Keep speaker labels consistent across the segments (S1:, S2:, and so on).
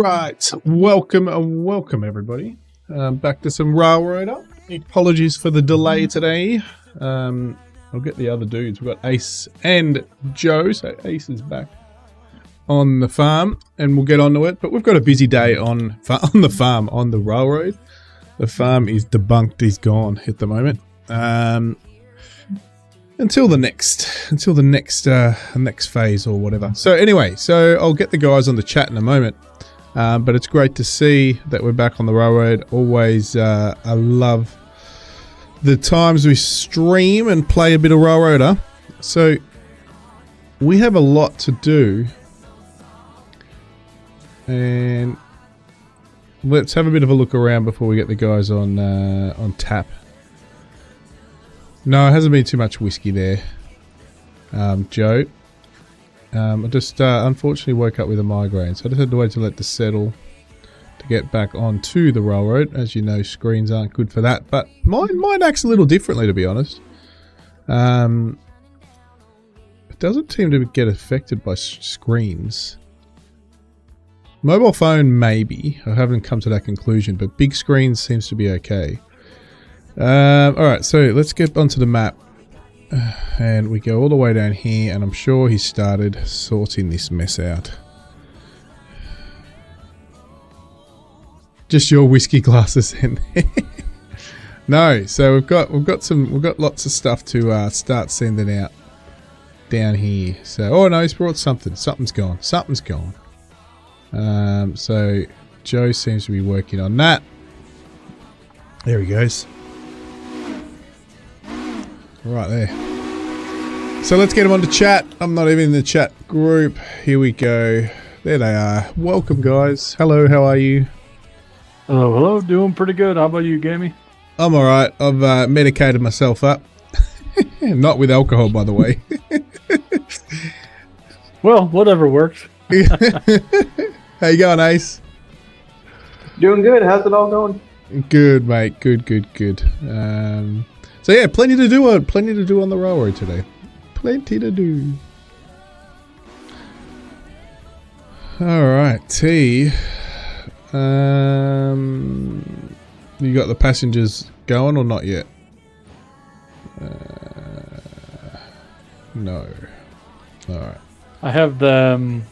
S1: Right, welcome everybody. Back to some RailRoader. Apologies for the delay today. I'll get the other dudes. We've got Ace and Joe, so Ace is back on the farm, and we'll get onto it. But we've got a busy day on the farm, on the railroad. The farm is debunked; he's gone at the moment. Until the next phase or whatever. So anyway, I'll get the guys on the chat in a moment. But it's great to see that we're back on the railroad. Always, I love the times we stream and play a bit of RailRoader. So we have a lot to do, and let's have a bit of a look around before we get the guys on tap. No, it hasn't been too much whiskey there, Joe. I just unfortunately woke up with a migraine, so I just had to wait to let this settle to get back onto the railroad. As you know, screens aren't good for that, but mine acts a little differently, to be honest. It doesn't seem to get affected by screens. Mobile phone, maybe. I haven't come to that conclusion, but big screens seems to be okay. Alright, so let's get onto the map. And we go all the way down here, and I'm sure he started sorting this mess out. Just your whiskey glasses in there. No, so we've got lots of stuff to start sending out down here. So, oh no, he's brought something. Something's gone. So Joe seems to be working on that. There he goes. Right there. So let's get them on to chat. I'm not even in the chat group. Here we go. There they are. Welcome, guys. Hello, how are you?
S2: Hello. Doing pretty good. How about you, Gamey?
S1: I'm alright. I've medicated myself up. Not with alcohol, by the way.
S2: Well, whatever works.
S1: How you going, Ace?
S3: Doing good. How's it all going?
S1: Good, mate. Good. So yeah, plenty to do on the railroad today. Plenty to do. All right, T. You got the passengers going or not yet? No. All right.
S2: I have them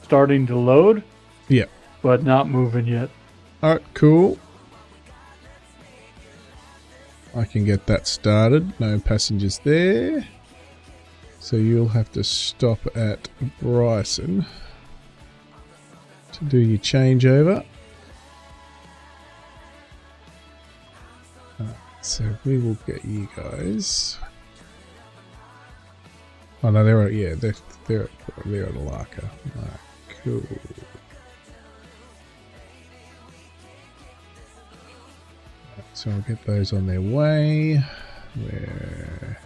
S2: starting to load.
S1: Yeah.
S2: But not moving yet.
S1: All right, cool. I can get that started. No passengers there. So you'll have to stop at Bryson to do your changeover. So we will get you guys. Oh no, they're at Appalachia. Alright, cool. So I'll get those on their way. Where?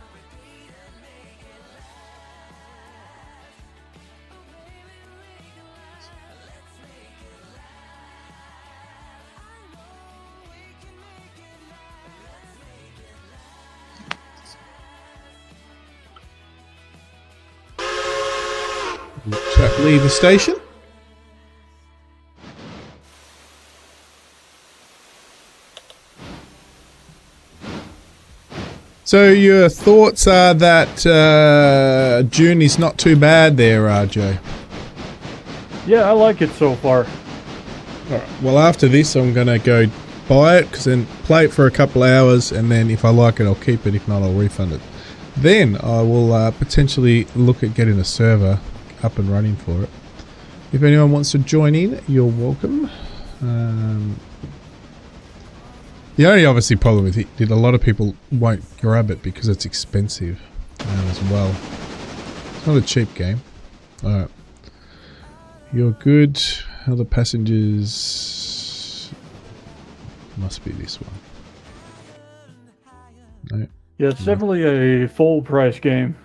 S1: Chap leave the station. So your thoughts are that June is not too bad there, Joe?
S2: Yeah, I like it so far.
S1: Alright, well after this I'm going to go buy it, then play it for a couple hours, and then if I like it I'll keep it, if not I'll refund it. Then I will potentially look at getting a server up and running for it. If anyone wants to join in, you're welcome. The only obviously problem with it is a lot of people won't grab it because it's expensive as well. It's not a cheap game. Alright. You're good. Other passengers must be this one. No.
S2: Yeah, it's definitely a full price game.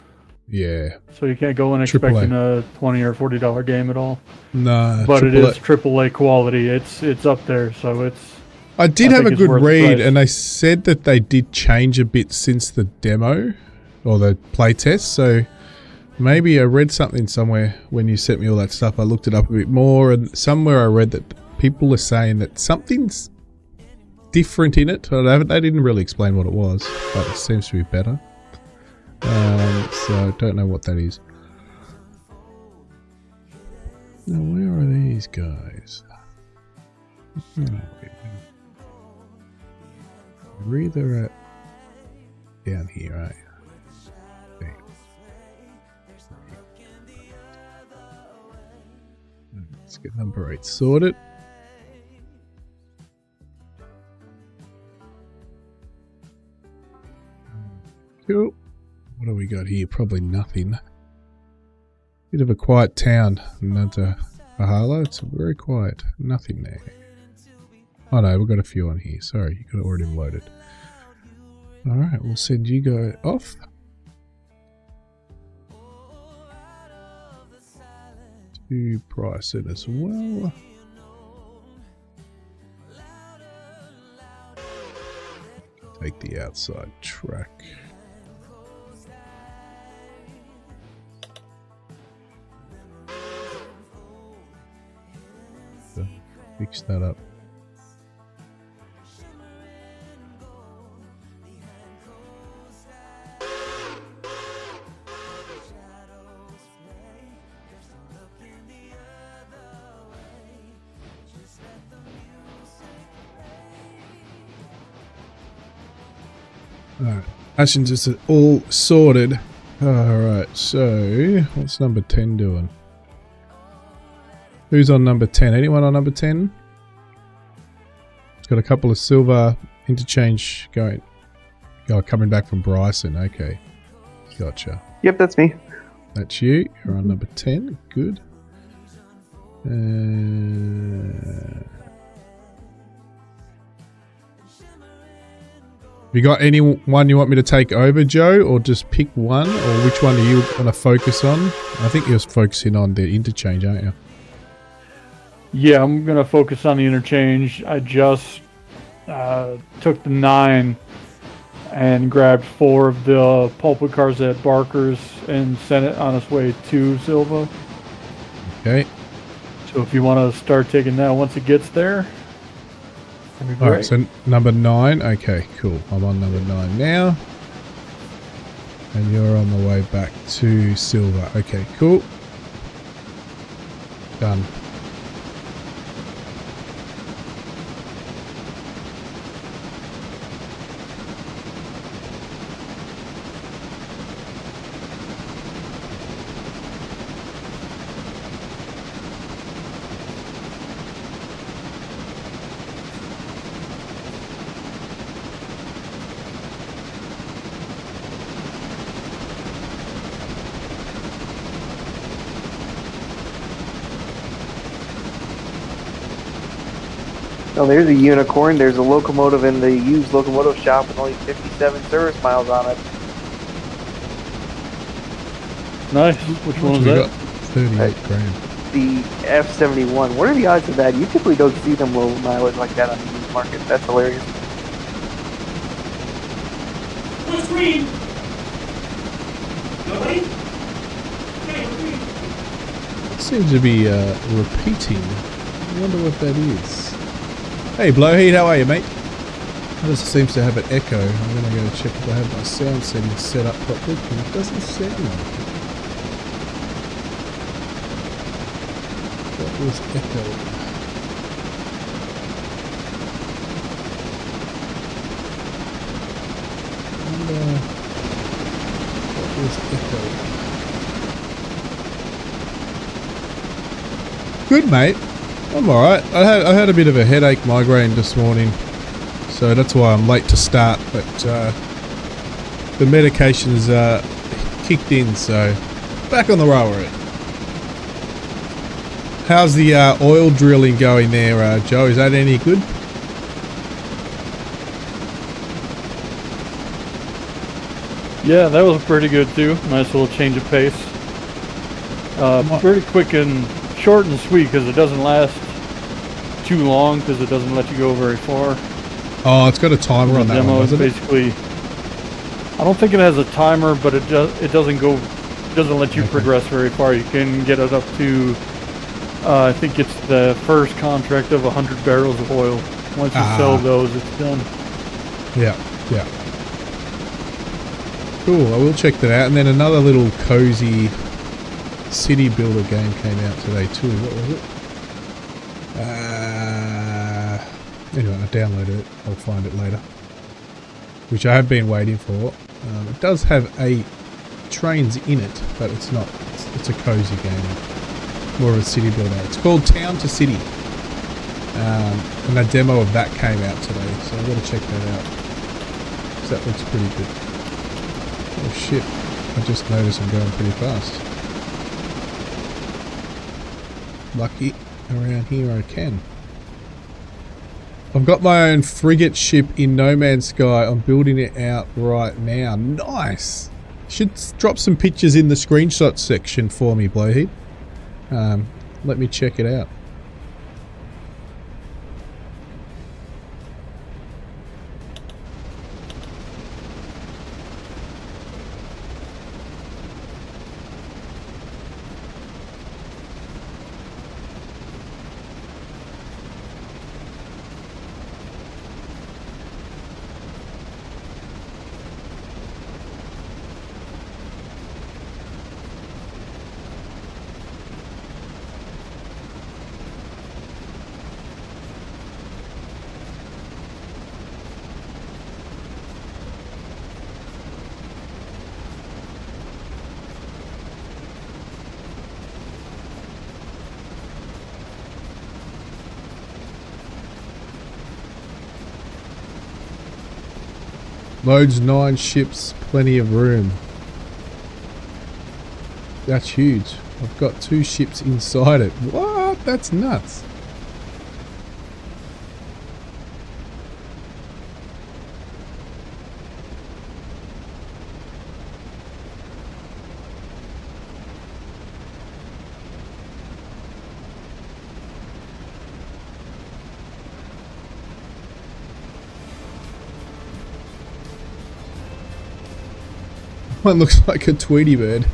S1: Yeah.
S2: So you can't go in expecting a $20 or $40 game at all.
S1: No.
S2: But it is AAA quality. It's up there, so it's...
S1: I did have a good read, and they said that they did change a bit since the demo or the playtest. So maybe I read something somewhere when you sent me all that stuff. I looked it up a bit more, and somewhere I read that people are saying that something's different in it. They didn't really explain what it was, but it seems to be better. So I don't know what that is. Now, where are these guys? We're either at down here, right? Let's get number 8 sorted. Cool. What do we got here? Probably nothing. Bit of a quiet town. Appalachia. It's very quiet. Nothing there. Oh no, we've got a few on here. Sorry, you got it already loaded. Alright, we'll send you guys off. To Bryson as well. Take the outside track. So, fix that up. Alright, passengers are all sorted. Alright, so what's number 10 doing? Who's on number 10? Anyone on number 10? It's got a couple of silver interchange going. Oh, coming back from Bryson. Okay, gotcha.
S3: Yep, that's me.
S1: That's you. You're on number 10. Good. Have you got anyone you want me to take over, Joe, or just pick one, or which one do you want to focus on? I think you're focusing on the interchange, aren't you?
S2: Yeah, I'm going to focus on the interchange. I just took the 9 and grabbed 4 of the pulpit cars at Barker's and sent it on its way to Silva.
S1: Okay.
S2: So if you want to start taking that once it gets there, that'd be great.
S1: Alright, so number 9. Okay, cool. I'm on number 9 now. And you're on the way back to Silva. Okay, cool. Done.
S3: Oh, there's a unicorn. There's a locomotive in the used locomotive shop with only 57 service miles on it.
S2: Nice. Which one was that?
S1: 38 grand.
S3: The F71. What are the odds of that? You typically don't see them low mileage like that on the used market. That's hilarious.
S4: What's green? Nobody? Okay, we're green.
S1: It seems to be repeating. I wonder what that is. Hey Blowheat, how are you, mate? This seems to have an echo. I'm going to go check if I have my sound settings set up properly, because it doesn't sound like it. What was echoing? And, what was echoing? Good, mate. I'm alright. I had a bit of a headache migraine this morning, so that's why I'm late to start, but the medication's kicked in, so back on the railroad. How's the oil drilling going there, Joe? Is that any good?
S2: Yeah, that was pretty good too. Nice little change of pace. Pretty quick and short and sweet because it doesn't last too long because it doesn't let you go very far.
S1: Oh, it's got a timer on that
S2: demo
S1: one,
S2: is
S1: doesn't it?
S2: basically, I don't think it has a timer, but it doesn't let you progress very far. You can get it up to I think it's the first contract of 100 barrels of oil. Once you sell those, it's done.
S1: Yeah, yeah. Cool, I will check that out. And then another little cozy city builder game came out today too. What was it? Anyway, I downloaded it. I'll find it later. Which I have been waiting for. It does have trains in it, but it's not. It's a cozy game. More of a city builder. It's called Town to City. And a demo of that came out today, so I've got to check that out. So that looks pretty good. Oh shit, I just noticed I'm going pretty fast. Lucky around here I can. I've got my own frigate ship in No Man's Sky. I'm building it out right now. Nice! Should drop some pictures in the screenshot section for me, Blowheat. Let me check it out. Loads 9 ships, plenty of room. That's huge. I've got 2 ships inside it. What? That's nuts. One looks like a Tweety bird.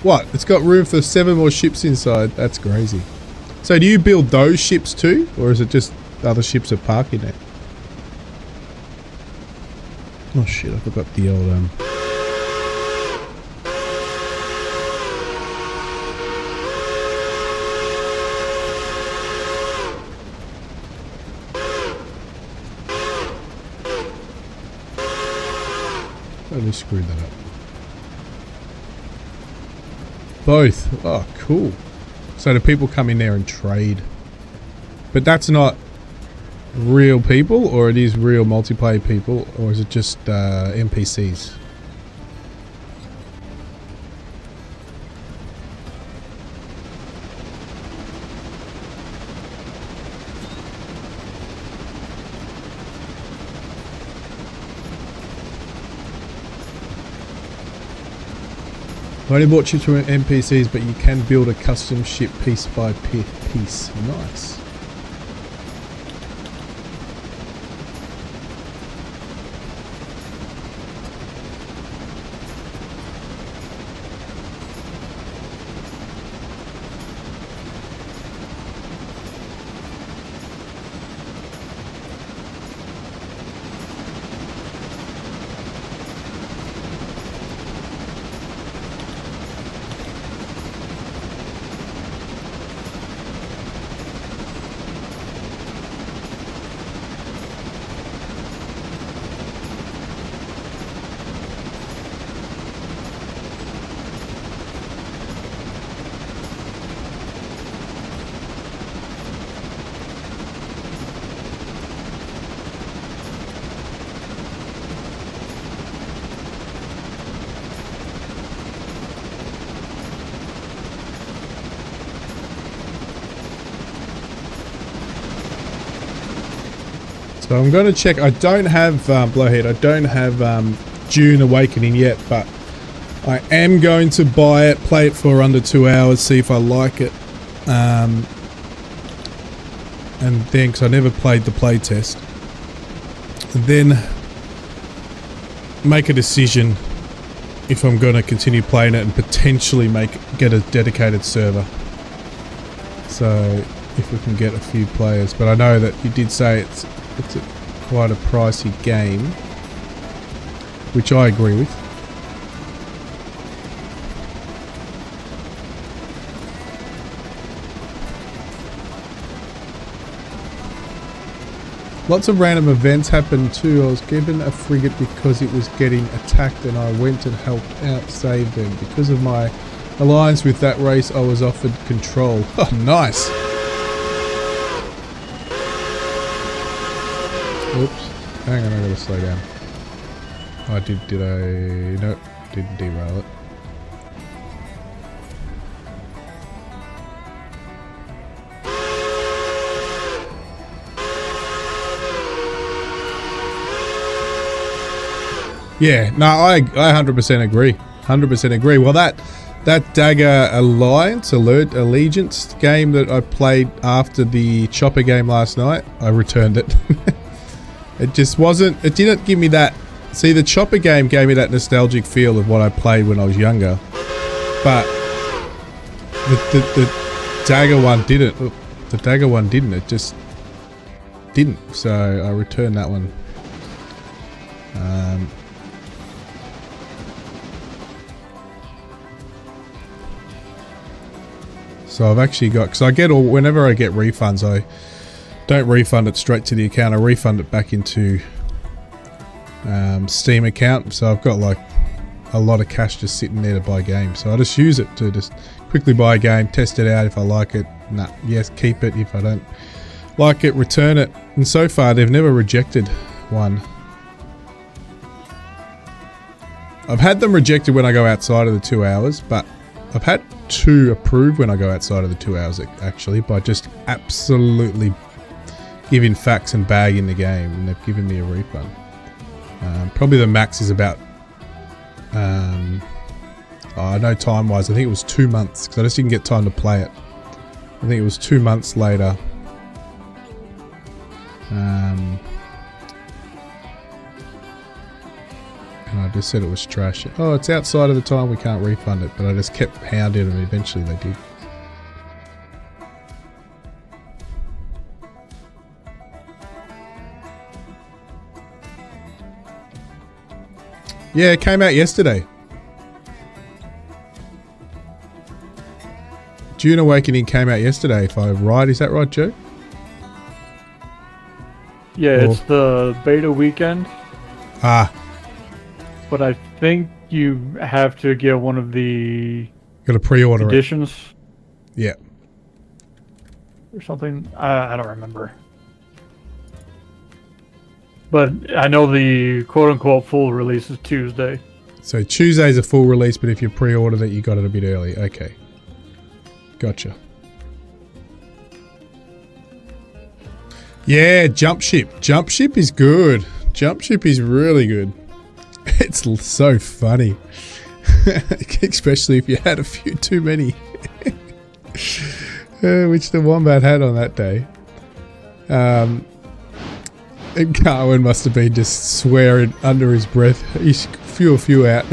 S1: What? It's got room for 7 more ships inside. That's crazy. So do you build those ships too? Or is it just other ships are parking there? Oh shit, I forgot the old Let me screw that up. Both. Oh, cool. So do people come in there and trade? But that's not real people, or it is real multiplayer people, or is it just NPCs? I only bought ships from NPCs, but you can build a custom ship piece by piece. Nice. So I'm going to check. I don't have Blowhead. I don't have Dune Awakening yet, but I am going to buy it, play it for under 2 hours, see if I like it. And then, because I never played the playtest. and then make a decision if I'm going to continue playing it and potentially get a dedicated server. So if we can get a few players, but I know that you did say it's quite a pricey game, which I agree with. Lots of random events happened too. I was given a frigate because it was getting attacked and I went and helped out save them. Because of my alliance with that race, I was offered control. Oh, nice. Oops. Hang on, I gotta slow down. I did I? Nope, didn't derail it. Yeah, no, I 100% agree. 100% agree. Well, that Dagger Allegiance game that I played after the Chopper game last night, I returned it. It just wasn't, it didn't give me that. See, the Chopper game gave me that nostalgic feel of what I played when I was younger. But the Dagger one didn't. The Dagger one didn't. It just didn't. So I returned that one. So I've actually got, because I get all, whenever I get refunds, I don't refund it straight to the account. I refund it back into Steam account. So I've got like a lot of cash just sitting there to buy games. So I just use it to just quickly buy a game, test it out. If I like it, nah, yes, keep it. If I don't like it, return it. And so far, they've never rejected one. I've had them rejected when I go outside of the 2 hours, but I've had 2 approved when I go outside of the 2 hours, actually, by just absolutely giving facts and bagging the game, and they've given me a refund. Probably the max is about, I know time-wise, I think it was 2 months, because I just didn't get time to play it. I think it was 2 months later. And I just said it was trash. Oh, it's outside of the time, we can't refund it. But I just kept hounding them, and eventually they did. Yeah, it came out yesterday. Dune Awakening came out yesterday, if I'm right. Is that right, Joe?
S2: Yeah, it's the beta weekend.
S1: Ah.
S2: But I think you have to get one of the
S1: Got to pre-order
S2: editions.
S1: Yeah.
S2: Or something. I don't remember. But I know the quote-unquote full release is Tuesday.
S1: So Tuesday's a full release, but if you pre-ordered it, you got it a bit early. Okay. Gotcha. Yeah, Jump Ship. Jump Ship is good. Jump Ship is really good. It's so funny. Especially if you had a few too many. Which the Wombat had on that day. And Carwin must have been just swearing under his breath. He threw a few out.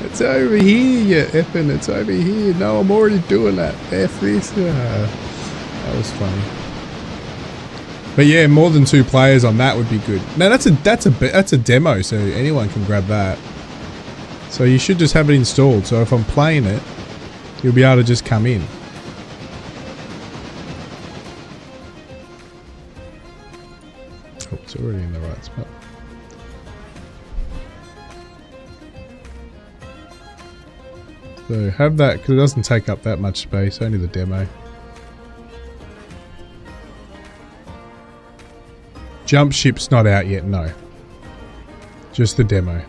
S1: It's over here, you effing. It's over here. No, I'm already doing that. F this. That was funny. But yeah, more than 2 players on that would be good. Now that's a demo, so anyone can grab that. So you should just have it installed. So if I'm playing it, you'll be able to just come in. Oh, it's already in the right spot. So have that, because it doesn't take up that much space, only the demo. Jump Ship's not out yet, no. Just the demo.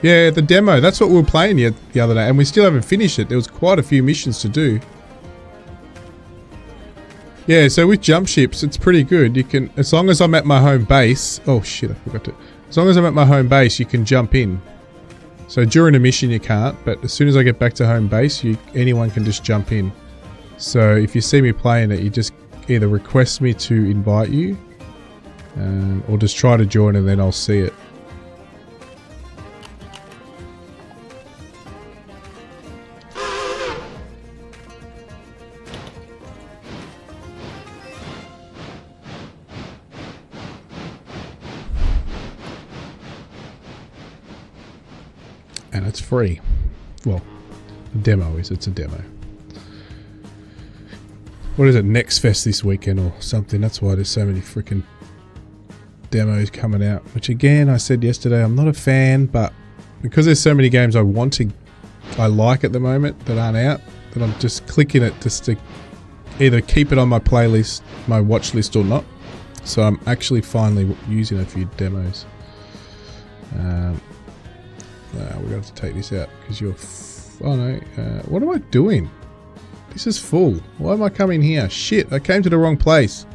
S1: Yeah, the demo, that's what we were playing the other day, and we still haven't finished it. There was quite a few missions to do. Yeah, so with Jump Ships, it's pretty good. You can, as long as I'm at my home base... Oh shit, I forgot to... As long as I'm at my home base, you can jump in. So during a mission you can't, but as soon as I get back to home base, anyone can just jump in. So if you see me playing it, you just either request me to invite you, Or just try to join and then I'll see it. And it's free. Well, the demo is. It's a demo. What is it? Next Fest this weekend or something. That's why there's so many freaking demos coming out. Which again, I said yesterday, I'm not a fan, but because there's so many games I like at the moment that aren't out, that I'm just clicking it just to either keep it on my playlist, my watch list or not. So I'm actually finally using a few demos. We're going to have to take this out because you're... oh no, what am I doing? This is full. Why am I coming here? Shit, I came to the wrong place.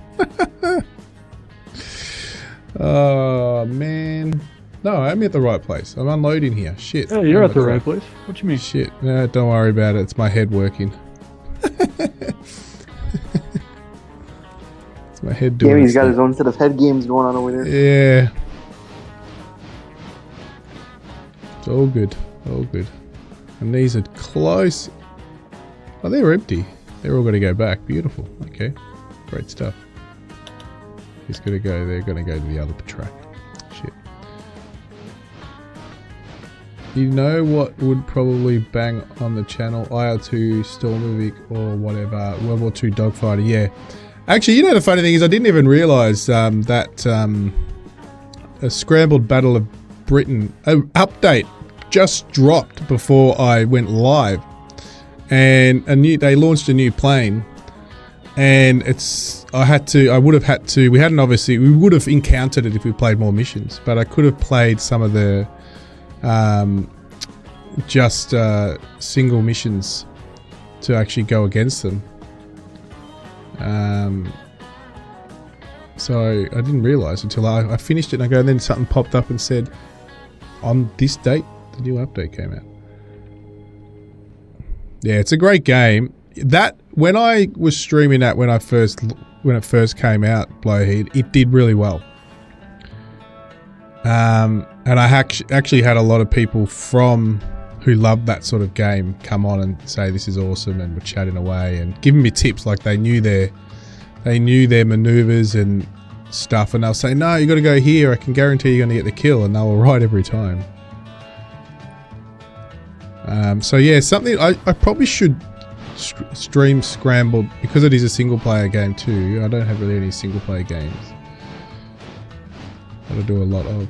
S1: Oh, man. No, I'm at the right place. I'm unloading here. Shit.
S2: Yeah, you're at the right place. What you mean?
S1: Shit. No, don't worry about it. It's my head working. It's my head doing
S3: Gammy's got his own set of head games going on over there.
S1: Yeah. It's all good. All good. And these are close. Oh, they're empty. They're all going to go back. Beautiful. Okay. Great stuff. He's going to go. They're going to go to the other track. Shit. You know what would probably bang on the channel? IR2, Stormovic, or whatever. World War II Dogfighter. Yeah. Actually, you know the funny thing is I didn't even realise that a Scrambled Battle of Britain update just dropped before I went live, and they launched a new plane, and we would have encountered it if we played more missions, but I could have played some of the just single missions to actually go against them. So I didn't realise until I finished it, and then something popped up and said, on this date, the new update came out. Yeah, it's a great game. That when I was streaming that when it first came out, Blowhead, it did really well. And I actually had a lot of people who loved that sort of game come on and say this is awesome, and were chatting away and giving me tips, like they knew their maneuvers and stuff, and they'll say, no, you got to go here, I can guarantee you're going to get the kill, and they were right every time. So yeah, something I probably should stream Scrambled, because it is a single player game too. I don't have really any single player games that I do a lot of.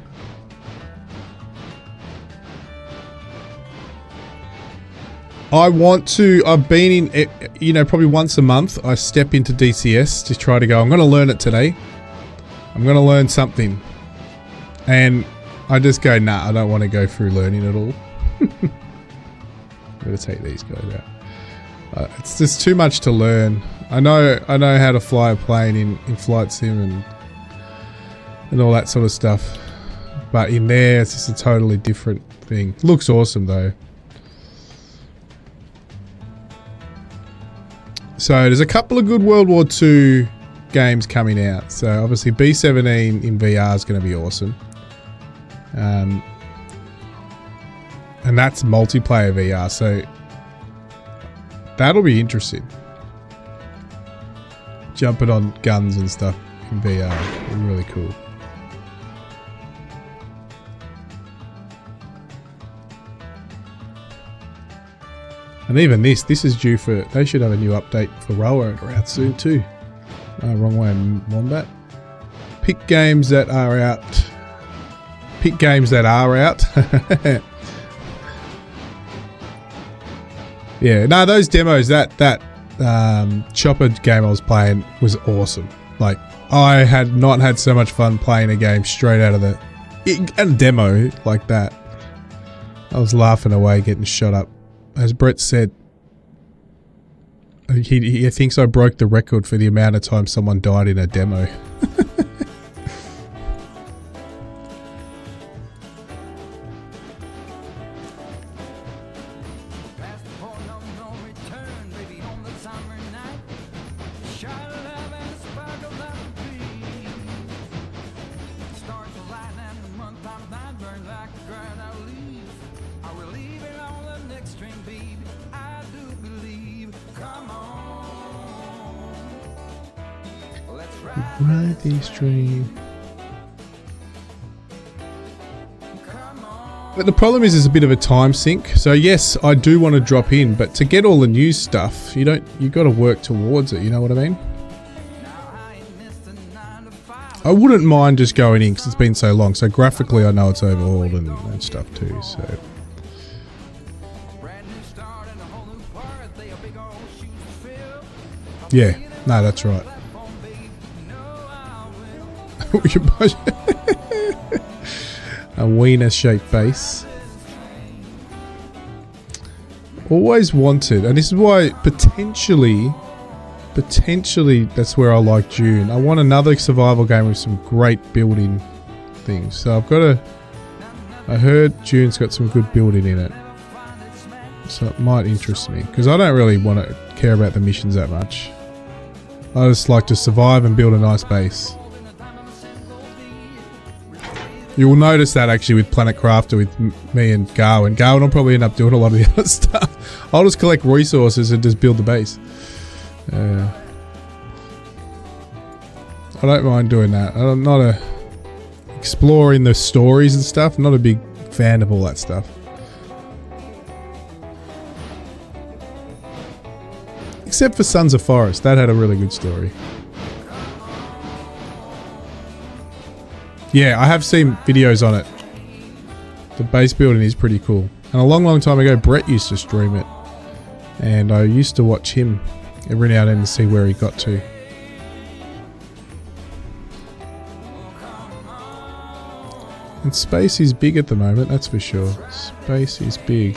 S1: I've been in, probably once a month I step into DCS to try to go, I'm going to learn it today. I'm going to learn something. And I just go, nah, I don't want to go through learning at all. I'm going to take these guys out. It's just too much to learn. I know how to fly a plane in Flight Sim and all that sort of stuff. But in there, it's just a totally different thing. Looks awesome though. So there's a couple of good World War II games coming out. So obviously B-17 in VR is going to be awesome. And that's multiplayer VR, so that'll be interesting. Jumping on guns and stuff in VR, really cool. And even this is due for, they should have a new update for RailRoader out soon too. Wrong way, Wombat. Pick games that are out. Pick games that are out. Yeah, no, those demos, that chopper game I was playing was awesome. Like, I had not had so much fun playing a game straight out of a demo like that. I was laughing away, getting shot up. As Brett said, he thinks I broke the record for the amount of time someone died in a demo. Ride the stream. But the problem is there's a bit of a time sink. So yes, I do want to drop in, but to get all the news stuff, you got to work towards it, you know what I mean? I wouldn't mind just going in because it's been so long. So graphically I know it's overhauled and stuff too, so. Yeah, no, that's right. A wiener shaped base. Always wanted, and this is why potentially that's where I like June. I want another survival game with some great building things. So I heard June's got some good building in it. So it might interest me. Because I don't really want to care about the missions that much. I just like to survive and build a nice base. You will notice that actually with Planet Crafter with me and Garwin. Garwin will probably end up doing a lot of the other stuff. I'll just collect resources and just build the base. I don't mind doing that. I'm not exploring the stories and stuff. I'm not a big fan of all that stuff. Except for Sons of Forest. That had a really good story. Yeah, I have seen videos on it. The base building is pretty cool. And a long time ago, Brett used to stream it. And I used to watch him every now and then to see where he got to. And space is big at the moment, that's for sure. Space is big.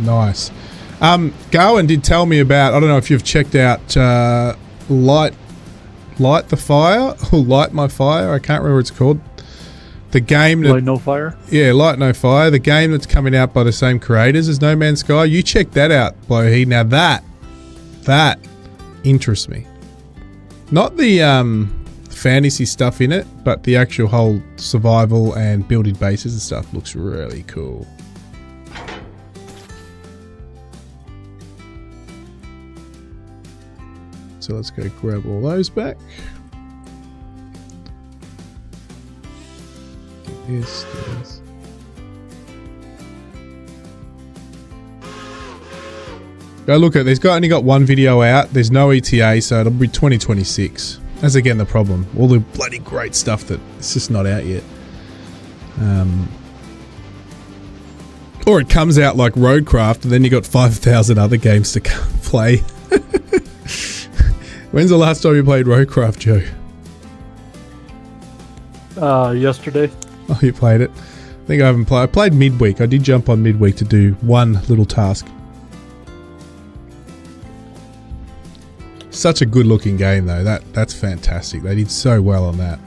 S1: Nice. Garwin did tell me about, I don't know if you've checked out Light the Fire or Light My Fire, I can't remember what it's called. The game that,
S2: Light No Fire?
S1: Yeah, Light No Fire, the game that's coming out by the same creators as No Man's Sky. You check that out, Blowheed. Now that interests me. Not the fantasy stuff in it, but the actual whole survival and building bases and stuff looks really cool. So let's go grab all those back. Yes, yes. Go look at it. Only got one video out. There's no ETA, so it'll be 2026. That's again the problem. All the bloody great stuff that it's just not out yet. Or it comes out like Roadcraft, and then you got 5,000 other games to play. When's the last time you played Roadcraft, Joe?
S2: Yesterday.
S1: Oh, you played it? I think I haven't played. I played midweek. I did jump on midweek to do one little task. Such a good looking game though. That's fantastic. They did so well on that.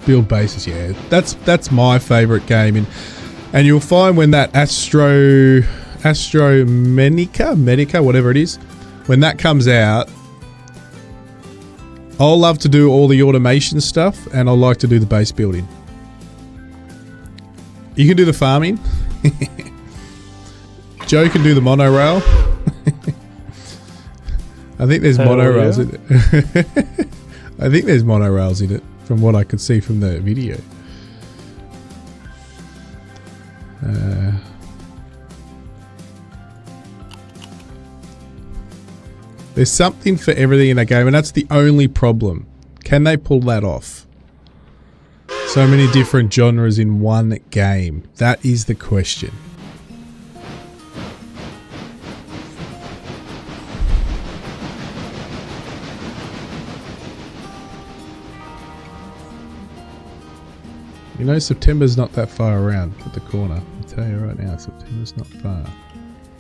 S1: Build bases, yeah. That's my favourite game, and you'll find when that Medica, whatever it is, when that comes out, I'll love to do all the automation stuff, and I'll like to do the base building. You can do the farming. Joe can do the monorail. I think there's monorails in it. I think there's monorails in it. From what I could see from the video. There's something for everything in that game, and that's the only problem. Can they pull that off? So many different genres in one game. That is the question. You know, September's not that far around at the corner. I'll tell you right now, September's not far.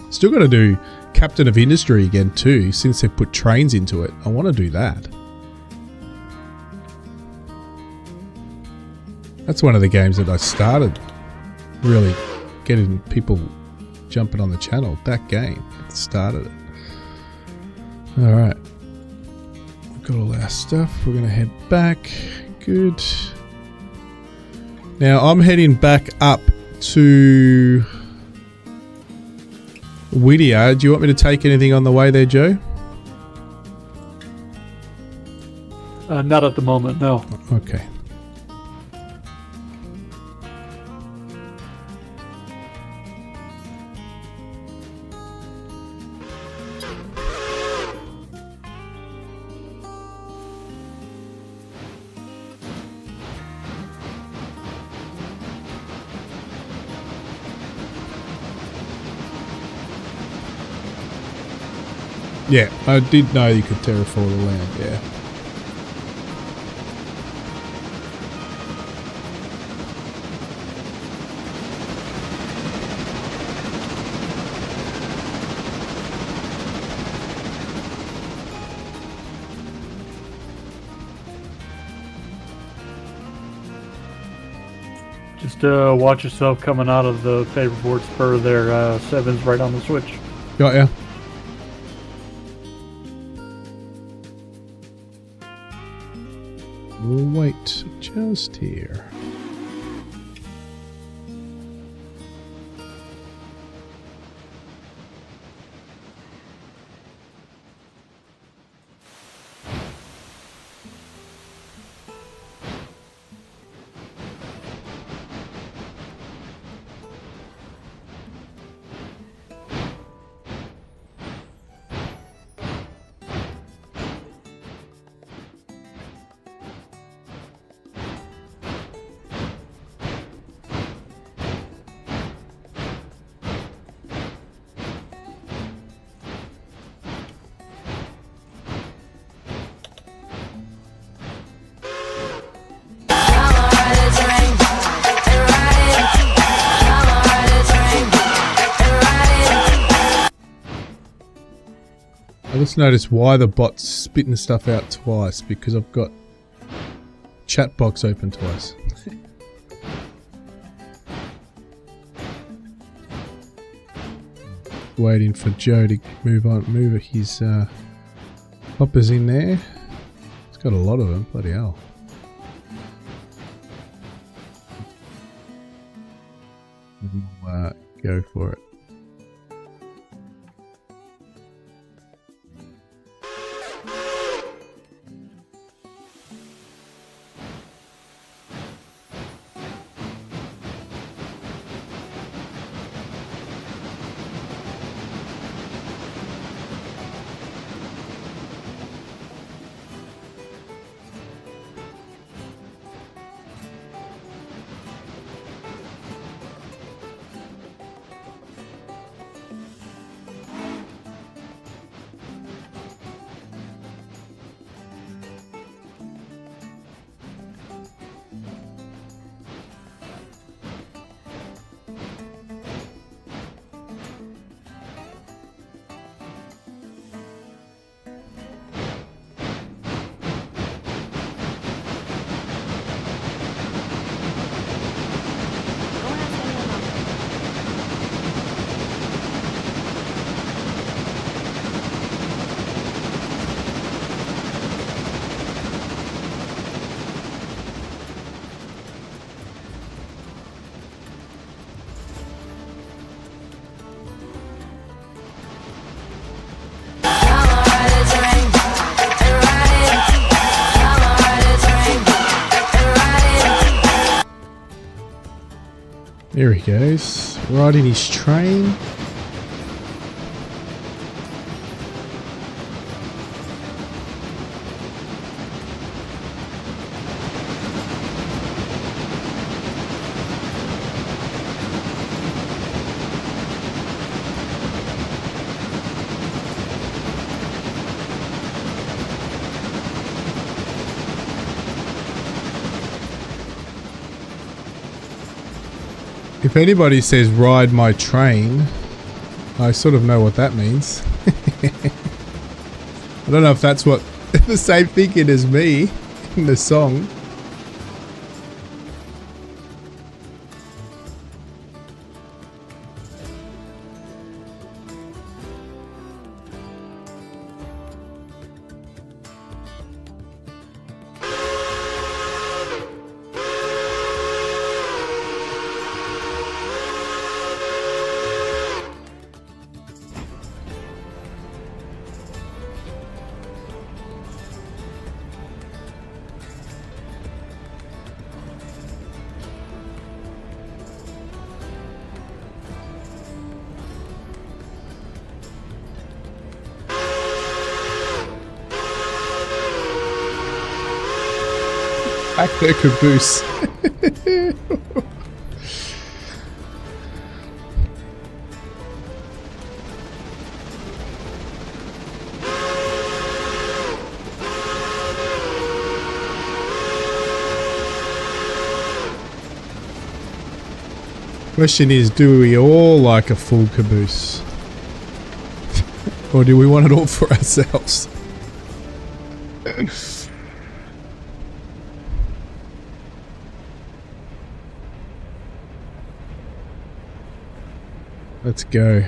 S1: Still got to do Captain of Industry again too, since they've put trains into it. I want to do that. That's one of the games that I started really getting people jumping on the channel. That game started it. Alright. We've got all our stuff. We're going to head back. Good. Now I'm heading back up to Whittier. Do you want me to take anything on the way there, Joe?
S2: Not at the moment, no.
S1: Okay. Yeah, I did know you could terraform the land, yeah.
S2: Just watch yourself coming out of the paperboard spur there. 7's right on the switch.
S1: Got ya. We'll wait just here. I just noticed why the bot's spitting stuff out twice, because I've got chat box open twice. Waiting for Joe to move his hoppers in there. He's got a lot of them, bloody hell. We'll go for it. There he goes, riding his train. If anybody says ride my train, I sort of know what that means. I don't know if that's what the same thinking as me in the song. Back there, caboose. Question is, do we all like a full caboose? Or do we want it all for ourselves? Let's go.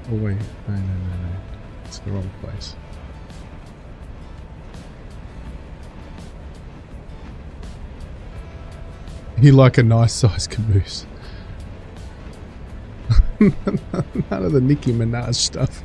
S1: Oh wait, no. It's the wrong place. You like a nice size caboose. None of the Nicki Minaj stuff.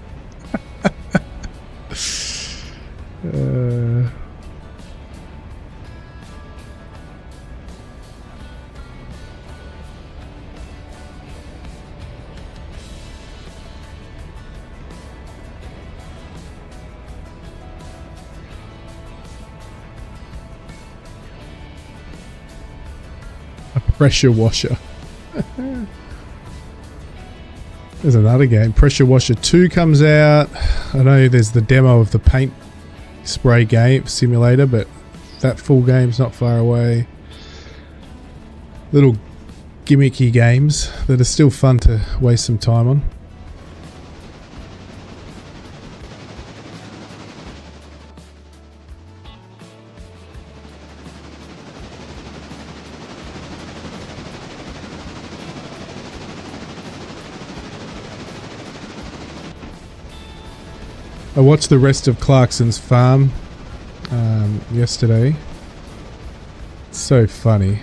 S1: Pressure washer. There's another game. Pressure Washer 2 comes out. I know there's the demo of the paint spray game simulator, but that full game's not far away. Little gimmicky games that are still fun to waste some time on. I watched the rest of Clarkson's farm yesterday. It's so funny.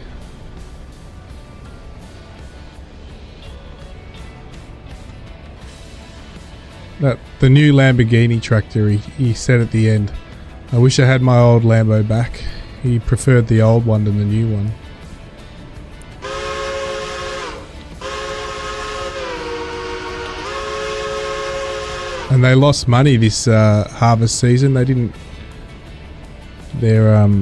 S1: The new Lamborghini tractor, he said at the end, I wish I had my old Lambo back. He preferred the old one to the new one. And they lost money this harvest season. They didn't. Oh,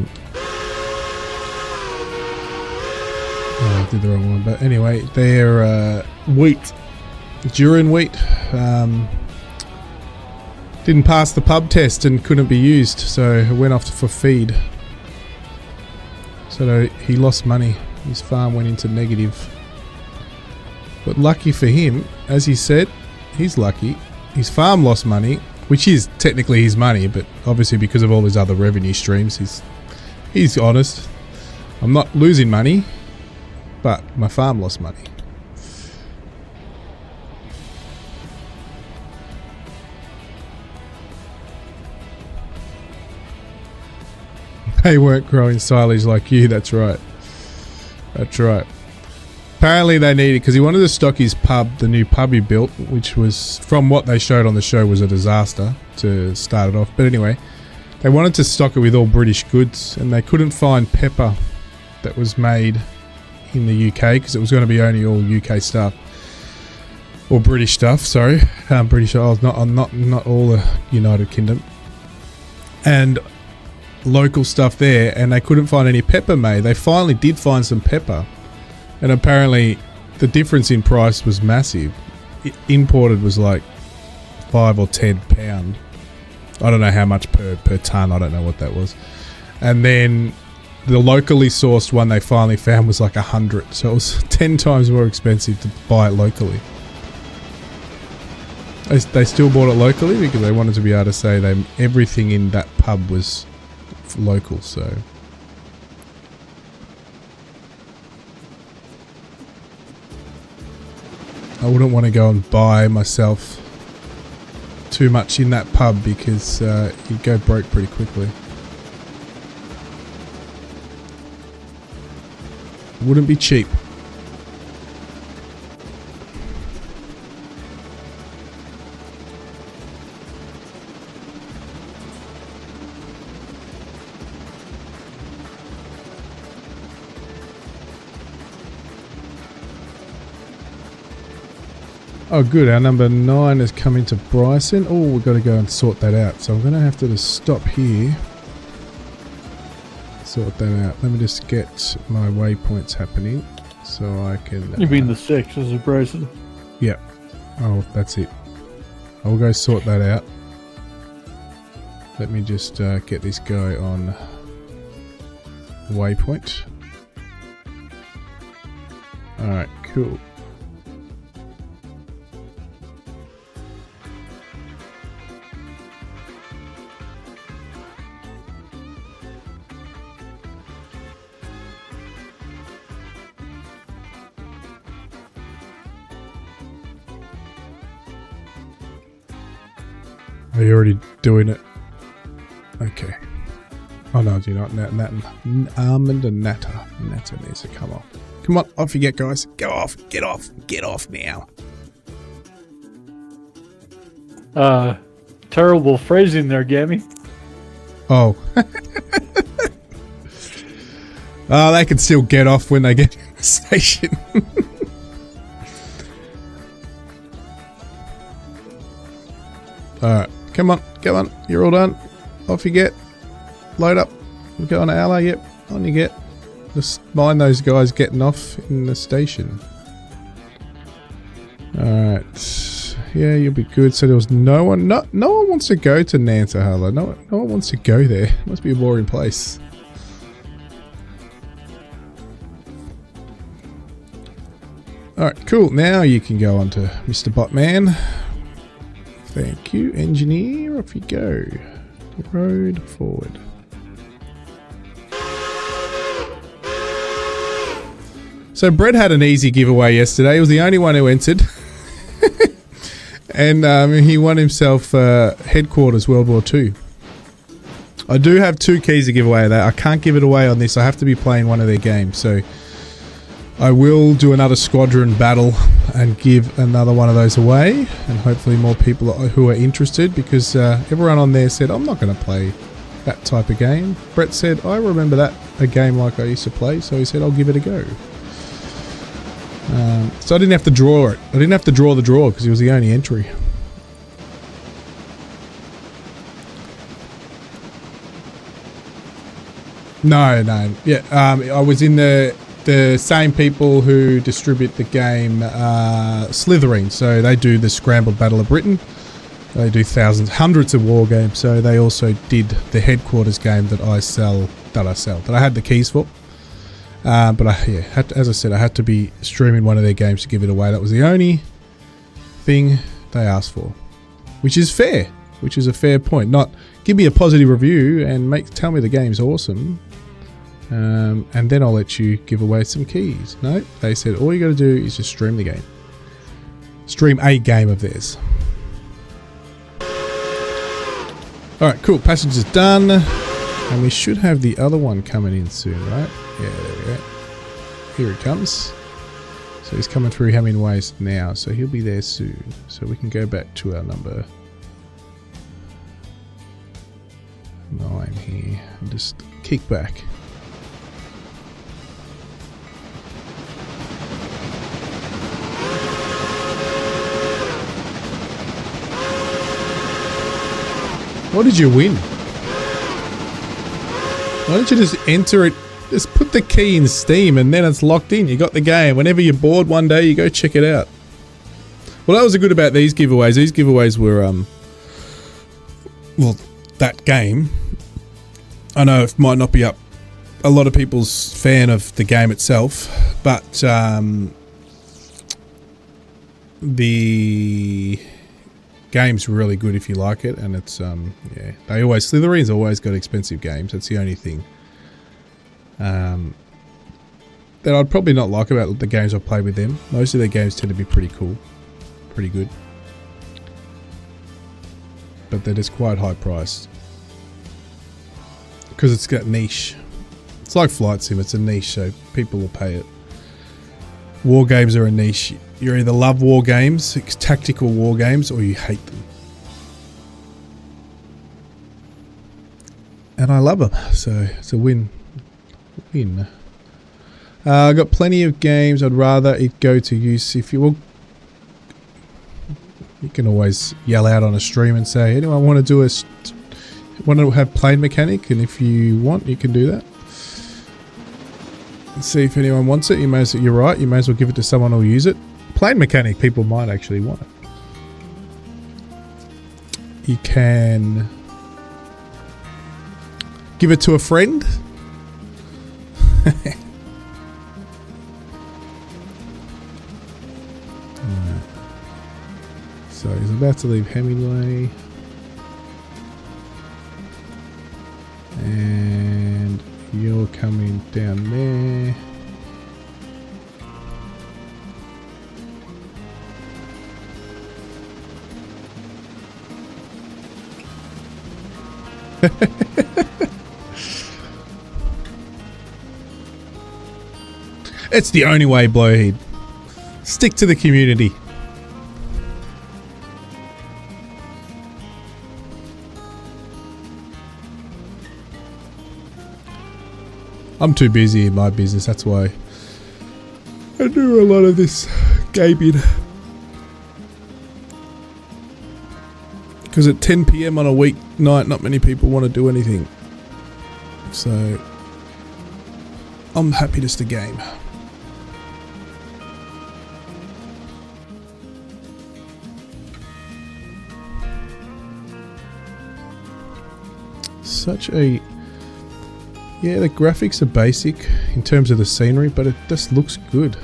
S1: I did the wrong one. But anyway, their wheat, durum wheat, didn't pass the pub test and couldn't be used, so it went off for feed. So he lost money. His farm went into negative. But lucky for him, as he said, he's lucky. His farm lost money, which is technically his money, but obviously because of all his other revenue streams, he's honest. I'm not losing money, but my farm lost money. They weren't growing silage like you, that's right. That's right. Apparently they needed, because he wanted to stock his pub, the new pub he built, which was, from what they showed on the show, was a disaster to start it off. But anyway, they wanted to stock it with all British goods, and they couldn't find pepper that was made in the UK, because it was going to be only all UK stuff. Or British stuff, sorry. British, not all the United Kingdom. And local stuff there, and they couldn't find any pepper made. They finally did find some pepper, and apparently the difference in price was massive. Imported was like £5 or £10. I don't know how much per ton. I don't know what that was. And then the locally sourced one they finally found was like 100. So it was 10 times more expensive to buy it locally. They still bought it locally because they wanted to be able to say everything in that pub was local. So I wouldn't want to go and buy myself too much in that pub because you'd go broke pretty quickly. It wouldn't be cheap. Oh good, our number 9 has come into Bryson. Oh, we've got to go and sort that out. So I'm going to have to just stop here. Sort that out. Let me just get my waypoints happening so I can...
S2: You mean the 6 is a Bryson?
S1: Yeah. Oh, that's it. I'll go sort that out. Let me just get this guy on waypoint. Alright, cool. Are you already doing it? Okay. Oh no, do you not? Almond and Natter. Natter needs to come off. Come on, off you get, guys. Go off. Get off. Get off now.
S2: Terrible phrasing there, Gammy.
S1: Oh. Oh, they can still get off when they get in the station. Alright. Come on, come on. You're all done. Off you get. Load up. Go on to Ally. Yep. On you get. Just mind those guys getting off in the station. Alright. Yeah, you'll be good. So there was no one. No one wants to go to Nantahala. No one wants to go there. It must be a boring place. Alright, cool. Now you can go on to Mr. Botman. Thank you, engineer. Off you go. Road forward. So Brett had an easy giveaway yesterday. He was the only one who entered. And he won himself Headquarters World War II. I do have 2 keys to give away that. I can't give it away on this. I have to be playing one of their games. So I will do another squadron battle and give another one of those away, and hopefully more people who are interested, because everyone on there said I'm not going to play that type of game. Brett said I remember that a game like I used to play, so he said I'll give it a go. So I didn't have to draw it. I didn't have to draw the draw because he was the only entry. No, yeah, I was in the same people who distribute the game Slitherine, so they do the Scrambled Battle of Britain. They do hundreds of war games, so they also did the Headquarters game that I had the keys for. But as I said, I had to be streaming one of their games to give it away. That was the only thing they asked for, which is fair, which is a fair point. Not give me a positive review and tell me the game's awesome. And then I'll let you give away some keys. No, they said all you got to do is just stream the game. Stream a game of theirs. Alright, cool. Passage is done. And we should have the other one coming in soon, right? Yeah, there we go. Here he comes. So he's coming through Hemming Waste now, so he'll be there soon. So we can go back to our number 9 here and just kick back. What did you win? Why don't you just enter it? Just put the key in Steam and then it's locked in. You got the game. Whenever you're bored one day, you go check it out. Well, that was the good about these giveaways. These giveaways were, well, that game. I know it might not be up a lot of people's fan of the game itself, but the game's really good if you like it, and it's yeah. Slytherin's always got expensive games. That's the only thing that I'd probably not like about the games I've played with them. Most of their games tend to be pretty cool, pretty good, but they're just quite high priced because it's got niche. It's like Flight Sim, it's a niche, so people will pay it. War games are a niche. You either love war games, tactical war games, or you hate them. And I love them, so it's a win. Win. I've got plenty of games. I'd rather it go to use. If you will, you can always yell out on a stream and say, anyone want to have plane mechanic? And if you want, you can do that. Let's see if anyone wants it. You're right. You may as well give it to someone who'll use it. Plane mechanic, people might actually want it. You can give it to a friend. So he's about to leave Hemingway. And you're coming down there. It's the only way, Blowhead. Stick to the community. I'm too busy in my business, that's why I do a lot of this gaming. Because at 10 PM on a weeknight, not many people want to do anything. So I'm happy just to game. Yeah, the graphics are basic in terms of the scenery, but it just looks good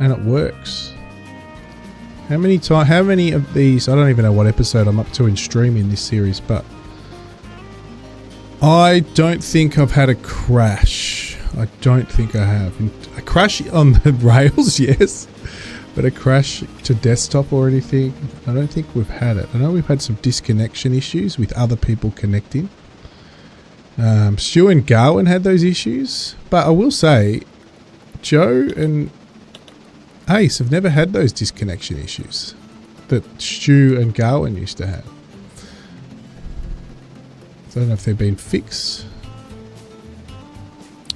S1: and it works. How many of these, I don't even know what episode I'm up to in streaming this series, but I don't think I've had a crash. I don't think I have. A crash on the rails, yes, but a crash to desktop or anything, I don't think we've had it. I know we've had some disconnection issues with other people connecting. Stu and Garwin had those issues, but I will say Joe and Ace have never had those disconnection issues that Stu and Garwin used to have. I don't know if they've been fixed.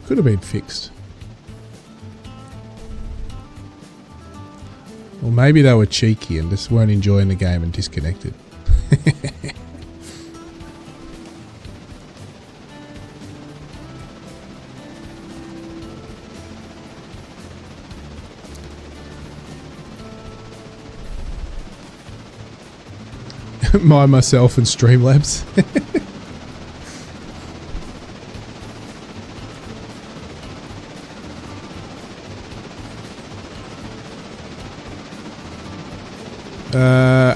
S1: Could have been fixed. Or maybe they were cheeky and just weren't enjoying the game and disconnected. Myself and Streamlabs.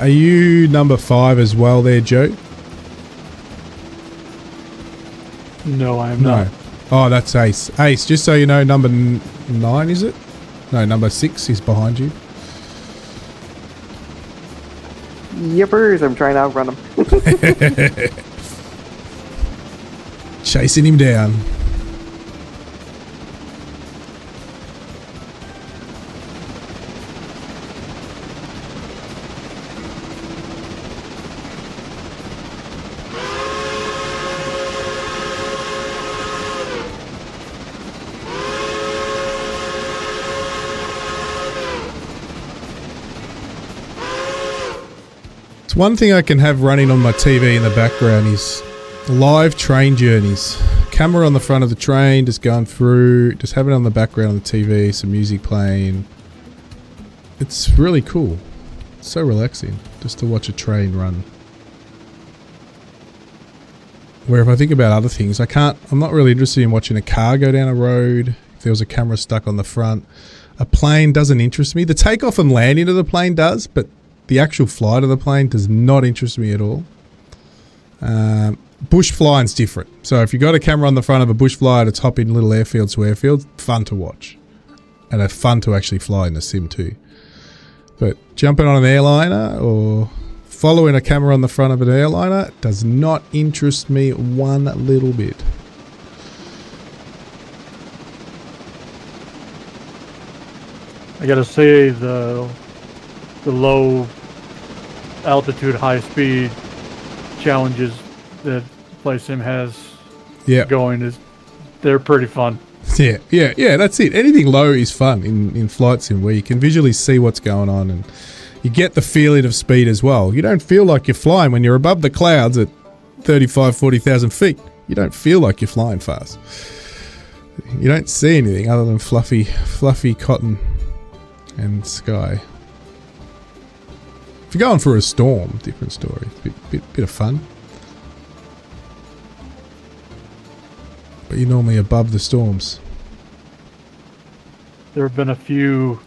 S1: Are you number 5 as well there, Joe?
S2: No, I am not.
S1: Oh, that's Ace. Ace, just so you know, number 9 is it? No, number 6 is behind you.
S3: Yippers, I'm trying to outrun him.
S1: Chasing him down. One thing I can have running on my TV in the background is live train journeys. camera on the front of the train, just going through, just having it on the background on the TV, some music playing. It's really cool. It's so relaxing just to watch a train run. Where if I think about other things, I'm not really interested in watching a car go down a road. If there was a camera stuck on the front. A plane doesn't interest me. The takeoff and landing of the plane does, but the actual flight of the plane does not interest me at all. Bush flying's different. So if you got a camera on the front of a bush flyer to top in little airfields to airfields, fun to watch. And they're fun to actually fly in the sim too. But jumping on an airliner or following a camera on the front of an airliner does not interest me one little bit.
S2: I gotta say the low altitude, high speed challenges that PlaySim has going they're pretty fun.
S1: Yeah, that's it. Anything low is fun in flight sim where you can visually see what's going on and you get the feeling of speed as well. You don't feel like you're flying when you're above the clouds at 35, 40,000 feet. You don't feel like you're flying fast. You don't see anything other than fluffy cotton and sky. If you're going through a storm, different story. Bit of fun. But you're normally above the storms.
S2: There have been a few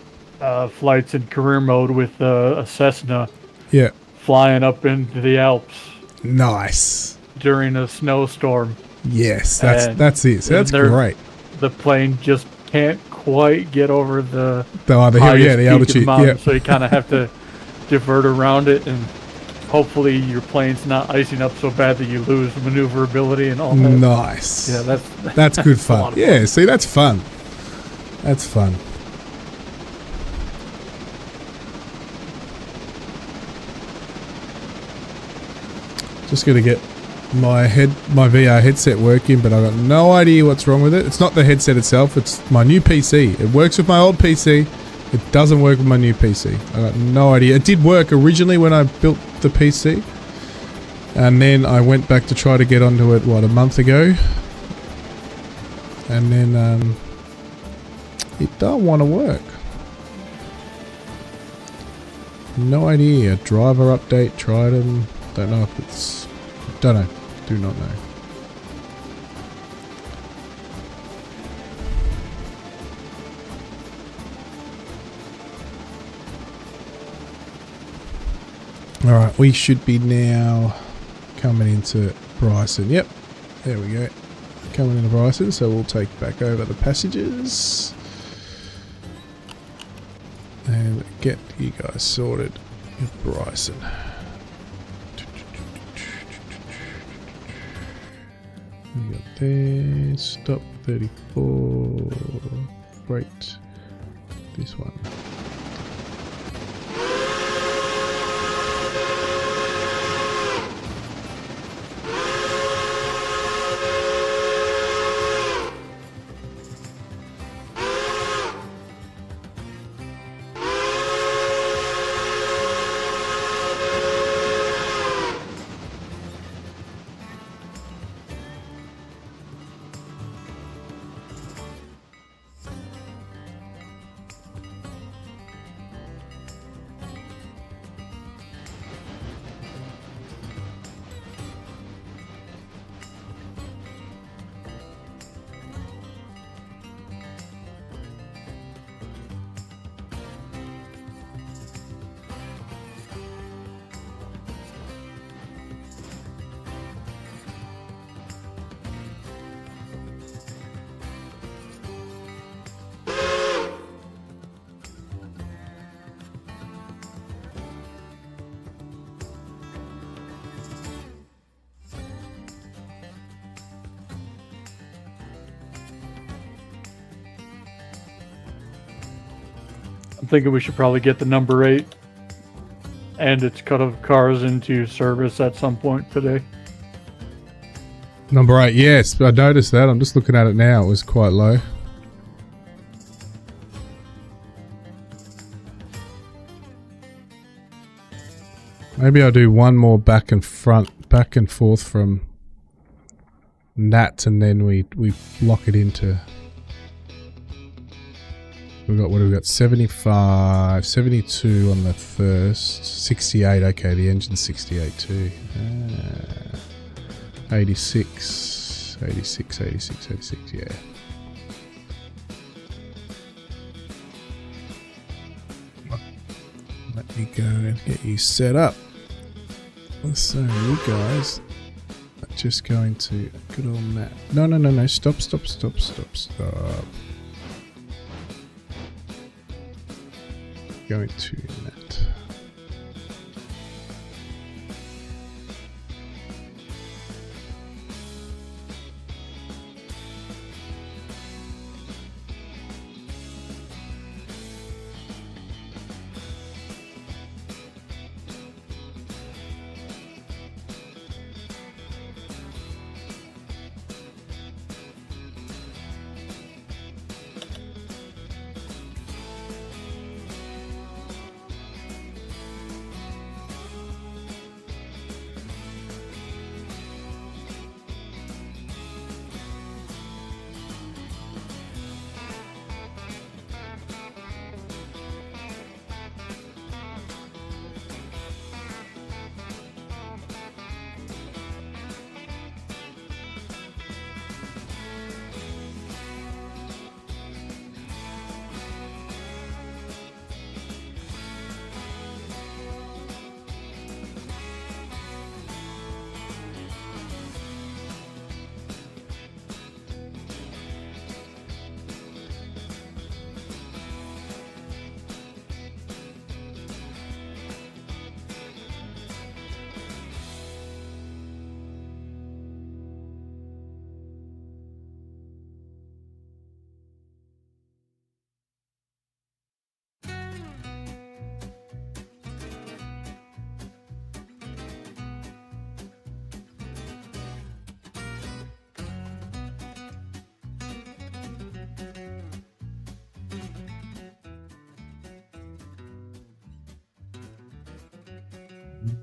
S2: flights in career mode with a Cessna flying up into the Alps.
S1: Nice.
S2: During a snowstorm.
S1: Yes, that's it. So that's great.
S2: The plane just can't quite get over the
S1: altitude.
S2: Mountain, so you kind of have to divert around it, and hopefully your plane's not icing up so bad that you lose maneuverability and all that.
S1: Nice.
S2: Yeah,
S1: that's good fun. Yeah, see, that's fun. That's fun. Just gonna get my VR headset working, but I've got no idea what's wrong with it. It's not the headset itself, it's my new PC. It works with my old PC. It doesn't work with my new PC. I got no idea. It did work originally when I built the PC. And then I went back to try to get onto it, a month ago. And then it don't want to work. No idea. Driver update, tried them. Don't know if it's... Don't know. Do not know. Alright, we should be now coming into Bryson. Yep, there we go. Coming into Bryson, so we'll take back over the passages. And get you guys sorted with Bryson. We got there, stop 34, right, this one.
S2: I'm thinking we should probably get the number 8 and its cut of cars into service at some point today.
S1: Number 8, yes, I noticed that. I'm just looking at it now. It was quite low. Maybe I'll do one more back and forth from gnats, and then we lock it into. We've got, what have we got? 75, 72 on the first, 68. Okay, the engine's 68 too. 86, 86, 86, 86. Yeah. Let me go and get you set up. So you guys are just going to good old map. No, no, no, no. Stop, stop, stop, stop, stop. Going to that.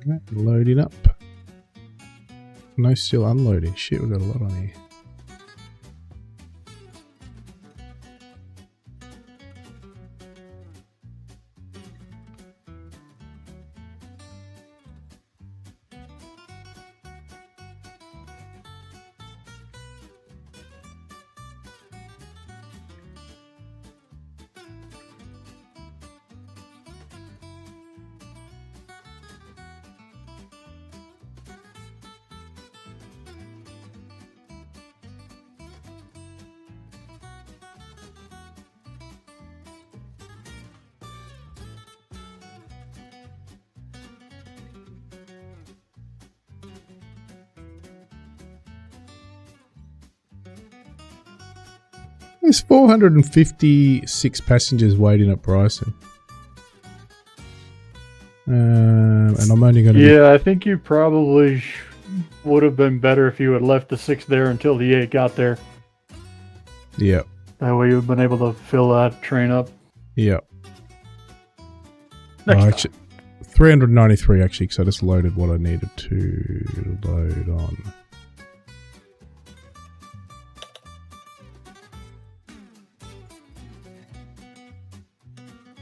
S1: Okay, loading up. No, still unloading. Shit, we've got a lot on here. There's 456 passengers waiting at Bryson. And I'm only going to...
S2: Yeah, I think you probably would have been better if you had left the 6 there until the 8 got there.
S1: Yeah.
S2: That way you would have been able to fill that train up.
S1: Yeah.
S2: Next time.
S1: Actually, 393 actually, because I just loaded what I needed to load on.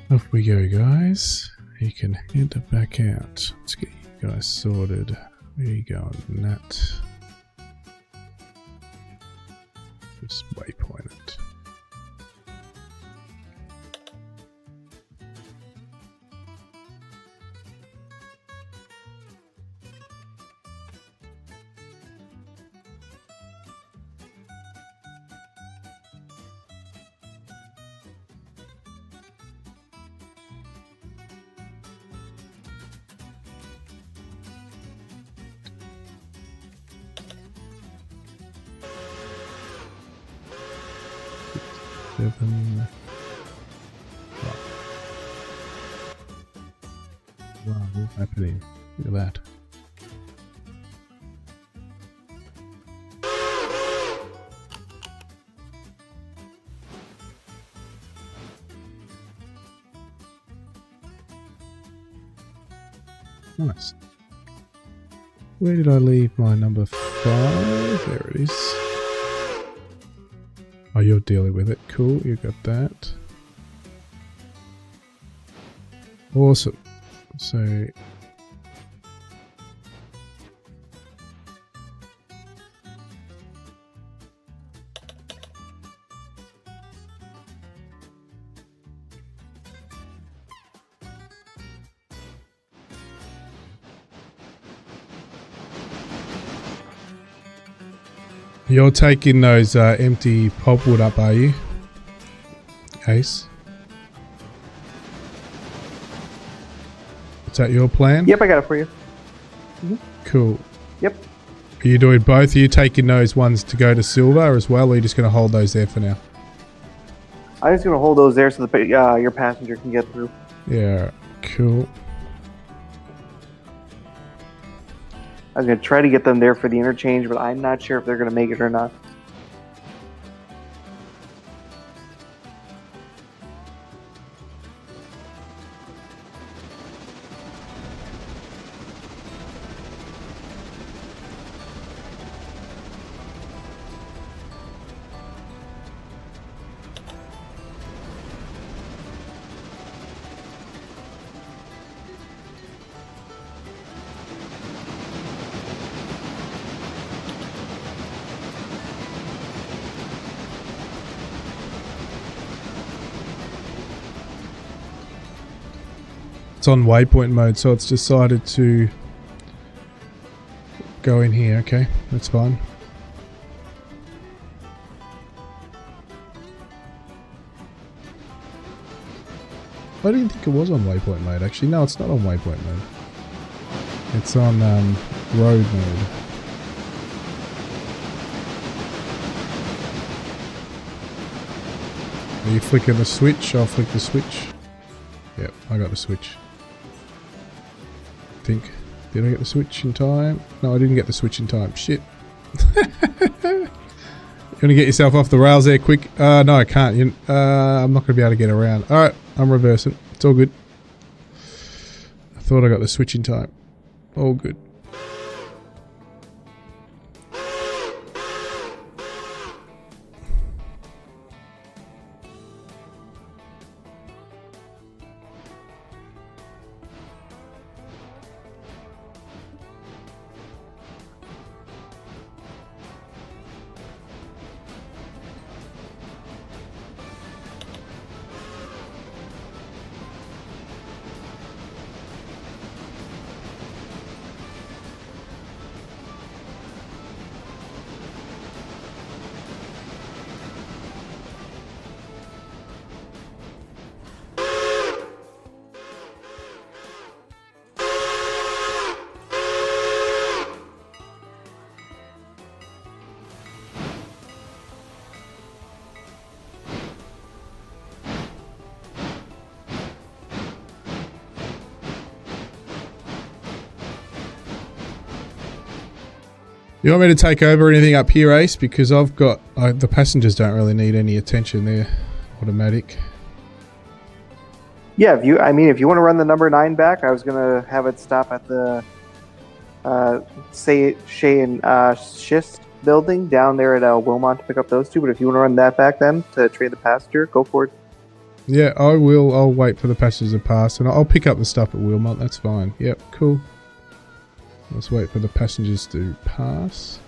S1: Off we go, guys. You can head back out. Let's get you guys sorted. Where you going, Nat? Just waypoint it. Seven. Wow, what's happening? Look at that. Nice. Where did I leave my number 5? There it is. Oh, you're dealing with it. Cool, you got that. Awesome. So... You're taking those empty pulpwood up, are you, Ace? Is that your plan?
S3: Yep, I got it for you.
S1: Cool.
S3: Yep.
S1: Are you doing both? Are you taking those ones to go to silver as well, or are you just going to hold those there for now?
S3: I'm just gonna hold those there so the your passenger can get through.
S1: Yeah, cool.
S3: I was gonna try to get them there for the interchange, but I'm not sure if they're gonna make it or not.
S1: It's on waypoint mode, so it's decided to go in here. Okay, that's fine. I didn't think it was on waypoint mode. Actually, no, it's not on waypoint mode. It's on road mode. Are you flicking the switch? I'll flick the switch. Yep, I got the switch. I think. Did I get the switch in time? No, I didn't get the switch in time. Shit. You want to get yourself off the rails there quick? No, I can't. I'm not going to be able to get around. Alright, I'm reversing. It's all good. I thought I got the switch in time. All good. You want me to take over anything up here, Ace? Because I've got... the passengers don't really need any attention. They're automatic.
S3: Yeah, if you want to run the number 9 back, I was gonna have it stop at the Shea and Schist building down there at Wilmot to pick up those two. But if you want to run that back then to trade the passenger, go for it.
S1: Yeah, I will. I'll wait for the passengers to pass, and I'll pick up the stuff at Wilmot. That's fine. Yep, cool. Let's wait for the passengers to pass.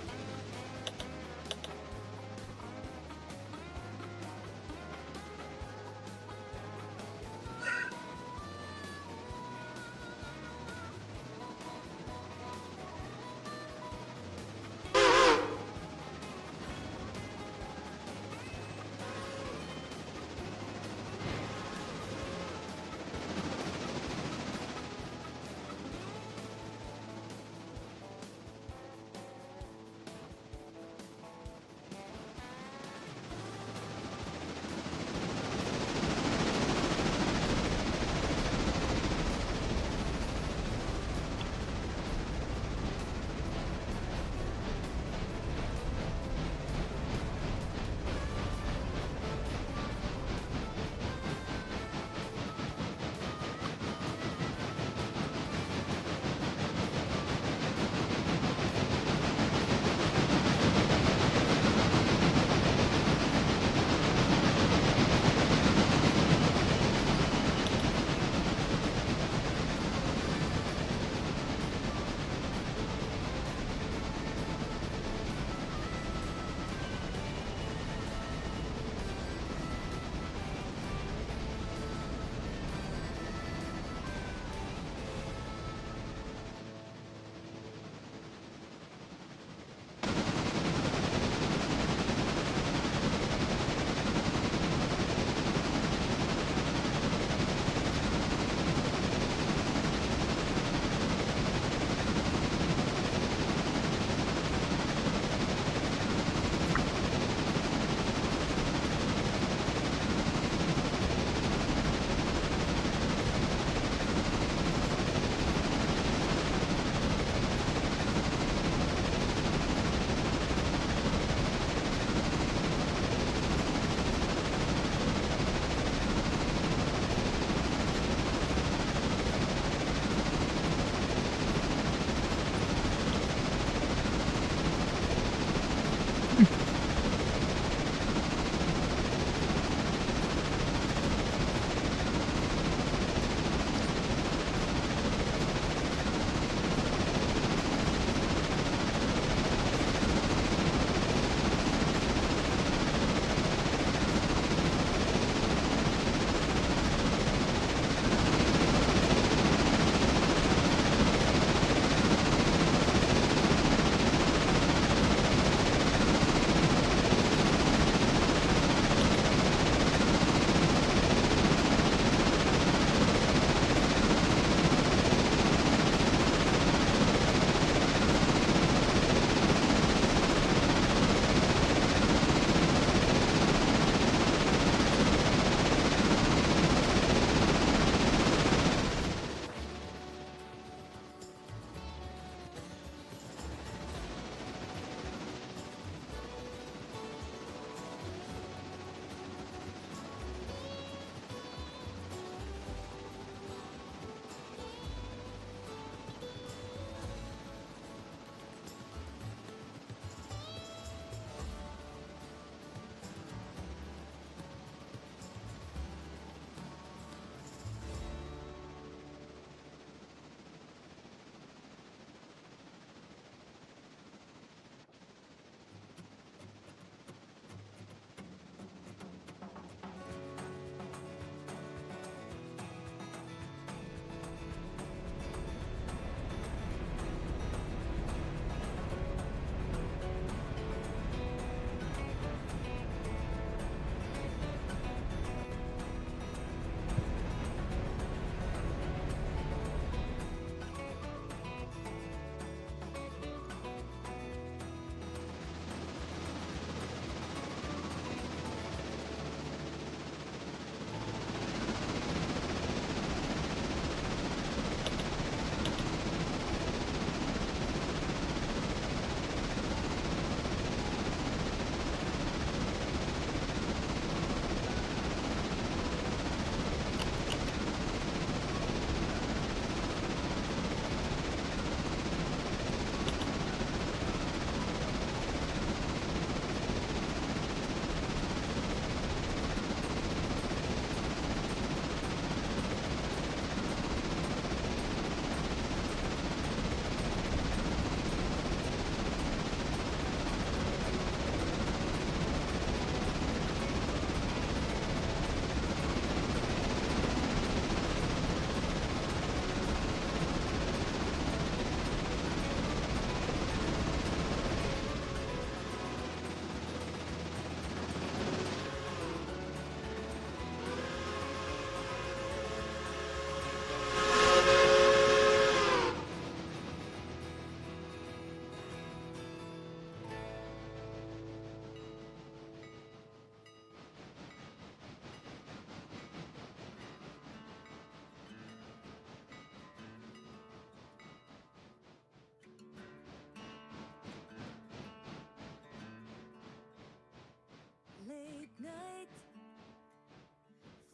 S5: night,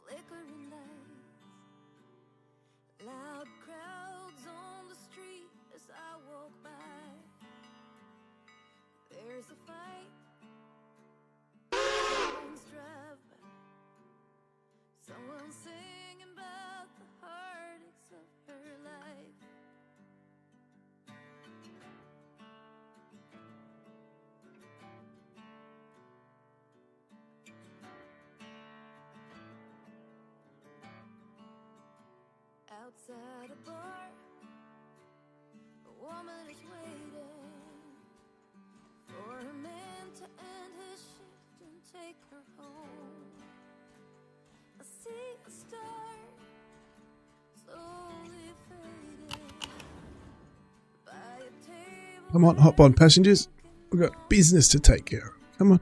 S5: flickering lights, loud crowds on the street as I walk by. There's a fight, someone's drive by, someone singing about the heartaches of her life. Outside a bar, a woman is waiting for a man to end his shift and take her home. I see a star slowly fading by a table.
S1: Come on, hop on, passengers. We've got business to take care of. Come on.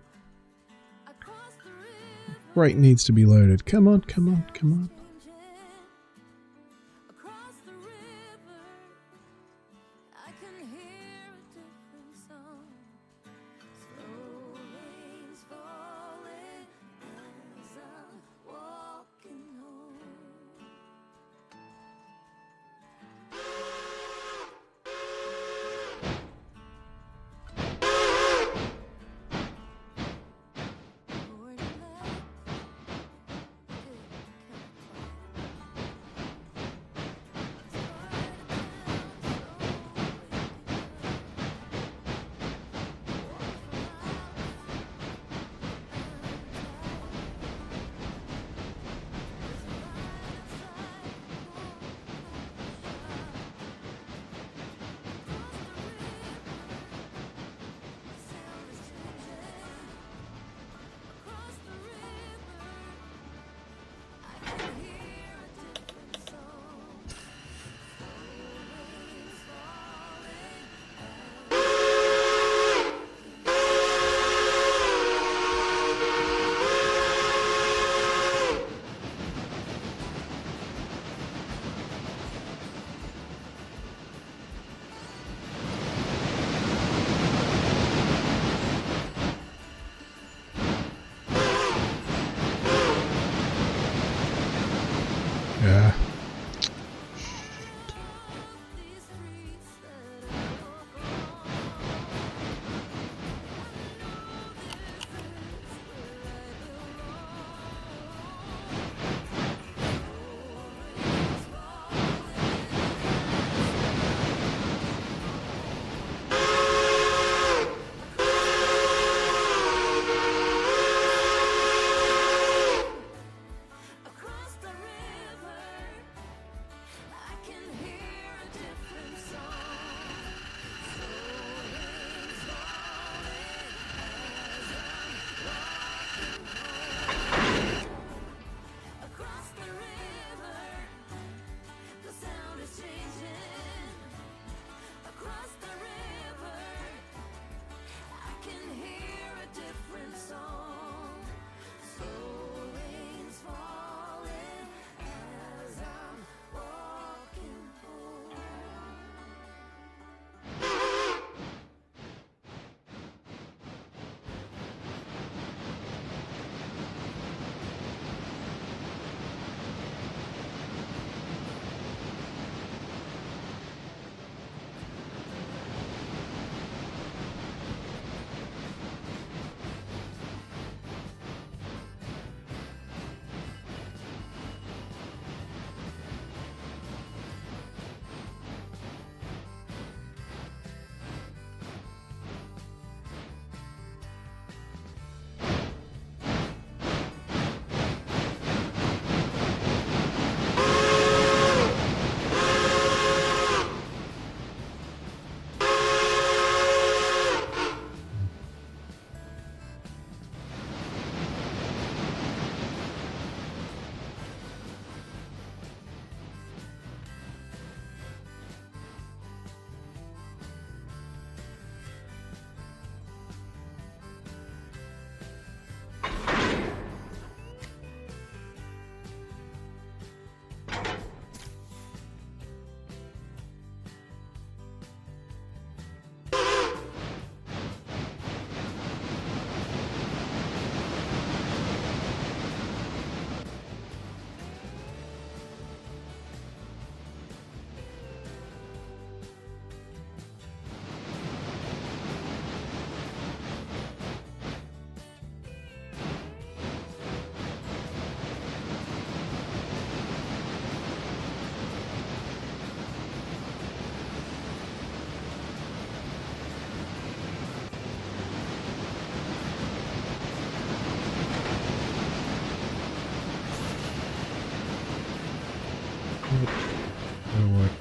S5: Across the river,
S1: Freight needs to be loaded. Come on, come on, come on.
S5: across the river, I can hear a different song. Slow rains falling as I'm walking home. Morning light, good across the river, I can hear a different song. Rains falling.
S1: Yeah.
S5: These streets that I walk on, I know this is where I belong. Across the river,
S1: That'll work.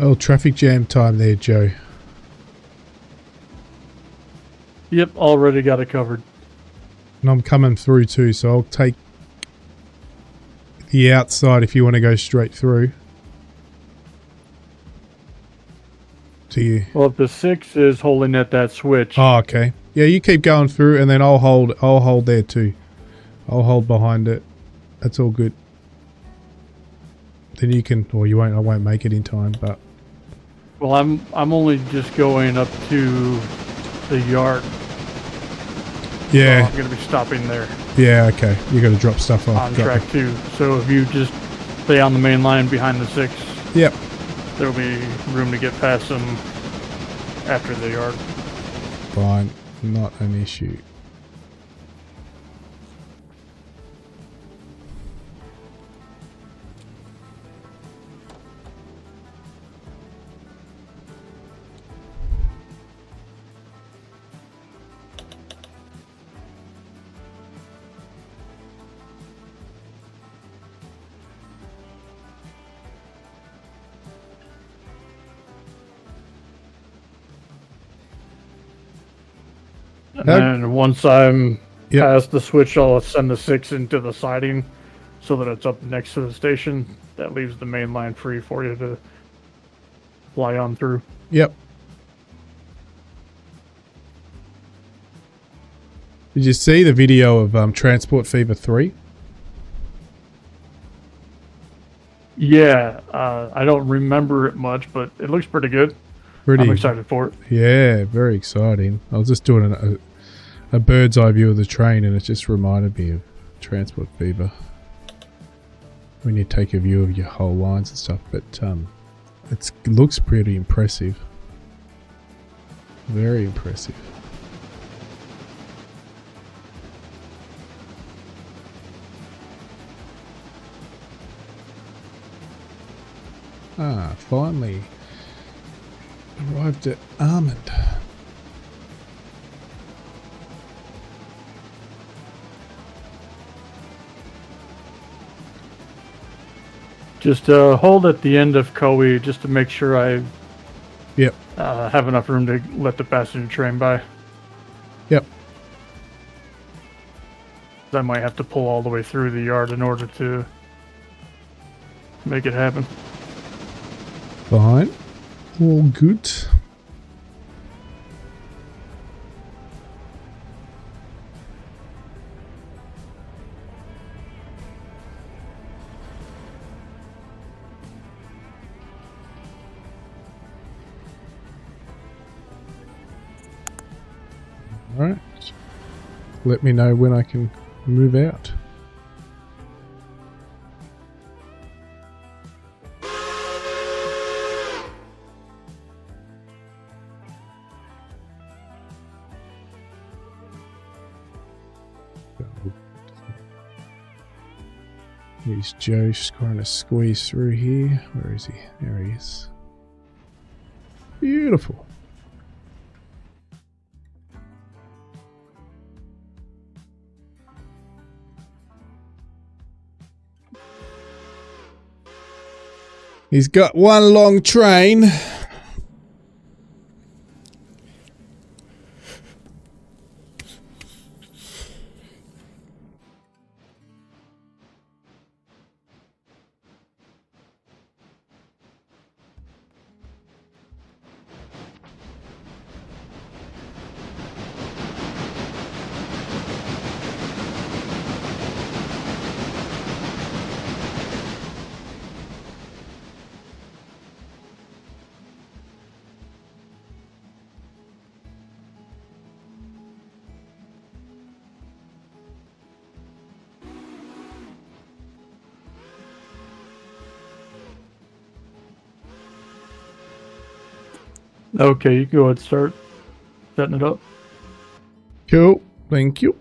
S1: Oh, traffic jam time there, Joe.
S2: Yep, already got it covered.
S1: And I'm coming through too, so I'll take the outside if you want to go straight through. To you.
S2: Well, if the 6 is holding at that switch.
S1: Oh, okay. Yeah, you keep going through, and then I'll hold there too. I'll hold behind it. That's all good. Then you can, or you won't. I won't make it in time, but.
S2: Well, I'm only just going up to the yard.
S1: Yeah.
S2: So I'm gonna be stopping there.
S1: Yeah. Okay. You got to drop stuff off.
S2: On track 2. So if you just stay on the main line behind the 6.
S1: Yep.
S2: There'll be room to get past them after the yard.
S1: Fine. Not an issue.
S2: And once I'm
S1: Yep.
S2: past the switch, I'll send the 6 into the siding so that it's up next to the station. That leaves the main line free for you to fly on through.
S1: Yep. Did you see the video of Transport Fever 3?
S2: Yeah, I don't remember it much, but it looks pretty good.
S1: Pretty.
S2: I'm excited for it.
S1: Yeah, very exciting. I was just doing a bird's eye view of the train, and it just reminded me of Transport Fever. When you take a view of your whole lines and stuff, but it looks pretty impressive. Very impressive. Ah, finally arrived at Almond.
S2: Just hold at the end of Koei just to make sure I
S1: Yep.
S2: have enough room to let the passenger train by.
S1: Yep.
S2: I might have to pull all the way through the yard in order to make it happen.
S1: Fine. All good. Alright. Let me know when I can move out. Here's Joe just trying to squeeze through here. Where is he? There he is. Beautiful. He's got one long train.
S2: Okay, you can go ahead and start setting it up.
S1: Cool. Thank you.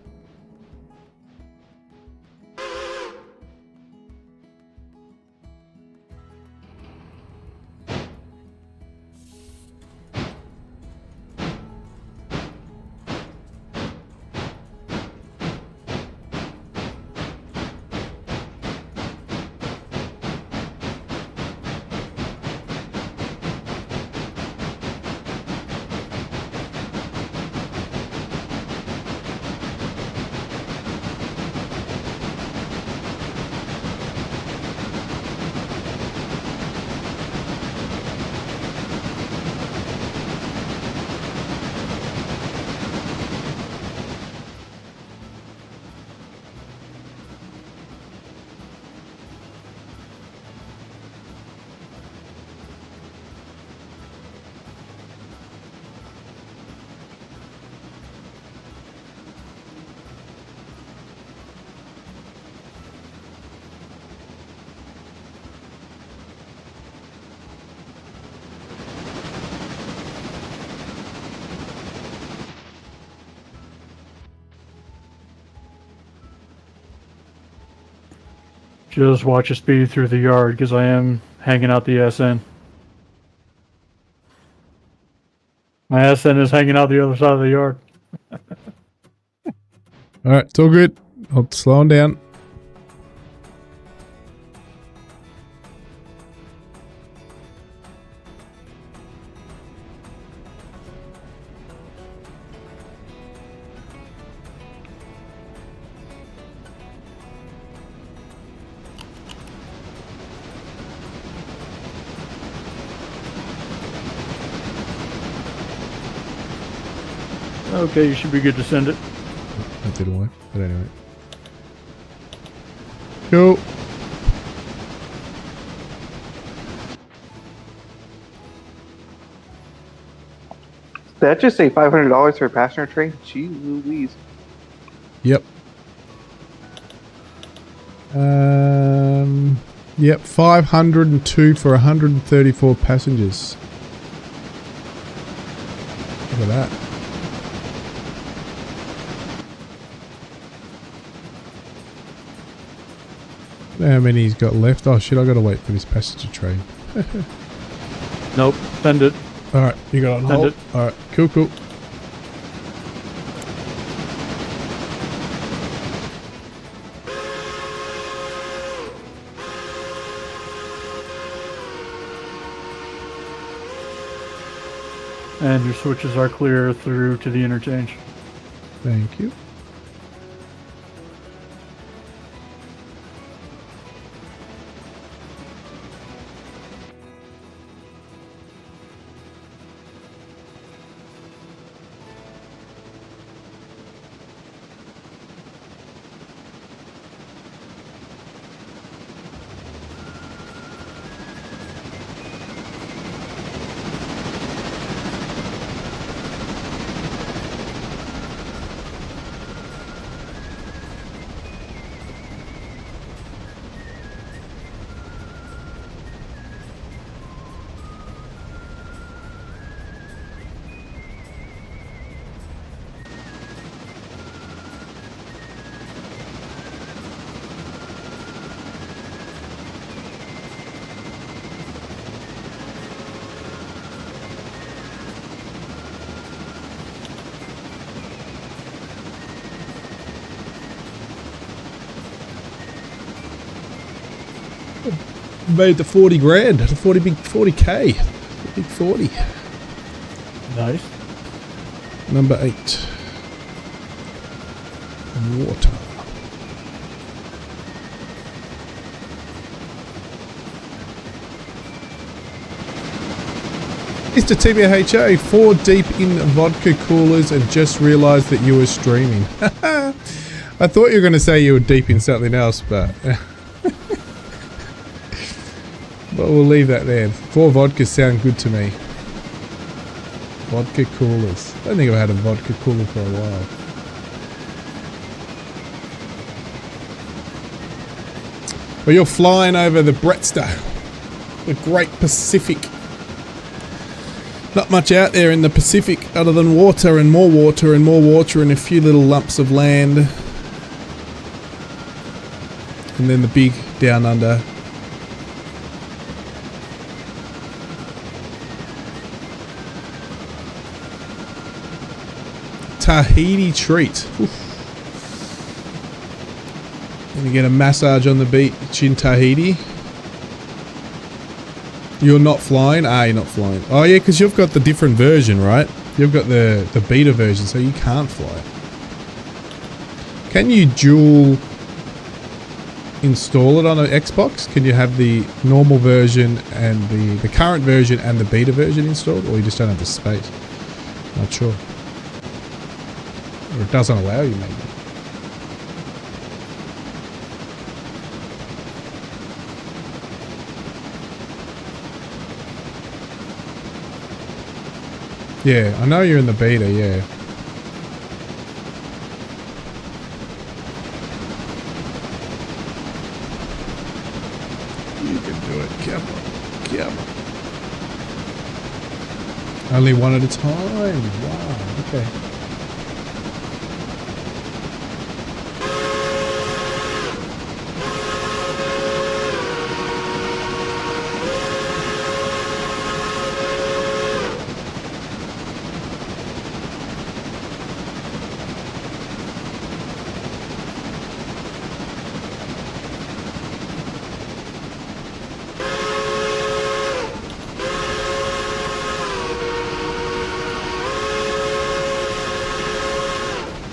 S2: Just watch your speed through the yard, because I am hanging out the SN. My SN is hanging out the other side of the yard.
S1: Alright, it's all good. I'll slow him down.
S2: Okay, you should be good to send it.
S1: That didn't work, but anyway. Cool.
S3: Did that just say $500 for a passenger train? Jeez Louise.
S1: Yep. Yep, 502 for 134 passengers. Look at that. How many he's got left? Oh shit, I gotta wait for this passenger train.
S2: Nope, send it.
S1: Alright, you got it on hold. Alright, cool, cool.
S2: And your switches are clear through to the interchange.
S1: Thank you. Made the 40 grand, the 40k, big 40.
S2: Nice.
S1: Number 8. Water. Mr. TBHA, 4 deep in vodka coolers and just realised that you were streaming. I thought you were going to say you were deep in something else, but... But we'll leave that there. 4 vodkas sound good to me. Vodka coolers. I don't think I've had a vodka cooler for a while. Well, you're flying over the Bretstone, the Great Pacific. Not much out there in the Pacific other than water and more water and more water and a few little lumps of land. And then the big down under. Tahiti treat. Oof. Gonna get a massage on the beach in Tahiti. You're not flying? Ah, you're not flying. Oh yeah, because you've got the different version, right? You've got the beta version, so you can't fly. Can you dual install it on an Xbox? Can you have the normal version and the current version and the beta version installed? Or you just don't have the space? Not sure. Or it doesn't allow you, maybe. Yeah, I know you're in the beta, yeah. You can do it. Come on. Come on. Only one at a time. Wow, okay.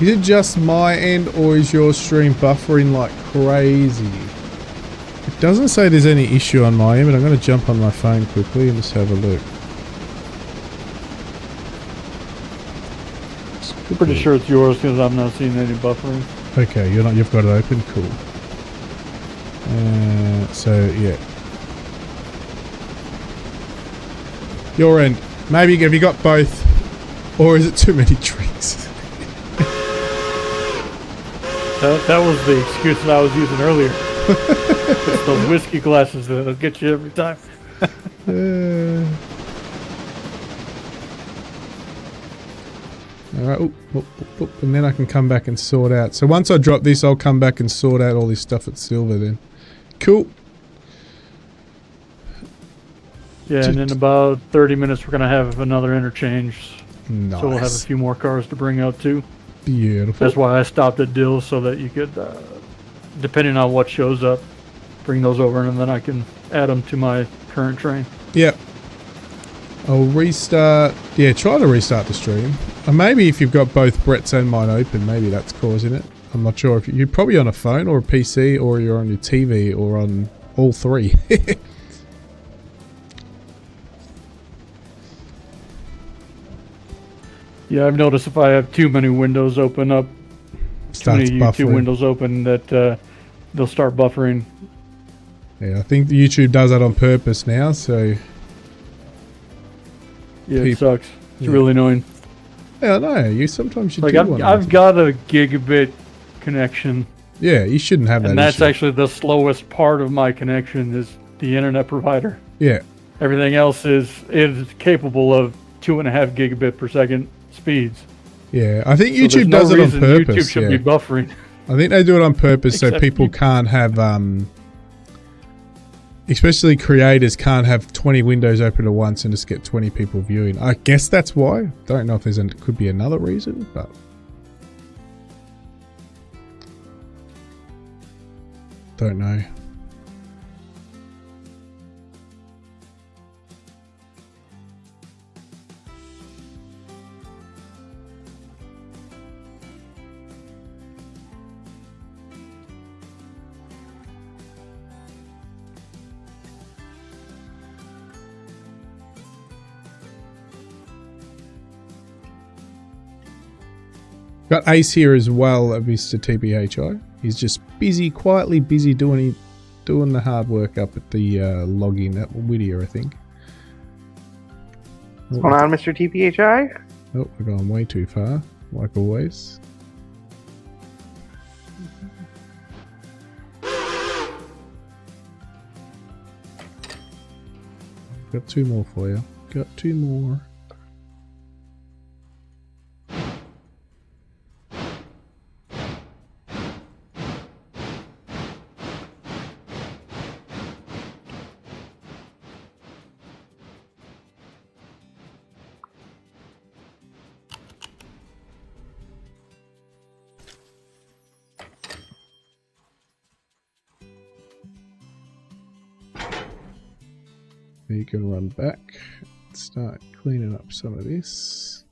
S1: Is it just my end or is your stream buffering like crazy? It doesn't say there's any issue on my end, but I'm going to jump on my phone quickly and just have a look.
S2: I'm pretty sure it's yours because I'm not seeing any buffering.
S1: Okay, you've got it open, cool. So yeah. Your end. Maybe have you got both? Or is it too many drinks?
S2: That was the excuse that I was using earlier. It's those whiskey glasses that'll get you every time.
S1: Alright, and then I can come back and sort out. So once I drop this, I'll come back and sort out all this stuff at silver then. Cool.
S2: Yeah, and in about 30 minutes we're going to have another interchange.
S1: Nice.
S2: So we'll have a few more cars to bring out too.
S1: Beautiful.
S2: That's why I stopped at Dill, so that you could, depending on what shows up, bring those over and then I can add them to my current train.
S1: Yep. I'll restart. Yeah, try to restart the stream. Or maybe if you've got both Brett's and mine open, maybe that's causing it. I'm not sure if you're probably on a phone or a PC or you're on your TV or on all three.
S2: Yeah, I've noticed if I have too many windows open up, too many YouTube windows open, that they'll start buffering.
S1: Yeah, I think YouTube does that on purpose now, so...
S2: Yeah, it sucks. It's really annoying.
S1: Yeah, I know. Sometimes you
S2: like
S1: do
S2: I've got a gigabit connection.
S1: Yeah, you shouldn't have that.
S2: And that's
S1: issue.
S2: actually the slowest part of my connection is the internet provider.
S1: Yeah.
S2: Everything else is capable of 2.5 gigabit per second speeds.
S1: Yeah, I think
S2: So
S1: YouTube does it on purpose.
S2: YouTube should be buffering.
S1: I think they do it on purpose so people can't have, especially creators can't have 20 windows open at once and just get 20 people viewing. I guess that's why. Don't know if could be another reason, but don't know. Got Ace here as well, Mr. TBHI. He's just quietly busy doing the hard work up at the logging at Whittier, I think.
S3: What's going on, Mr. TPHI?
S1: Oh, we're going way too far, like always. Got two more for you. Got two more. You can run back and start cleaning up some of this.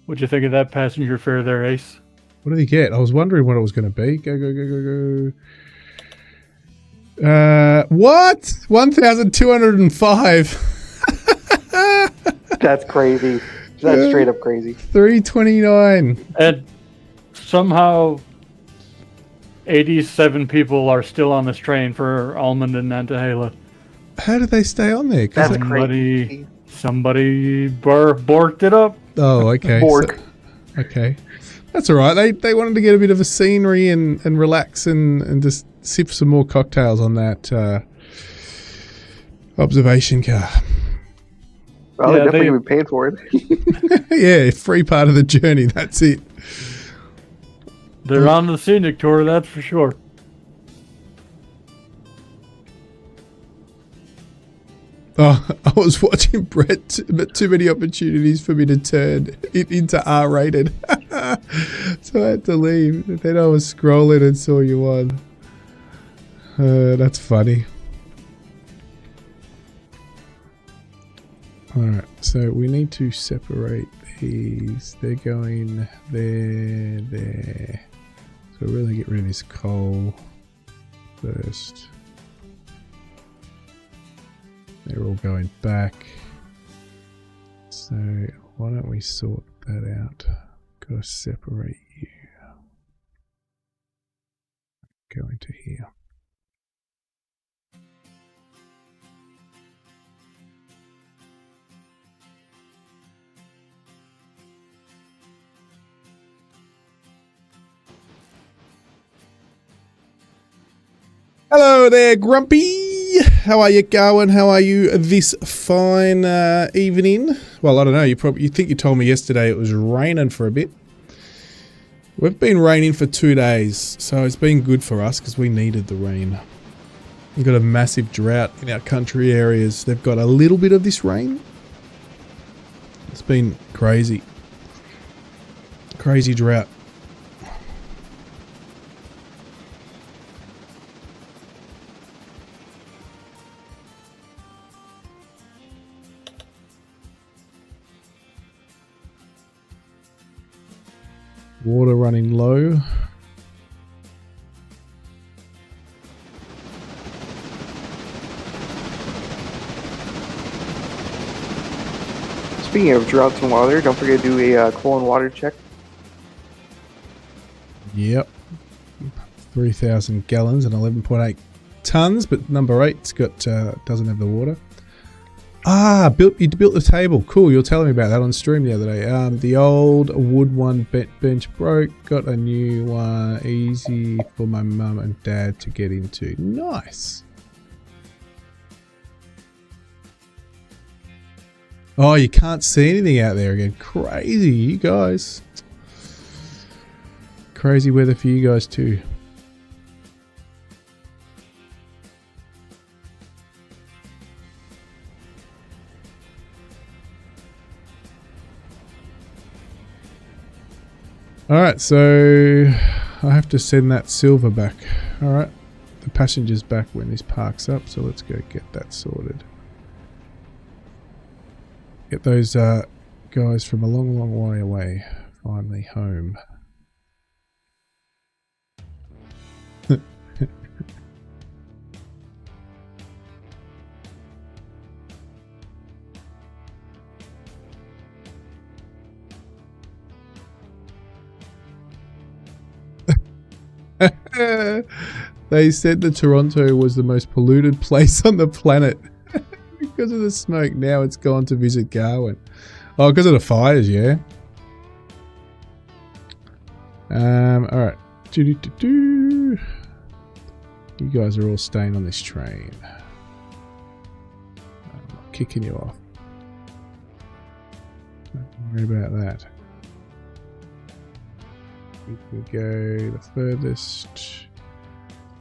S2: What'd you think of that passenger fare there, Ace?
S1: What did he get? I was wondering what it was going to be. Go. What? 1,205.
S3: That's crazy. That's straight up crazy.
S1: 329.
S2: And somehow 87 people are still on this train for Almond and Nantahala.
S1: How did they stay on there?
S3: That's crazy.
S2: Somebody borked it up.
S1: Oh, okay.
S3: Bork.
S1: Okay. That's all right. They wanted to get a bit of a scenery and relax and just sip some more cocktails on that observation car.
S3: Well, they're definitely going to be paid for it.
S1: Yeah, free part of the journey. That's it.
S2: They're on the scenic tour, that's for sure.
S1: Oh, I was watching Brett, but too many opportunities for me to turn it into R-rated. So I had to leave. Then I was scrolling and saw you on. That's funny. Alright, so we need to separate these. They're going there, there. So really get rid of this coal first. They're all going back. So why don't we sort that out? Gotta separate you. Go into here. Hello there, Grumpy. How are you going? How are you this fine evening? Well, I don't know. You think you told me yesterday it was raining for a bit. We've been raining for 2 days, so it's been good for us because we needed the rain. We've got a massive drought in our country areas. They've got a little bit of this rain. It's been crazy. Crazy drought. Water running low.
S3: Speaking of droughts and water, don't forget to do a coal and water check.
S1: Yep. 3,000 gallons and 11.8 tons, but number 8's got doesn't have the water. Ah, you built the table. Cool, you were telling me about that on stream the other day. The old wood one bench broke. Got a new one. Easy for my mum and dad to get into. Nice. Oh, you can't see anything out there again. Crazy, you guys. Crazy weather for you guys too. Alright, so I have to send that silver back. Alright, the passenger's back when this parks up, so let's go get that sorted. Get those guys from a long, long way away finally home. They said that Toronto was the most polluted place on the planet because of the smoke. Now it's gone to visit Darwin. Oh, because of the fires, yeah. Alright. You guys are all staying on this train. I'm not kicking you off. Don't worry about that. We can go the furthest.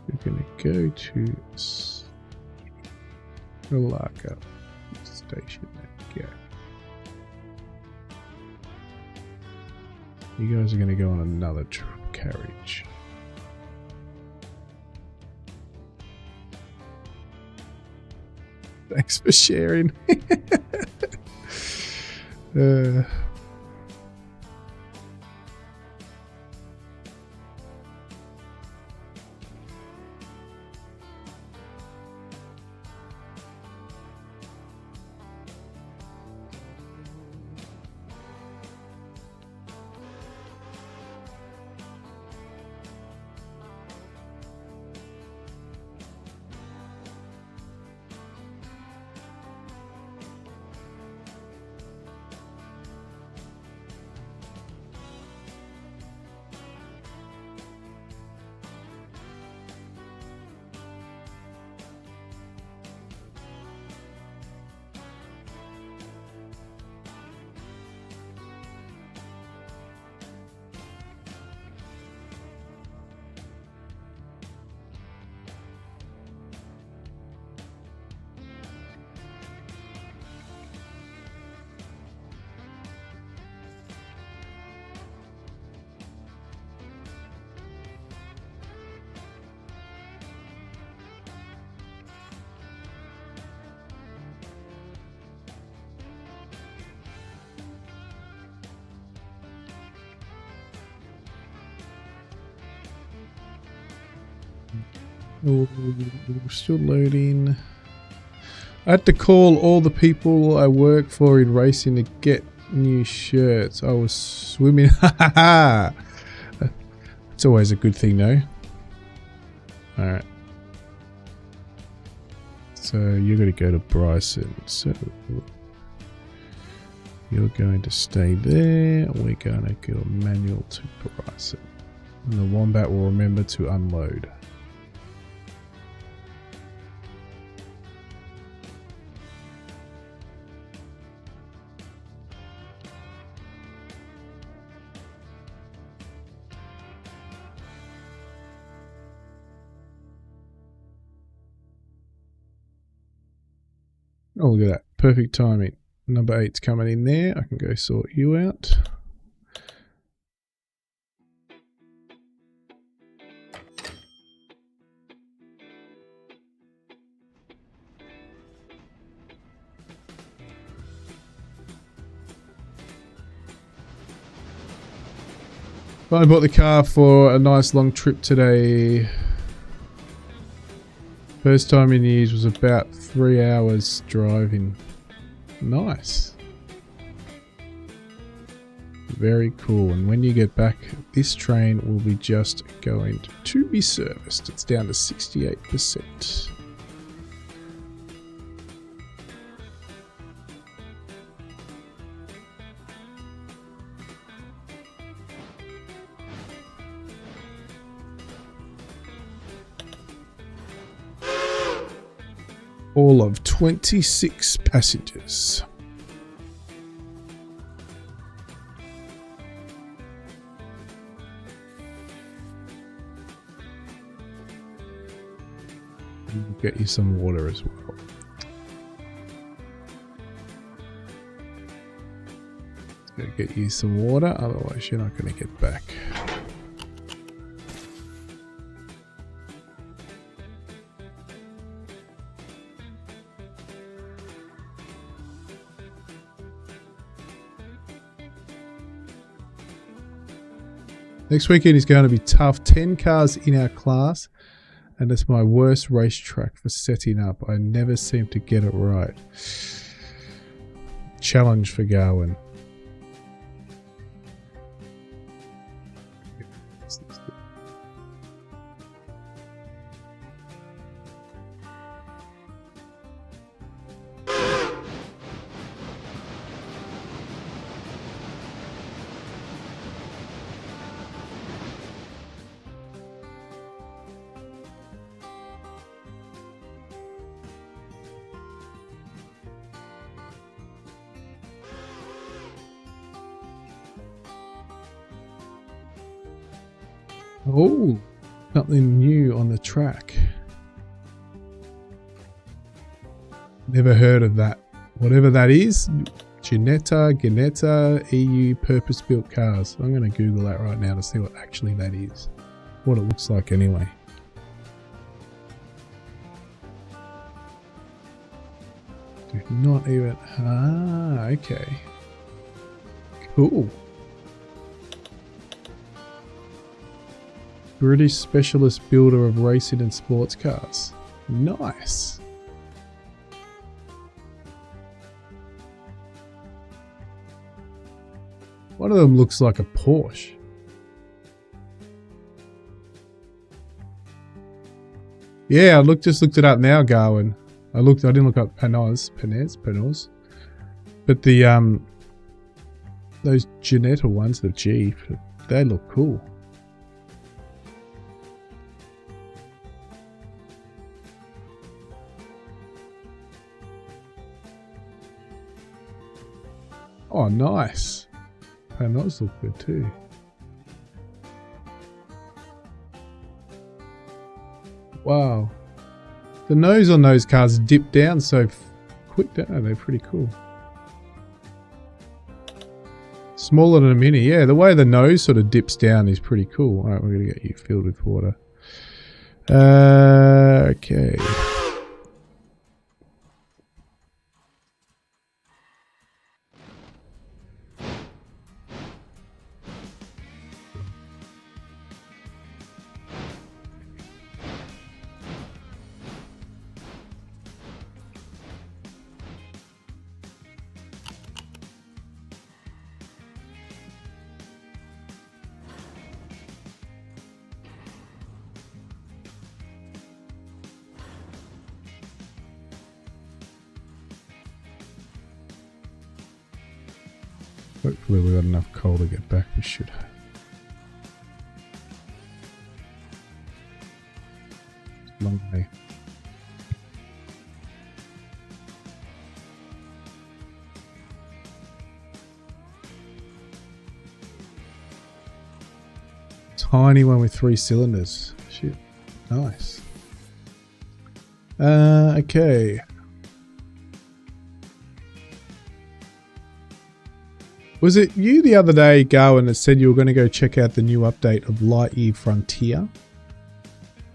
S1: We're going to go to Appalachia station. There we go. You guys are going to go on another carriage. Thanks for sharing. Oh, still loading. I had to call all the people I work for in racing to get new shirts. I was swimming. It's always a good thing, though. Alright. So you're going to go to Bryson. So you're going to stay there. We're going to go manual to Bryson. And the Wombat will remember to unload. Oh, look at that. Perfect timing. Number 8's coming in there. I can go sort you out. I bought the car for a nice long trip today. First time in years was about 3 hours driving. Nice. Very cool. And when you get back, this train will be just going to be serviced. It's down to 68%. All of 26 passengers. We'll get you some water as well. Gotta get you some water, otherwise you're not going to get back. Next weekend is going to be tough. 10 cars in our class, and it's my worst racetrack for setting up. I never seem to get it right. Challenge for Garwin. Oh, something new on the track. Never heard of that. Whatever that is, Ginetta EU purpose-built cars. I'm going to Google that right now to see what actually that is. What it looks like anyway. Do not even... Ah, okay. Cool. British specialist builder of racing and sports cars. Nice. One of them looks like a Porsche. Yeah, just looked it up now, Garwin. I didn't look up Panaz, but the those Ginetta ones, the Jeep, they look cool. Oh, nice. And those look good too. Wow. The nose on those cars dip down so quick, don't they? They're pretty cool. Smaller than a Mini. Yeah, the way the nose sort of dips down is pretty cool. Alright, we're going to get you filled with water. Okay. Hopefully we got enough coal to get back. We should have. Long way. Tiny one with 3 cylinders. Shit. Nice. Okay. Was it you the other day, Garwin, that said you were going to go check out the new update of Lightyear Frontier?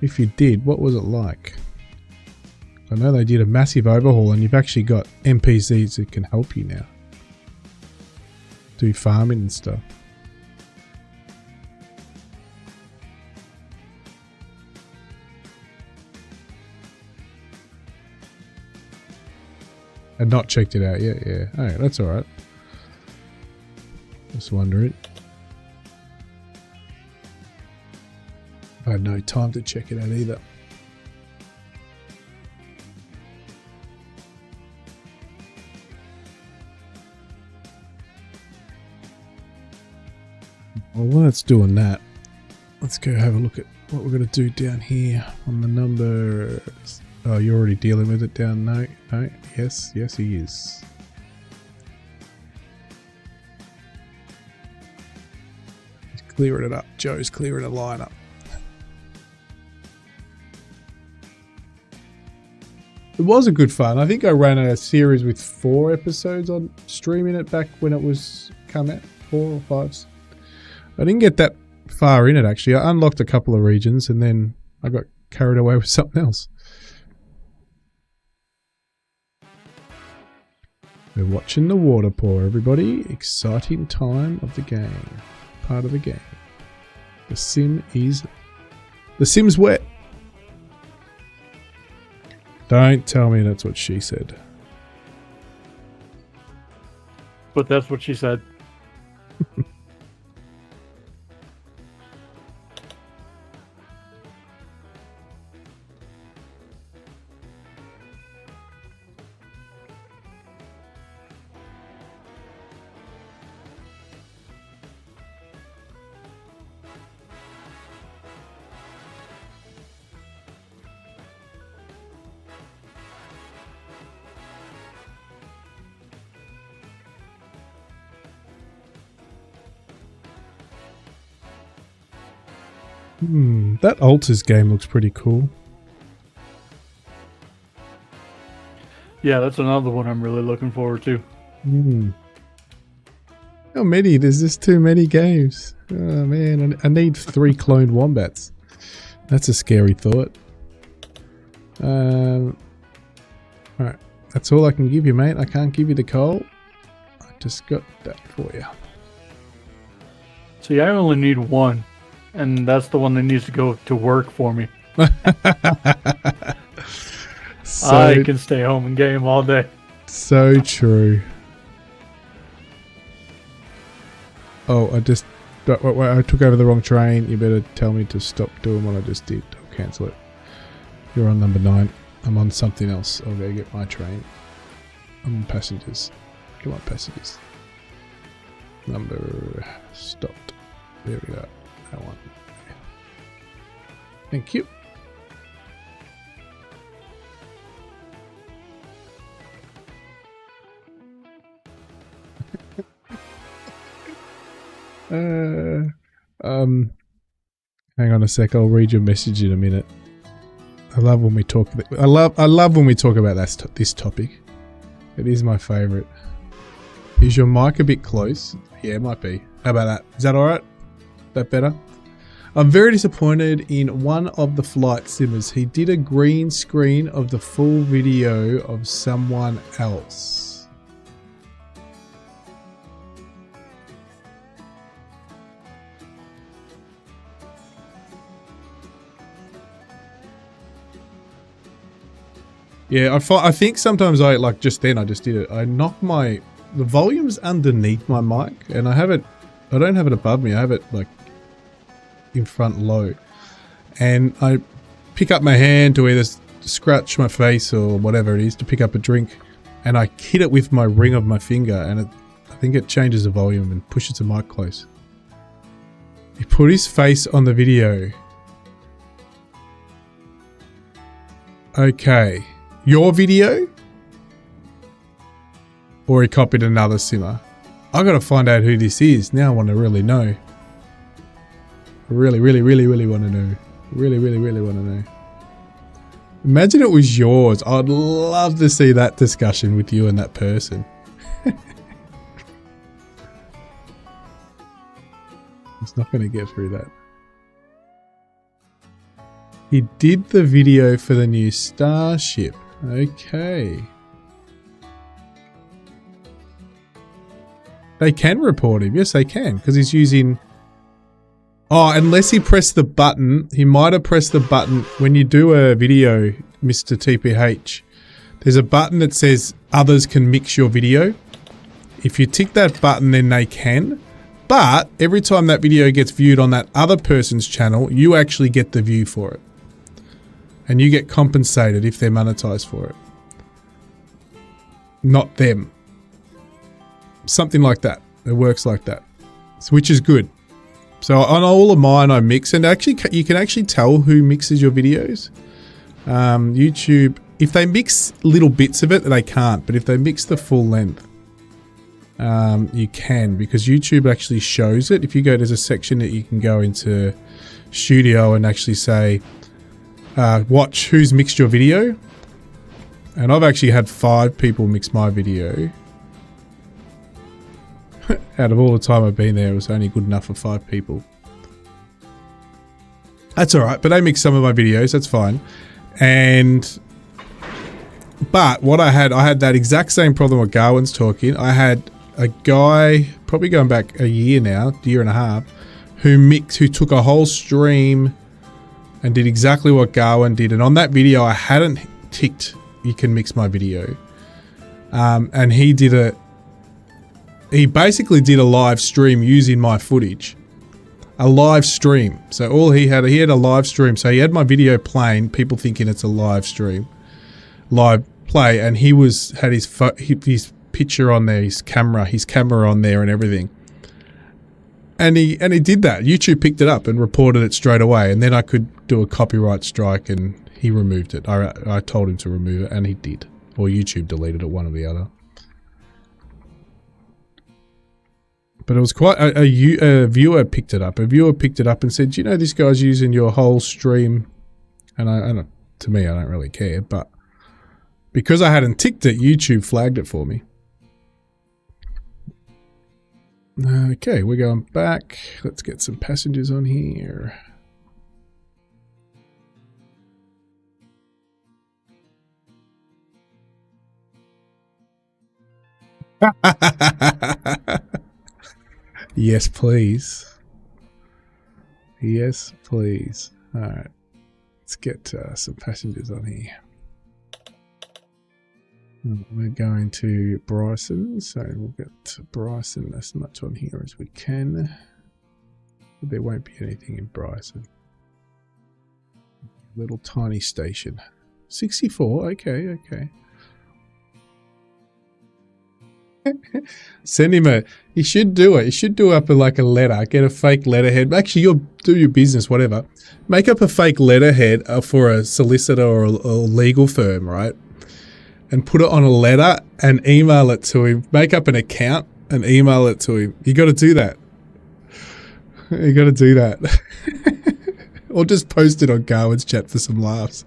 S1: If you did, what was it like? I know they did a massive overhaul and you've actually got NPCs that can help you now. Do farming and stuff. I'd not checked it out yet, yeah. Alright, that's alright. Just wondering. I had no time to check it out either. Well, while it's doing that, let's go have a look at what we're going to do down here on the numbers. Oh, you're already dealing with it down? No, no, yes, yes he is. He's clearing it up. Joe's clearing a line up. It was a good fun. I think I ran a series with 4 episodes on streaming it back when it was come out. 4 or 5. I didn't get that far in it actually. I unlocked a couple of regions and then I got carried away with something else. We're watching the water pour, everybody. Exciting time of the game. Part of the game. The Sim's wet. Don't tell me that's what she said.
S2: But that's what she said.
S1: That Alters game looks pretty cool.
S2: Yeah, that's another one I'm really looking forward to.
S1: How many? There's just too many games. Oh man, I need 3 cloned wombats. That's a scary thought. Alright, that's all I can give you, mate. I can't give you the coal. I just got that for you.
S2: See, I only need 1. And that's the one that needs to go to work for me. I can stay home and game all day.
S1: So true. Oh, I took over the wrong train. You better tell me to stop doing what I just did. I'll cancel it. You're on number 9. I'm on something else. I'll go get my train. I'm on passengers. Come on, passengers. Number stopped. There we go. That one. Thank you. Hang on a sec. I'll read your message in a minute. I love when we talk. I love when we talk about this topic. It is my favorite. Is your mic a bit close? Yeah, it might be. How about that? Is that all right? That better? I'm very disappointed in one of the flight simmers. He did a green screen of the full video of someone else. Yeah, I think sometimes I just did it. I knocked the volume's underneath my mic and I don't have it above me. I have it like in front low, and I pick up my hand to either scratch my face or whatever it is to pick up a drink, and I hit it with my ring of my finger, and I think it changes the volume and pushes the mic close. He put his face on the video. Okay. Your video? Or he copied another simmer? I gotta find out who this is. Now I want to really know. I really want to know. Really want to know. Imagine it was yours. I'd love to see that discussion with you and that person. It's not going to get through that. He did the video for the new Starship. Okay. They can report him. Yes, they can. Because he's using... Oh, unless he pressed the button. He might have pressed the button. When you do a video, Mr. TPH, there's a button that says others can mix your video. If you tick that button, then they can. But every time that video gets viewed on that other person's channel, you actually get the view for it. And you get compensated if they're monetized for it. Not them. Something like that. It works like that. Which is good. So on all of mine I mix, and actually you can actually tell who mixes your videos. YouTube, if they mix little bits of it, they can't. But if they mix the full length, you can, because YouTube actually shows it. If you go, there's a section that you can go into Studio and actually say, watch who's mixed your video. And I've actually had 5 people mix my video. Out of all the time I've been there, it was only good enough for 5 people. That's alright, but they mix some of my videos, that's fine. But what I had that exact same problem what Garwin's talking. I had a guy, probably going back a year now, year and a half, who took a whole stream and did exactly what Garwin did. And on that video, I hadn't ticked, you can mix my video. And he basically did a live stream using my footage. A live stream. So all he had a live stream. So he had my video playing, people thinking it's a live stream. Live play, and he had his picture on there, his camera on there and everything. And he did that. YouTube picked it up and reported it straight away, and then I could do a copyright strike and he removed it. I told him to remove it and he did. Or YouTube deleted it, one or the other. But it was quite a viewer picked it up. A viewer picked it up and said, "You know, this guy's using your whole stream." And to me, I don't really care. But because I hadn't ticked it, YouTube flagged it for me. Okay, we're going back. Let's get some passengers on here. Yes, please. Yes, please. All right. Let's get some passengers on here. We're going to Bryson, so we'll get Bryson as much on here as we can. But there won't be anything in Bryson. Little tiny station. 64, okay. Send him you should do it. You should do up like a letter. Get a fake letterhead. Actually, you'll do your business, whatever. Make up a fake letterhead for a solicitor or a legal firm, right? And put it on a letter and email it to him. Make up an account and email it to him. You got to do that. You got to do that. Or just post it on Garwin's chat for some laughs.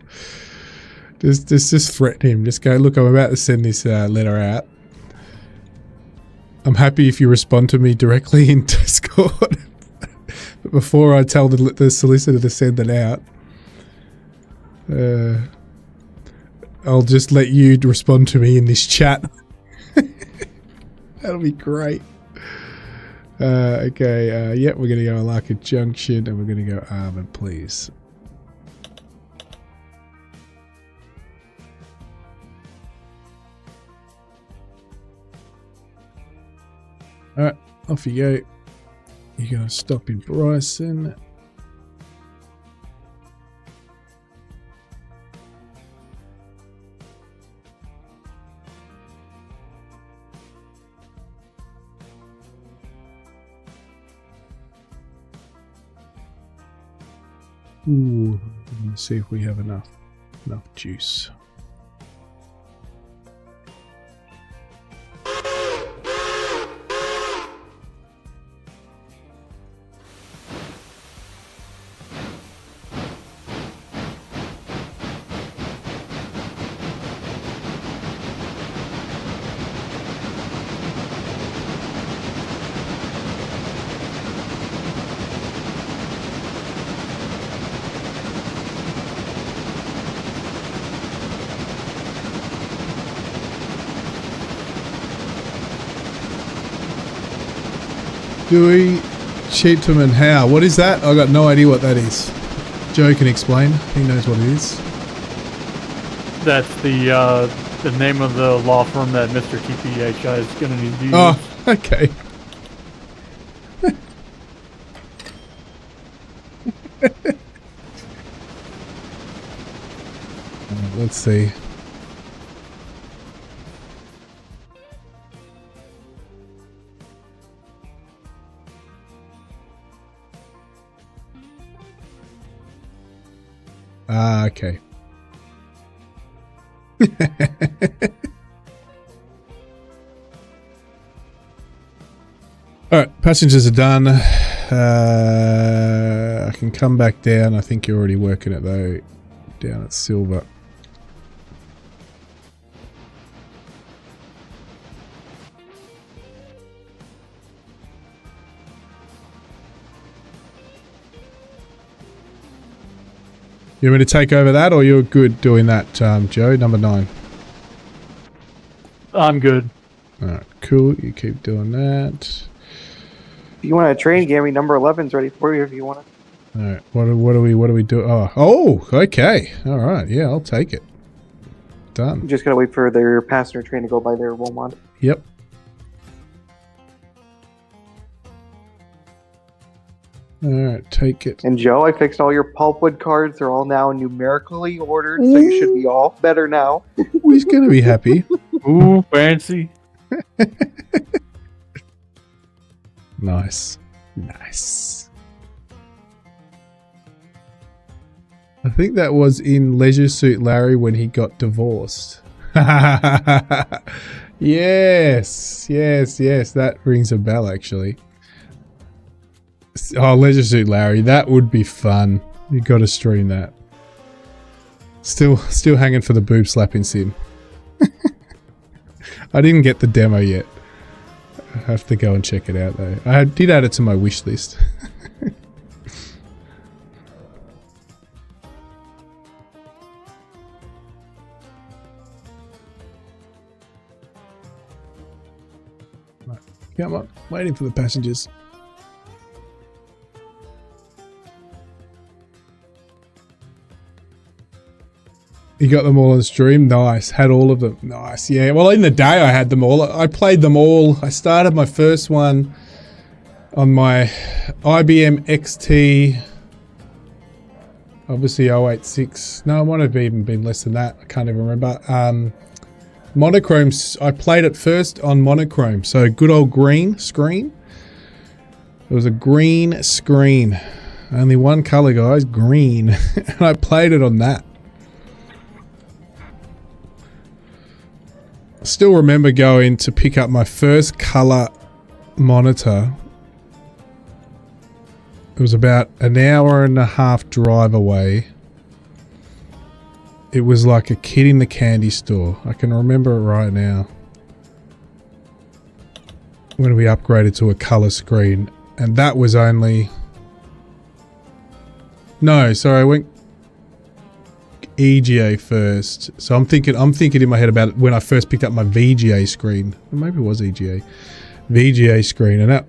S1: Just threaten him. Just go, look, I'm about to send this letter out. I'm happy if you respond to me directly in Discord. But before I tell the solicitor to send it out, I'll just let you respond to me in this chat. That'll be great. Okay, yeah, we're going to go Alaka Junction and we're going to go Armor, please. Alright, off you go. You're going to stop in Bryson. Ooh, let's see if we have enough juice. Dewey, Cheatham and Howe. What is that? I got no idea what that is. Joe can explain. He knows what it is.
S2: That's the name of the law firm that Mr. TPHI is going to need to use.
S1: Oh, okay. Let's see. Ah, okay. Alright, passengers are done. I can come back down. I think you're already working it though. Down at Silver. You want me to take over that, or you're good doing that, Joe? Number 9.
S2: I'm good.
S1: Alright, cool. You keep doing that.
S3: If you want a train, Gammy, number 11's ready for you if you want it.
S1: Alright, what do we do? Oh, okay. Alright, yeah, I'll take it. Done.
S3: You just gotta wait for their passenger train to go by there, Wilmot.
S1: Yep. Alright, take it.
S3: And Joe, I fixed all your pulpwood cards. They're all now numerically ordered, so you should be all better now.
S1: He's gonna be happy.
S2: Ooh, fancy.
S1: Nice. Nice. I think that was in Leisure Suit Larry when he got divorced. Yes. That rings a bell, actually. Oh, Leisure Suit Larry. That would be fun. You got to stream that. Still hanging for the boob slapping sim. I didn't get the demo yet. I have to go and check it out though. I did add it to my wish list. Right, come on, waiting for the passengers. You got them all on stream? Nice. Had all of them. Nice. Yeah. Well, in the day I had them all. I played them all. I started my first one on my IBM XT. Obviously 086. No, it might have even been less than that. I can't even remember. Monochrome. I played it first on monochrome. So good old green screen. It was a green screen. Only one color, guys. Green. And I played it on that. Still remember going to pick up my first color monitor. It was about an hour and a half drive away. It was like a kid in the candy store. I can remember it right now. When we upgraded to a color screen. And that was only... No, sorry, I went EGA first. So I'm thinking in my head about when I first picked up my VGA screen. Or maybe it was EGA. VGA screen, and that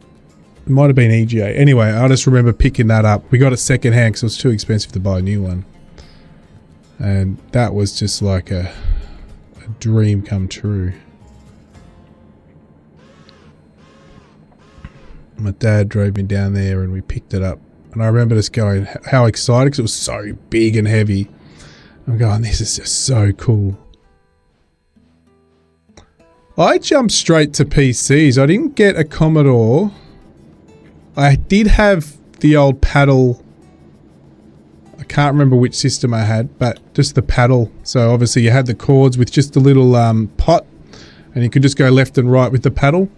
S1: might have been EGA. Anyway, I just remember picking that up. We got it second hand because it was too expensive to buy a new one. And that was just like a dream come true. My dad drove me down there and we picked it up. And I remember just going, how excited, because it was so big and heavy. I'm going, this is just so cool. I jumped straight to PCs. I didn't get a Commodore. I did have the old paddle. I can't remember which system I had, but just the paddle. So obviously you had the cords with just a little pot, and you could just go left and right with the paddle.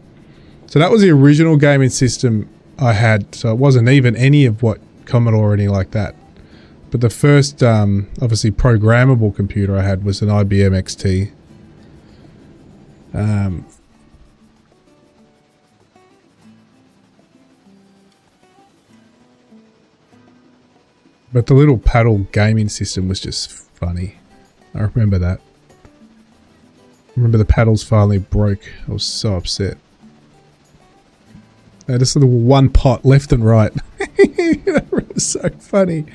S1: So that was the original gaming system I had. So it wasn't even any of what Commodore or anything like that. But the first obviously programmable computer I had was an IBM XT. But the little paddle gaming system was just funny. I remember that. I remember the paddles finally broke. I was so upset. Just a little one pot left and right. It was so funny.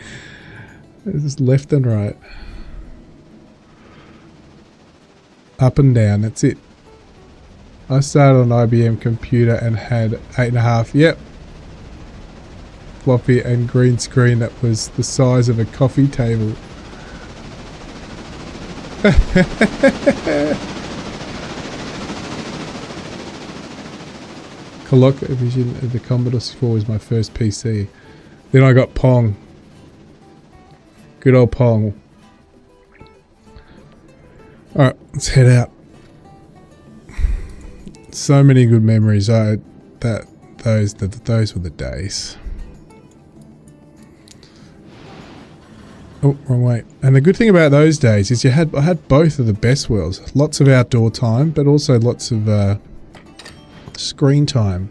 S1: It was just left and right. Up and down, that's it. I started on an IBM computer and had 8.5. Yep. Floppy and green screen that was the size of a coffee table. ColecoVision of the Commodore 64 was my first PC. Then I got Pong. Good old Pong. Alright, let's head out. So many good memories. Those were the days. Oh, wrong way. And the good thing about those days is I had both of the best worlds. Lots of outdoor time, but also lots of screen time.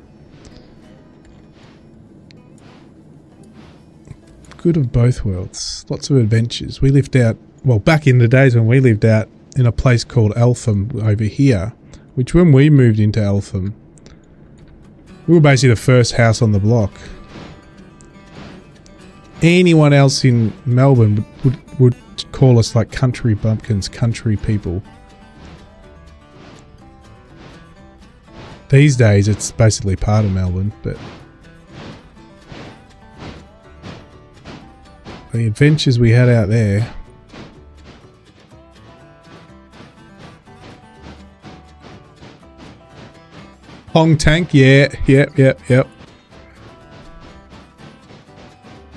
S1: Good of both worlds. Lots of adventures. We lived out, well, back in the days when we lived out in a place called Eltham over here, which when we moved into Eltham, we were basically the first house on the block. Anyone else in Melbourne would call us like country bumpkins, country people. These days it's basically part of Melbourne, but the adventures we had out there. Pong tank, yeah, yep.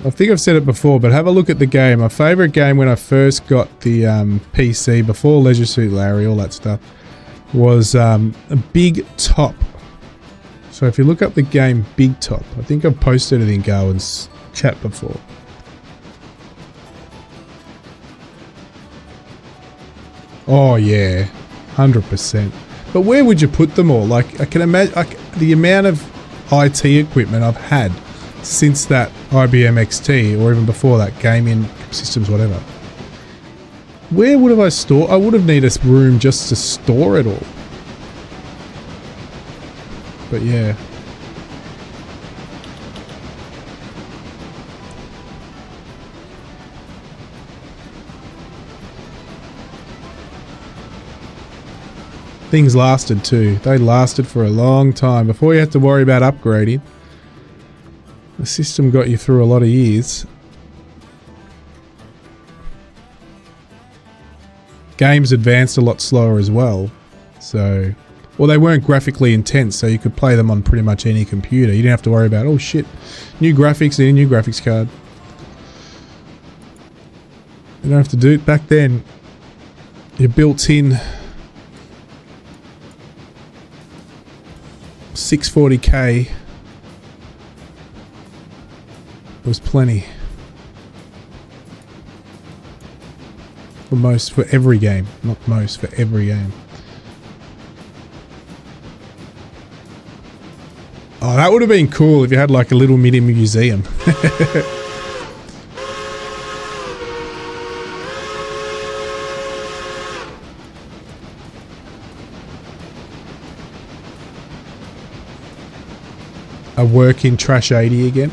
S1: I think I've said it before, but have a look at the game. My favourite game when I first got the PC, before Leisure Suit Larry, all that stuff, was a Big Top. So if you look up the game Big Top, I think I've posted it in Gowan's chat before. Oh yeah, 100%. But where would you put them all? Like, I can imagine the amount of IT equipment I've had since that IBM XT, or even before that, gaming systems, whatever. Where would have I stored? I would have needed a room just to store it all. But yeah. Things lasted too. They lasted for a long time. Before you had to worry about upgrading, the system got you through a lot of years. Games advanced a lot slower as well. So, well, they weren't graphically intense, so you could play them on pretty much any computer. You didn't have to worry about, oh shit, new graphics, need a new graphics card. You don't have to do it. Back then, your built-in 640k was plenty for every game, not most, for every game. Oh, that would have been cool if you had like a little mini museum. A working Trash 80 again.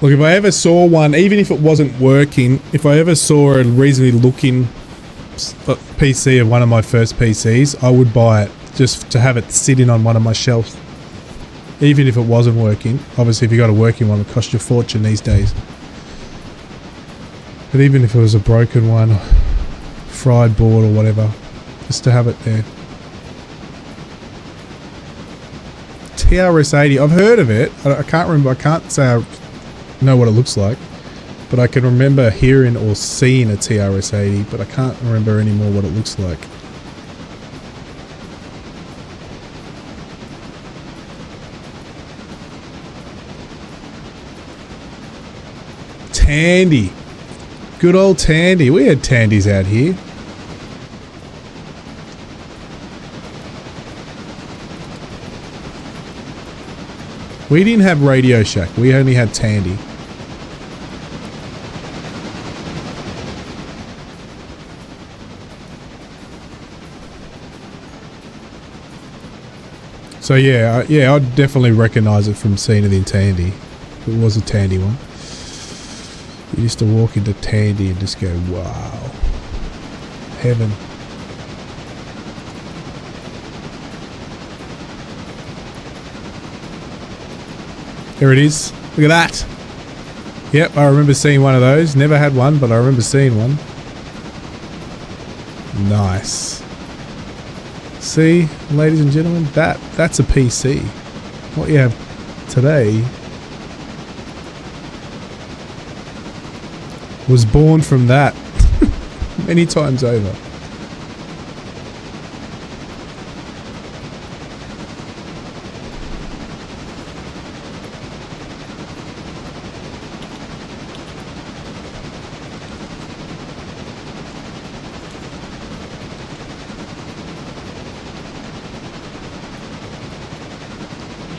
S1: Look, if I ever saw one, even if it wasn't working, if I ever saw a reasonably looking PC of one of my first PCs, I would buy it just to have it sitting on one of my shelves. Even if it wasn't working. Obviously, if you got a working one, it costs you a fortune these days. But even if it was a broken one, or fried board or whatever, just to have it there. TRS-80, I've heard of it. I can't remember, I can't say I know what it looks like. But I can remember hearing or seeing a TRS-80, but I can't remember anymore what it looks like. Tandy. Good old Tandy. We had Tandys out here. We didn't have Radio Shack. We only had Tandy. So yeah, I'd definitely recognise it from seeing it in Tandy. It was a Tandy one. You used to walk into Tandy and just go, wow. Heaven. There it is. Look at that. Yep, I remember seeing one of those. Never had one, but I remember seeing one. Nice. See, ladies and gentlemen, that's a PC. What you have today was born from that many times over.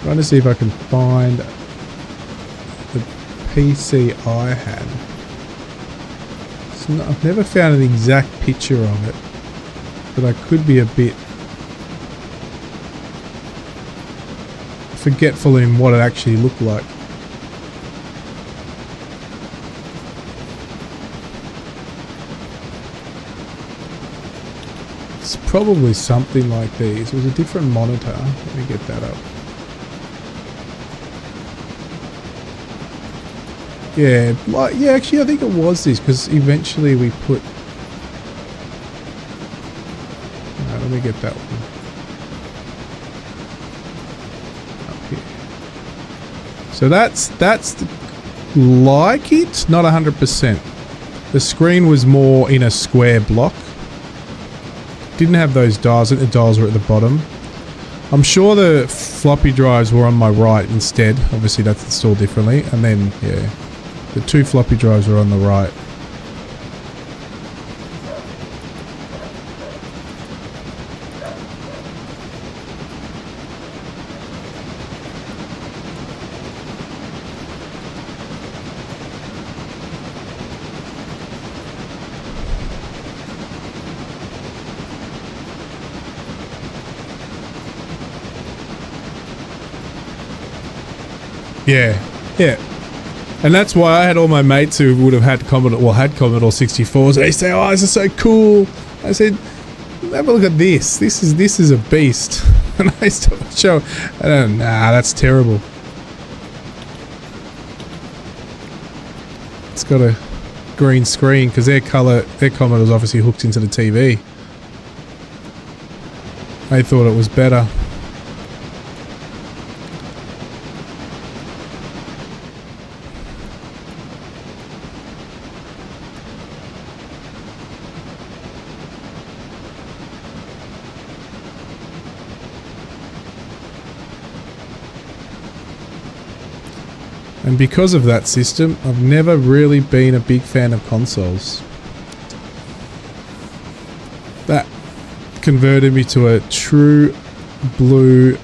S1: Trying to see if I can find the PC I had. I've never found an exact picture of it, but I could be a bit forgetful in what it actually looked like. It's probably something like these. It was a different monitor. Let me get that up. Yeah, yeah, actually I think it was this, because eventually we put... let me get that one. Up here. So that's like it, not 100%. The screen was more in a square block. Didn't have those dials, I think the dials were at the bottom. I'm sure the floppy drives were on my right instead. Obviously that's installed differently. And then, yeah. The two floppy drives are on the right. Yeah, yeah. And that's why I had all my mates who would have had Commodore, well, had Commodore 64s. They say, "Oh, this is so cool." I said, "Have a look at this. This is a beast." And I used to show, nah, that's terrible. It's got a green screen because their Commodore's obviously hooked into the TV. They thought it was better. And because of that system, I've never really been a big fan of consoles. That converted me to a true blue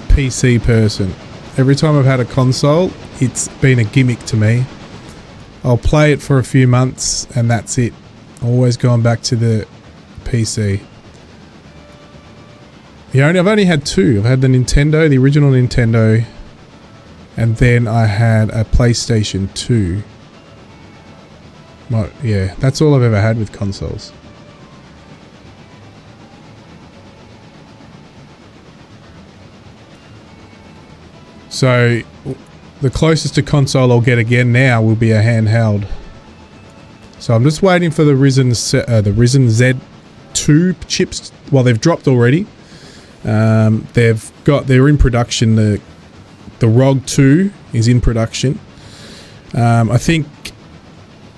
S1: PC person. Every time I've had a console, it's been a gimmick to me. I'll play it for a few months and that's it. Always going back to the PC. I've only had two. I've had the Nintendo, the original Nintendo, and then I had a PlayStation 2. Yeah, that's all I've ever had with consoles. So the closest to console I'll get again now will be a handheld. So I'm just waiting for the Ryzen Z2 chips. Well, they've dropped already. They're in production. The ROG 2 is in production. I think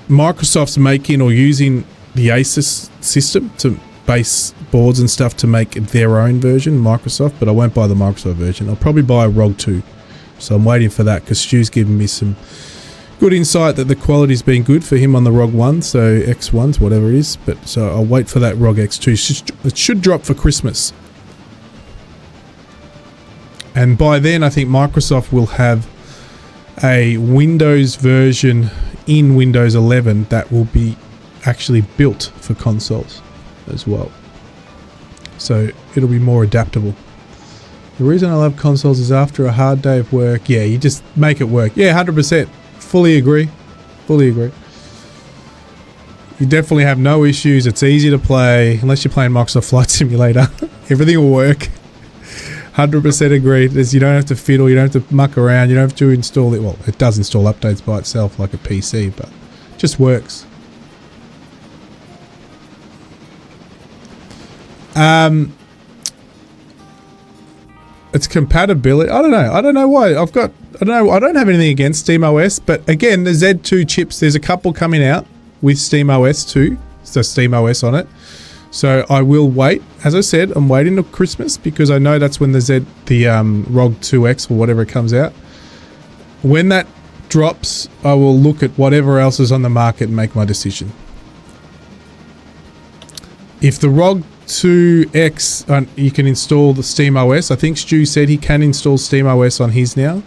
S1: Microsoft's making or using the Asus system to base boards and stuff to make their own version, Microsoft, but I won't buy the Microsoft version. I'll probably buy a ROG 2. So I'm waiting for that because Stu's given me some good insight that the quality's been good for him on the ROG 1, so X1s, whatever it is. But so I'll wait for that ROG X2. It should drop for Christmas. And by then, I think Microsoft will have a Windows version in Windows 11 that will be actually built for consoles as well. So it'll be more adaptable. The reason I love consoles is after a hard day of work, yeah, you just make it work. Yeah, 100%. Fully agree. Fully agree. You definitely have no issues. It's easy to play. Unless you're playing Microsoft Flight Simulator. Everything will work. 100% agreed. You don't have to fiddle. You don't have to muck around. You don't have to install it. Well, it does install updates by itself like a PC, but it just works. It's compatibility. I don't know why. I don't have anything against SteamOS, but again, the Z2 chips, there's a couple coming out with SteamOS 2. So SteamOS on it. So I will wait. As I said, I'm waiting till Christmas because I know that's when the ROG 2X or whatever comes out. When that drops, I will look at whatever else is on the market and make my decision. If the ROG 2X, you can install the SteamOS. I think Stu said he can install SteamOS on his now.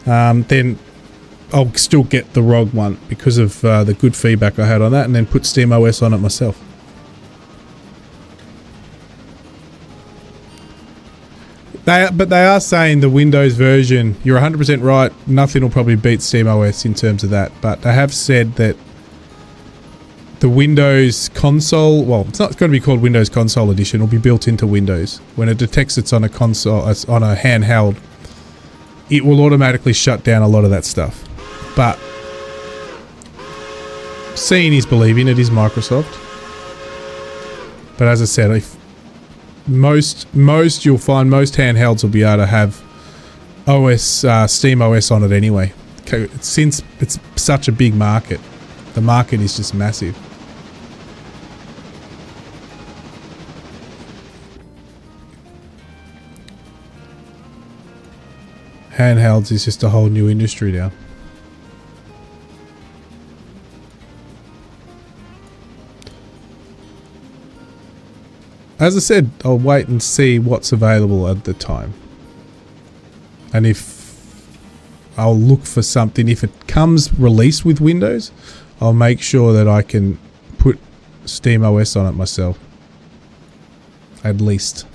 S1: Then I'll still get the ROG one because of the good feedback I had on that, and then put SteamOS on it myself. But they are saying the Windows version, you're 100% right, nothing will probably beat SteamOS in terms of that. But they have said that the Windows console, well, it's not going to be called Windows Console Edition, it'll be built into Windows. When it detects it's on a console, on a handheld, it will automatically shut down a lot of that stuff. But seeing is believing, it is Microsoft. But as I said, if most you'll find most handhelds will be able to have SteamOS on it anyway. Since it's such a big market, the market is just massive. Handhelds is just a whole new industry now. As I said, I'll wait and see what's available at the time. And if I'll look for something, if it comes released with Windows, I'll make sure that I can put SteamOS on it myself. At least.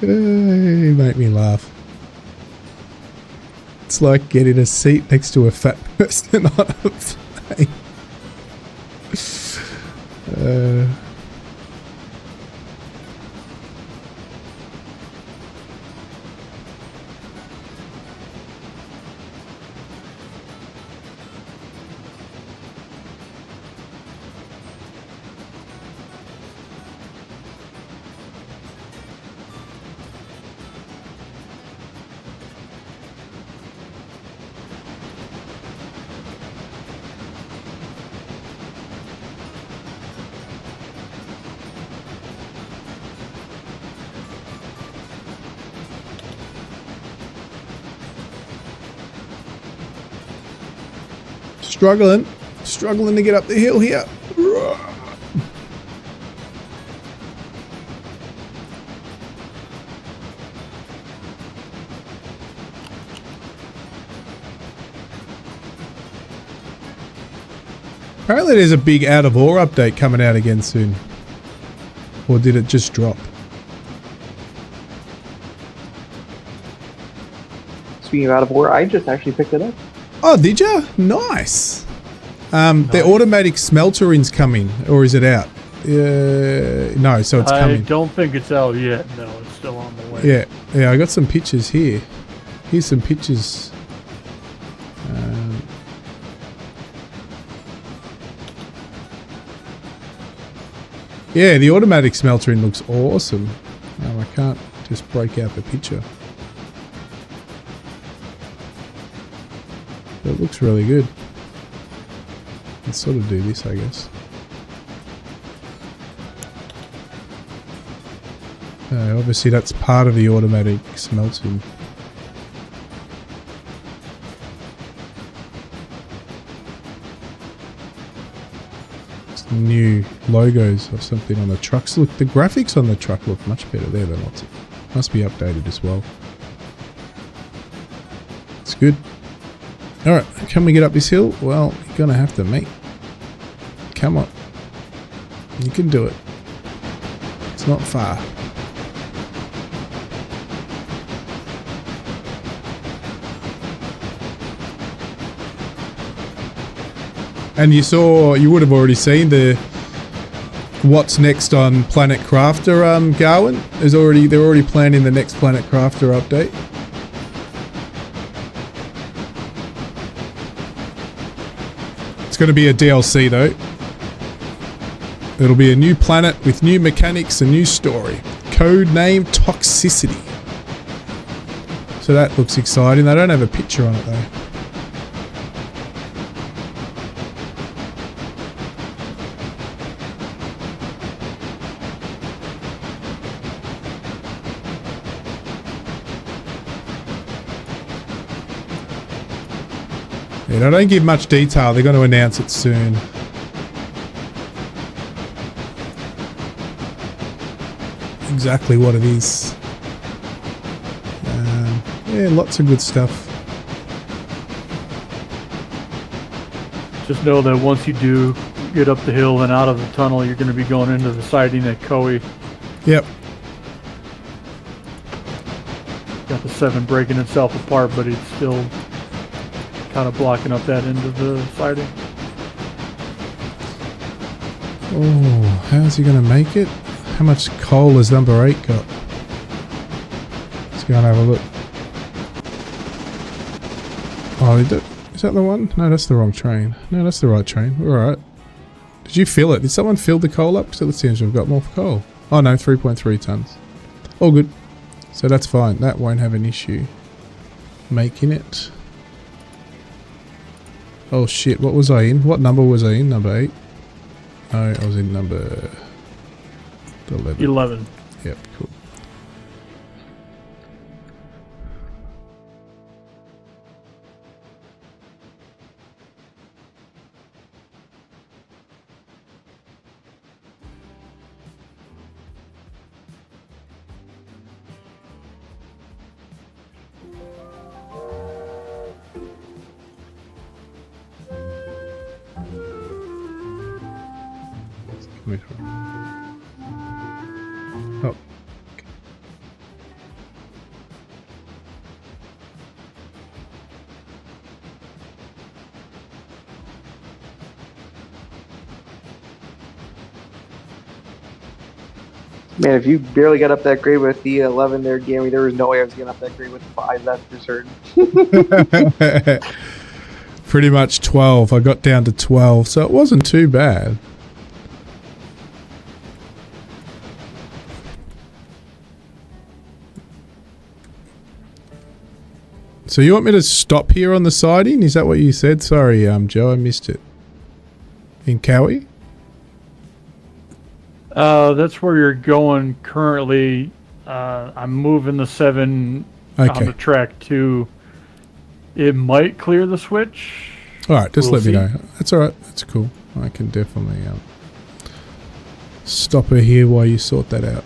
S1: You make me laugh. It's like getting a seat next to a fat person on a plane. Struggling to get up the hill here. Apparently there's a big out of ore update coming out again soon. Or did it just drop?
S3: Speaking of out of ore, I just actually picked it up.
S1: Oh, did ya? Nice. The automatic smeltering's coming, or is it out? No, so it's coming.
S2: I don't think it's out yet. No, it's still on the way.
S1: Yeah, I got some pictures here. Here's some pictures. Yeah, the automatic smeltering looks awesome. I can't just break out the picture. But it looks really good. Let's sort of do this, I guess. Obviously that's part of the automatic smelting. New logos or something on the trucks. Look, the graphics on the truck look much better there than lots of. Must be updated as well. It's good. Alright, can we get up this hill? Well, you're gonna have to, mate. Come on. You can do it. It's not far. And you would have already seen the what's next on Planet Crafter, Garwin. They're already planning the next Planet Crafter update. It's going to be a DLC though. It'll be a new planet with new mechanics and new story. Code name Toxicity. So that looks exciting. They don't have a picture on it though. Yeah, they don't give much detail. They're going to announce it soon. Exactly what it is. Yeah, lots of good stuff.
S2: Just know that once you do get up the hill and out of the tunnel, you're going to be going into the siding at Koei.
S1: Yep.
S2: Got the 7 breaking itself apart, but it's still kind of blocking up that end of the siding.
S1: Oh, how's he going to make it? How much coal has number 8 got? Let's go and have a look. Oh, is that the one? No, that's the wrong train. No, that's the right train. We're alright. Did you fill it? Did someone fill the coal up? Because it seems we've got more coal. Oh no, 3.3 tons. All good. So that's fine. That won't have an issue making it. Oh shit, what was I in? What number was I in? Number 8? No, I was in number 11.
S2: 11.
S1: Yep, cool. Oh.
S3: Man, if you barely got up that grade with the 11 there, Gammy, there was no way I was getting up that grade with the 5, that's for certain.
S1: Pretty much 12. I got down to 12, so it wasn't too bad. So you want me to stop here on the siding? Is that what you said? Sorry, Joe, I missed it. In Cowie?
S2: That's where you're going currently. I'm moving the 7 on the track to. It might clear the switch.
S1: Alright, just let me
S2: see.
S1: know. That's alright, that's cool. I can definitely stop her here while you sort that out.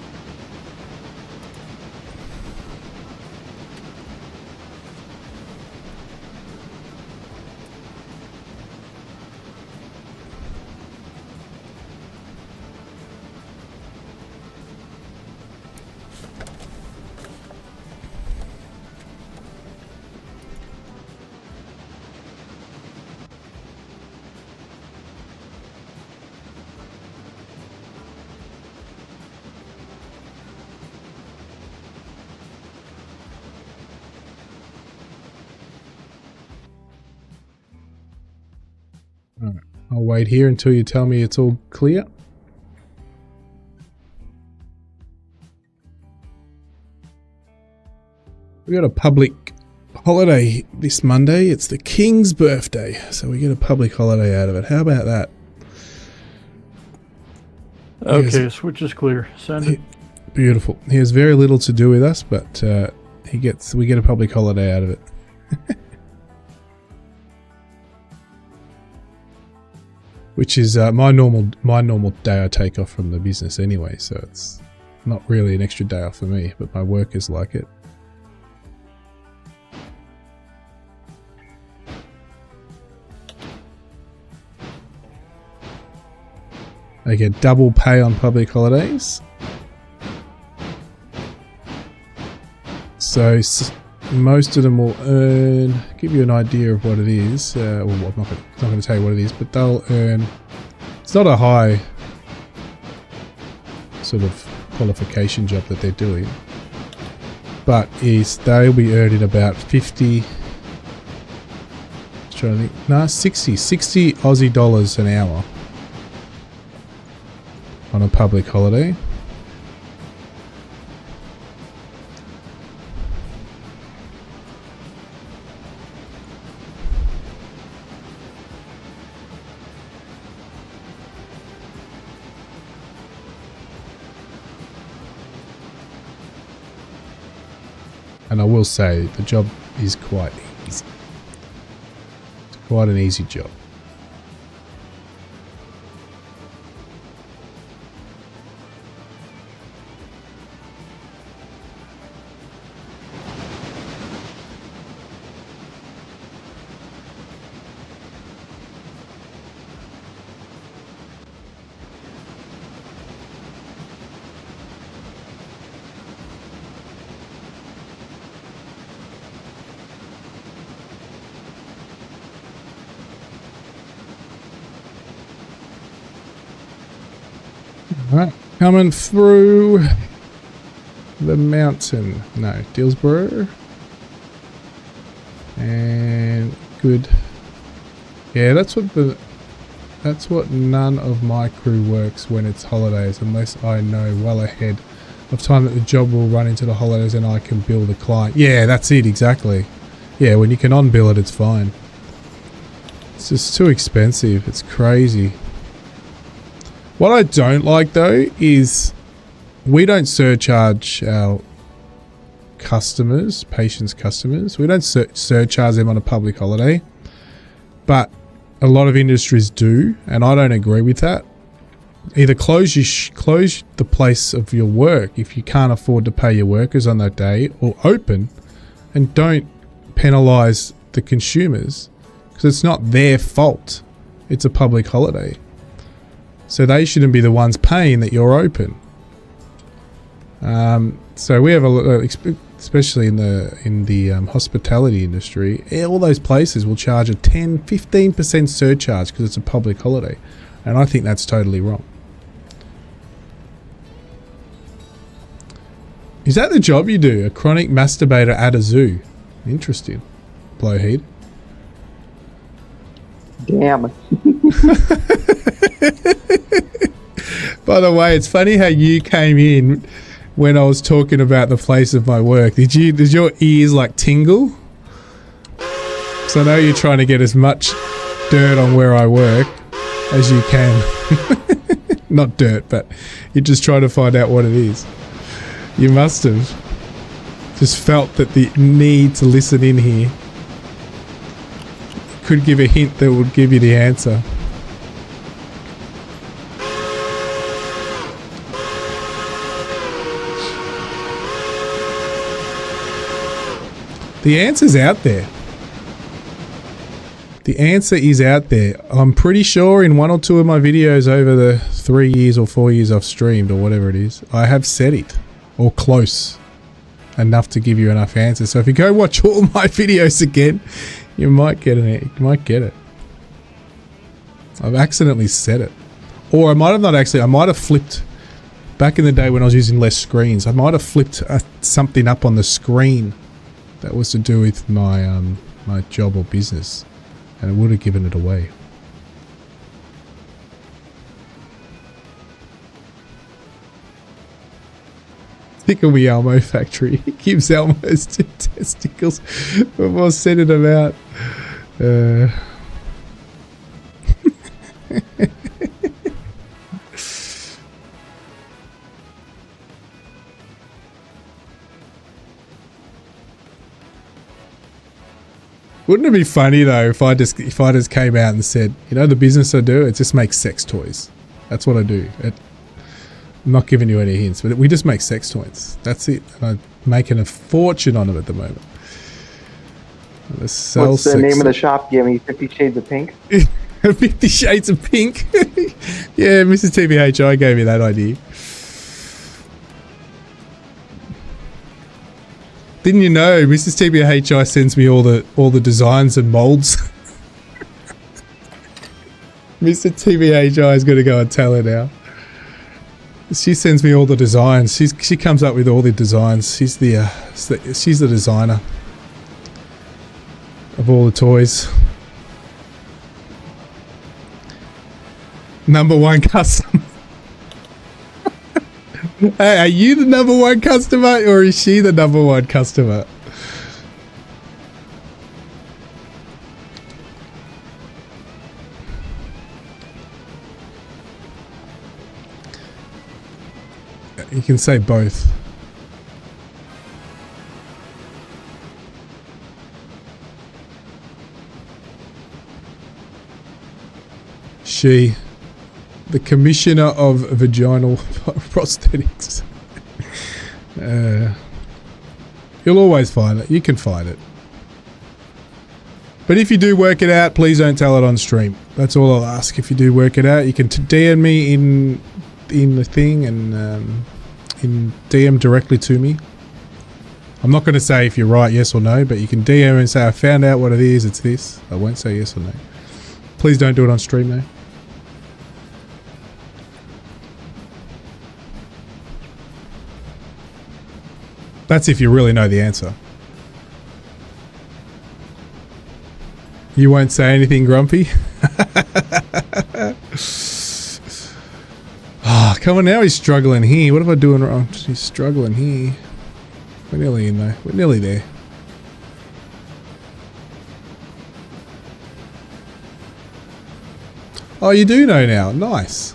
S1: I'll wait here until you tell me it's all clear. We got a public holiday this Monday. It's the King's birthday, so we get a public holiday out of it. How about that?
S2: Okay, switch is clear. Send it.
S1: Beautiful. He has very little to do with us, but we get a public holiday out of it. Which is my normal day I take off from the business anyway, so it's not really an extra day off for me, but my workers like it. They get double pay on public holidays. So most of them will earn, give you an idea of what it is. Well, I'm not going to tell you what it is, but they'll earn, it's not a high sort of qualification job that they're doing, but they'll be earning about 50, trying to think, no, 60 Aussie dollars an hour on a public holiday. And I will say the job is quite easy. It's quite an easy job. Alright, coming through the mountain. No, Dillsborough. And good. Yeah, that's what none of my crew works when it's holidays, unless I know well ahead of time that the job will run into the holidays and I can bill the client. Yeah, that's it, exactly. Yeah, when you can on-bill it, it's fine. It's just too expensive. It's crazy. What I don't like though is we don't surcharge our customers, patients' customers. We don't surcharge them on a public holiday, but a lot of industries do, and I don't agree with that. Either close the place of your work if you can't afford to pay your workers on that day, or open and don't penalise the consumers because it's not their fault. It's a public holiday. So they shouldn't be the ones paying that you're open. So we have a lot, especially in the hospitality industry, all those places will charge a 10-15% surcharge because it's a public holiday, and I think that's totally wrong. Is that the job you do? A chronic masturbator at a zoo? Interesting. Blowhead.
S3: Damn.
S1: By the way, it's funny how you came in when I was talking about the place of my work. Did your ears like tingle? So I know you're trying to get as much dirt on where I work as you can. Not dirt, but you're just trying to find out what it is. You must have just felt that the need to listen in here could give a hint that would give you the answer. The answer's out there. The answer is out there. I'm pretty sure in one or two of my videos over the 3 years or 4 years I've streamed, or whatever it is, I have said it. Or close enough to give you enough answers. So if you go watch all my videos again, you might get it. You might get it. I've accidentally said it. Or I might have not actually. I might have flipped. Back in the day when I was using less screens, I might have flipped something up on the screen that was to do with my my job or business, and it would have given it away. Tickle me Elmo factory. He gives Elmo's two testicles before sending them out. Wouldn't it be funny though if I just came out and said, you know, the business I do, it just makes sex toys. That's what I do. I'm not giving you any hints, but we just make sex toys. That's it. And I'm making a fortune on it at the moment.
S3: What's the name of the shop? Give me 50 Shades of Pink.
S1: 50 Shades of Pink. Yeah, Mrs. TBHI gave me that idea. Didn't you know Mrs. TBHI sends me all the designs and molds? Mr. TBHI is going to go and tell her now. She sends me all the designs. She comes up with all the designs. She's the designer of all the toys. Number one customer. Hey, are you the number one customer or is she the number one customer? You can say both. She, the commissioner of vaginal prosthetics. You'll always find it. You can find it. But if you do work it out, please don't tell it on stream. That's all I'll ask. If you do work it out, you can DM me in the thing and in DM directly to me. I'm not going to say if you're right, yes or no, but you can DM and say I found out what it is. It's this. I won't say yes or no. Please don't do it on stream though. That's if you really know the answer. You won't say anything, Grumpy? Oh, come on now, he's struggling here. What am I doing wrong? He's struggling here. We're nearly in though. We're nearly there. Oh, you do know now. Nice.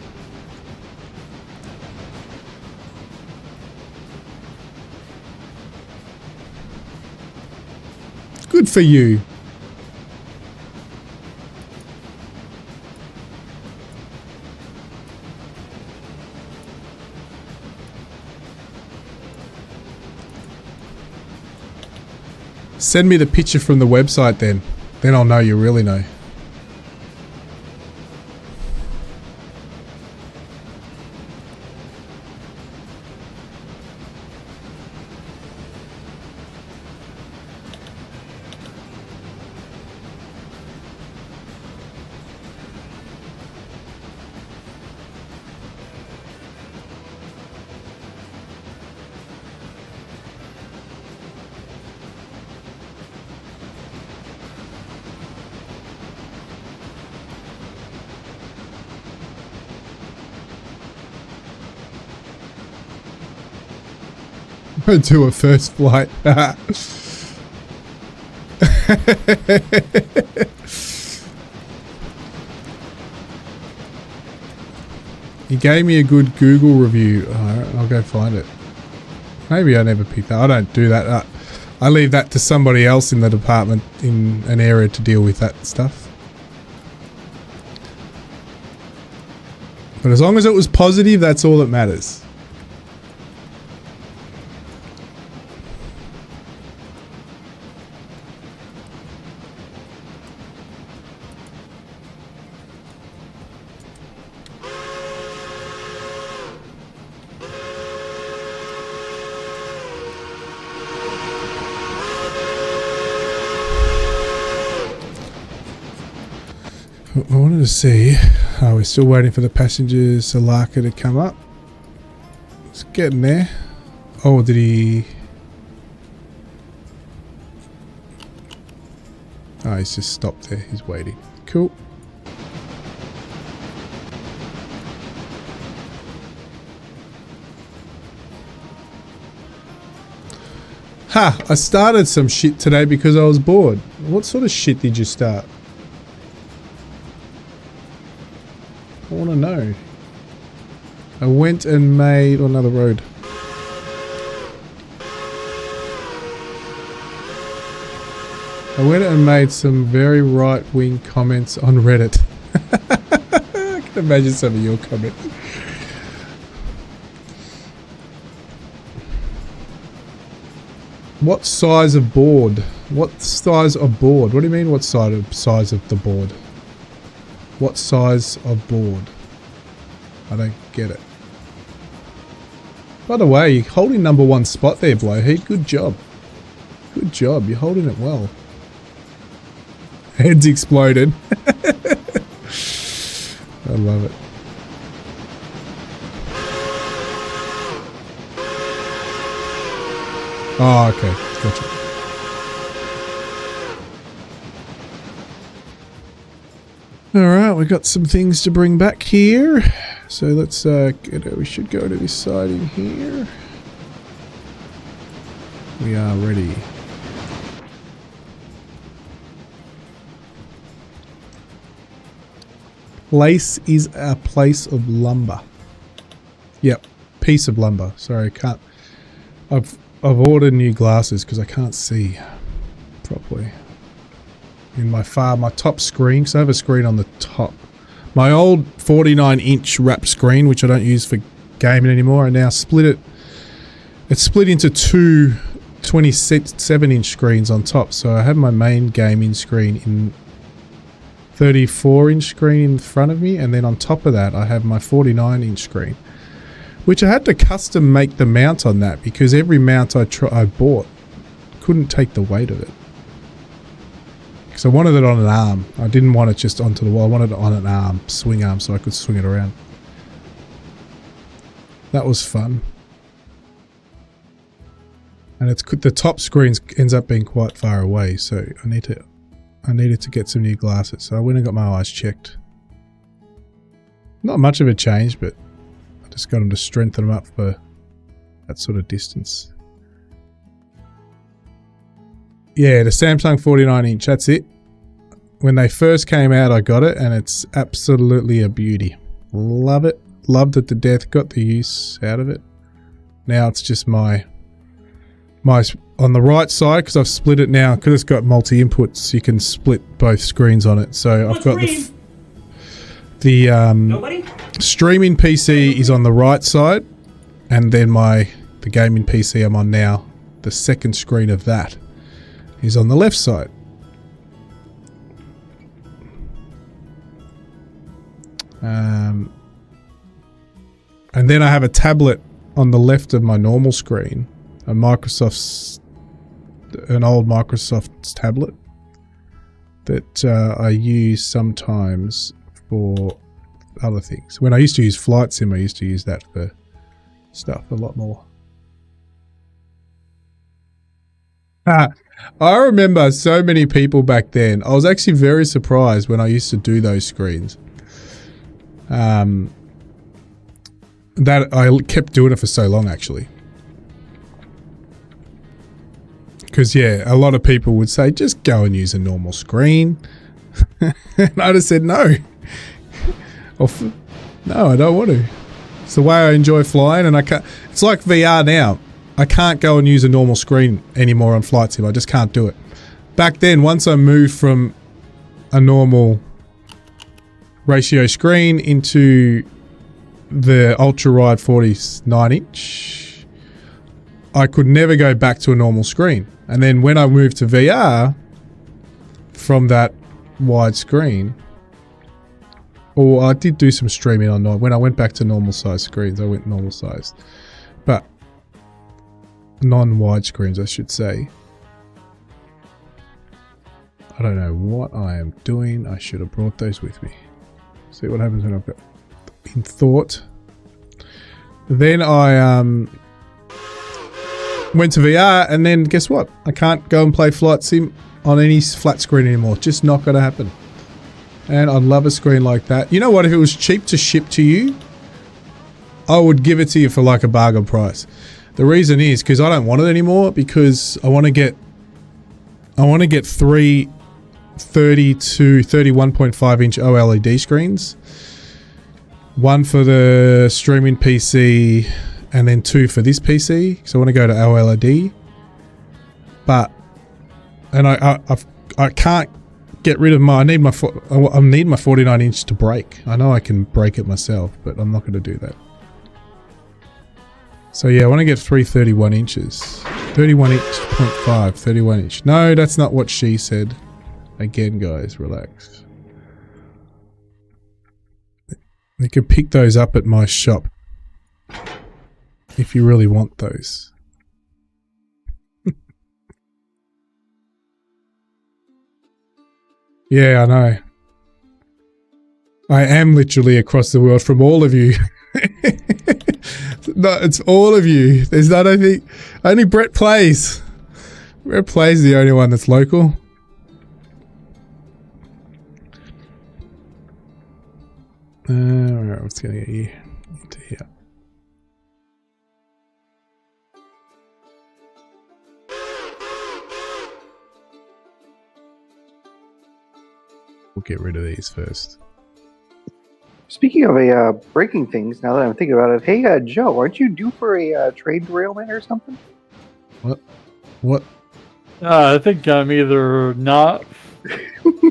S1: Good for you. Send me the picture from the website then. Then I'll know you really know. Do a first flight. You gave me a good Google review. Alright, I'll go find it. Maybe I never picked that. I don't do that. I leave that to somebody else in the department in an area to deal with that stuff. But as long as it was positive, that's all that matters. I wanted to see. Oh, we're still waiting for the passengers Salaka to come up. It's getting there. Oh, did he? Oh, he's just stopped there. He's waiting. Cool. Ha! I started some shit today because I was bored. What sort of shit did you start? I want to know. I went and made another road. I went and made some very right-wing comments on Reddit. I can imagine some of your comments. What size of board? What size of board? What do you mean what size of the board? What size of board? I don't get it. By the way, you're holding #1 spot there, Blowheat. Good job. Good job. You're holding it well. Heads exploded. I love it. Oh, okay. Gotcha. Alright, we've got some things to bring back here. So let's we should go to this side in here. We are ready. Place is a place of lumber. Yep, piece of lumber. Sorry, I can't. I've ordered new glasses because I can't see properly in my top screen. So I have a screen on the top. My old 49-inch wrap screen, which I don't use for gaming anymore, I now split it. It's split into two 27-inch screens on top. So I have my main gaming screen in 34-inch screen in front of me, and then on top of that I have my 49-inch screen, which I had to custom make the mount on that because every mount I bought couldn't take the weight of it. Because I wanted it on an arm. I didn't want it just onto the wall. I wanted it on an arm, swing arm, so I could swing it around. That was fun. And it's the top screen ends up being quite far away, so I needed to get some new glasses. So I went and got my eyes checked. Not much of a change, but I just got them to strengthen them up for that sort of distance. Yeah, the Samsung 49-inch, that's it. When they first came out, I got it, and it's absolutely a beauty. Love it. Loved it to death. Got the use out of it. Now it's just my on the right side, because I've split it now, because it's got multi-inputs, you can split both screens on it. So I've got the streaming PC is on the right side, and then the gaming PC I'm on now, the second screen of that is on the left side. And then I have a tablet on the left of my normal screen, an old Microsoft tablet that I use sometimes for other things. When I used to use Flight Sim, I used to use that for stuff a lot more. I remember so many people back then. I was actually very surprised when I used to do those screens. That I kept doing it for so long, actually. Because, yeah, a lot of people would say, just go and use a normal screen. And I just said, no. No, I don't want to. It's the way I enjoy flying, and I can't. It's like VR now. I can't go and use a normal screen anymore on Flight Sim. I just can't do it. Back then, once I moved from a normal ratio screen into the ultra-wide 49-inch, I could never go back to a normal screen. And then when I moved to VR from that wide screen, or I did do some streaming on when I went back to normal size screens, I went normal size, but non-wide screens, I should say. I don't know what I am doing. I should have brought those with me. See what happens when I've got in thought. Then I went to VR, and then guess what? I can't go and play Flight Sim on any flat screen anymore. Just not going to happen. And I'd love a screen like that. You know what? If it was cheap to ship to you, I would give it to you for like a bargain price. The reason is because I don't want it anymore, because I want to get three 30 to 31.5 inch OLED screens. One for the streaming PC and then 2 for this PC. So I want to go to OLED. But I can't get rid of my, I need my 49 inch to break. I know I can break it myself, but I'm not going to do that. So yeah, I want to get 331 inches. 31 inch, 0.5, 31 inch. No, that's not what she said. Again, guys, relax. You can pick those up at my shop if you really want those. Yeah, I know. I am literally across the world from all of you. No, it's all of you. There's not only Brett Plays. Brett Plays the only one that's local. Alright, what's gonna get you into here? We'll get rid of these first.
S3: Speaking of breaking things, now that I'm thinking about it, hey, Joe, aren't you due for a trade derailment or something?
S1: What?
S2: I think I'm either not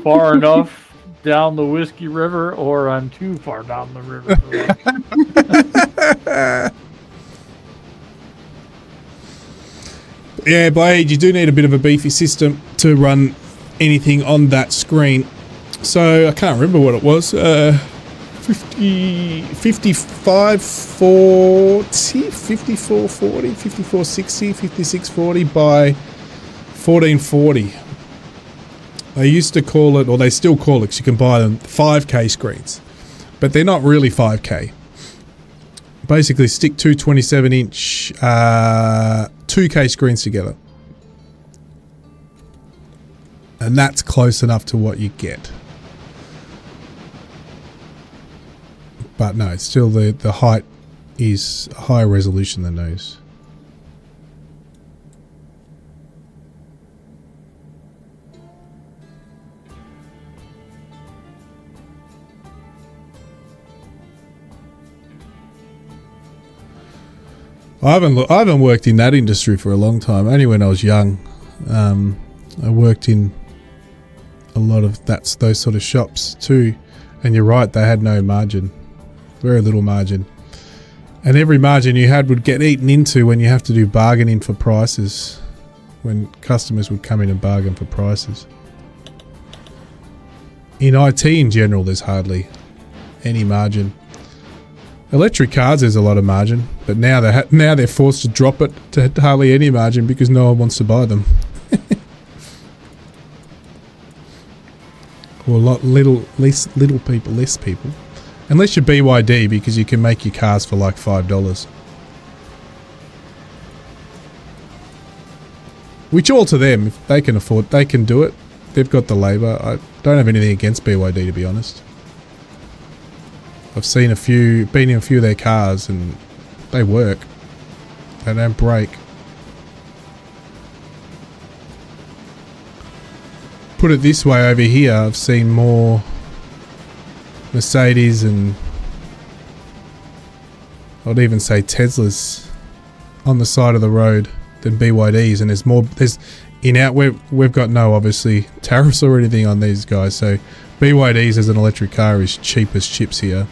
S2: far enough down the Whiskey River, or I'm too far down the river for that.
S1: Yeah, Blade, you do need a bit of a beefy system to run anything on that screen. So I can't remember what it was. 5540, 5440, 5460, 5640 by 1440. They used to call it, or they still call it, because you can buy them 5K screens, but they're not really 5K. Basically, stick two 27-inch 2K screens together, and that's close enough to what you get. But no, it's still the height is a higher resolution than those. I haven't worked in that industry for a long time. Only when I was young. I worked in a lot of those sort of shops too. And you're right, they had no margin. Very little margin. And every margin you had would get eaten into when you have to do bargaining for prices. When customers would come in and bargain for prices. In IT in general, there's hardly any margin. Electric cars, there's a lot of margin, but now they're forced to drop it to hardly any margin because no one wants to buy them. Or less people. Unless you're BYD, because you can make your cars for like $5. Which all to them, if they can afford, they can do it. They've got the labour. I don't have anything against BYD, to be honest. I've been in a few of their cars and they work. They don't break. Put it this way, over here I've seen more Mercedes and I'd even say Teslas on the side of the road than BYDs, and we've got no obviously tariffs or anything on these guys, so BYDs as an electric car is cheap as chips here.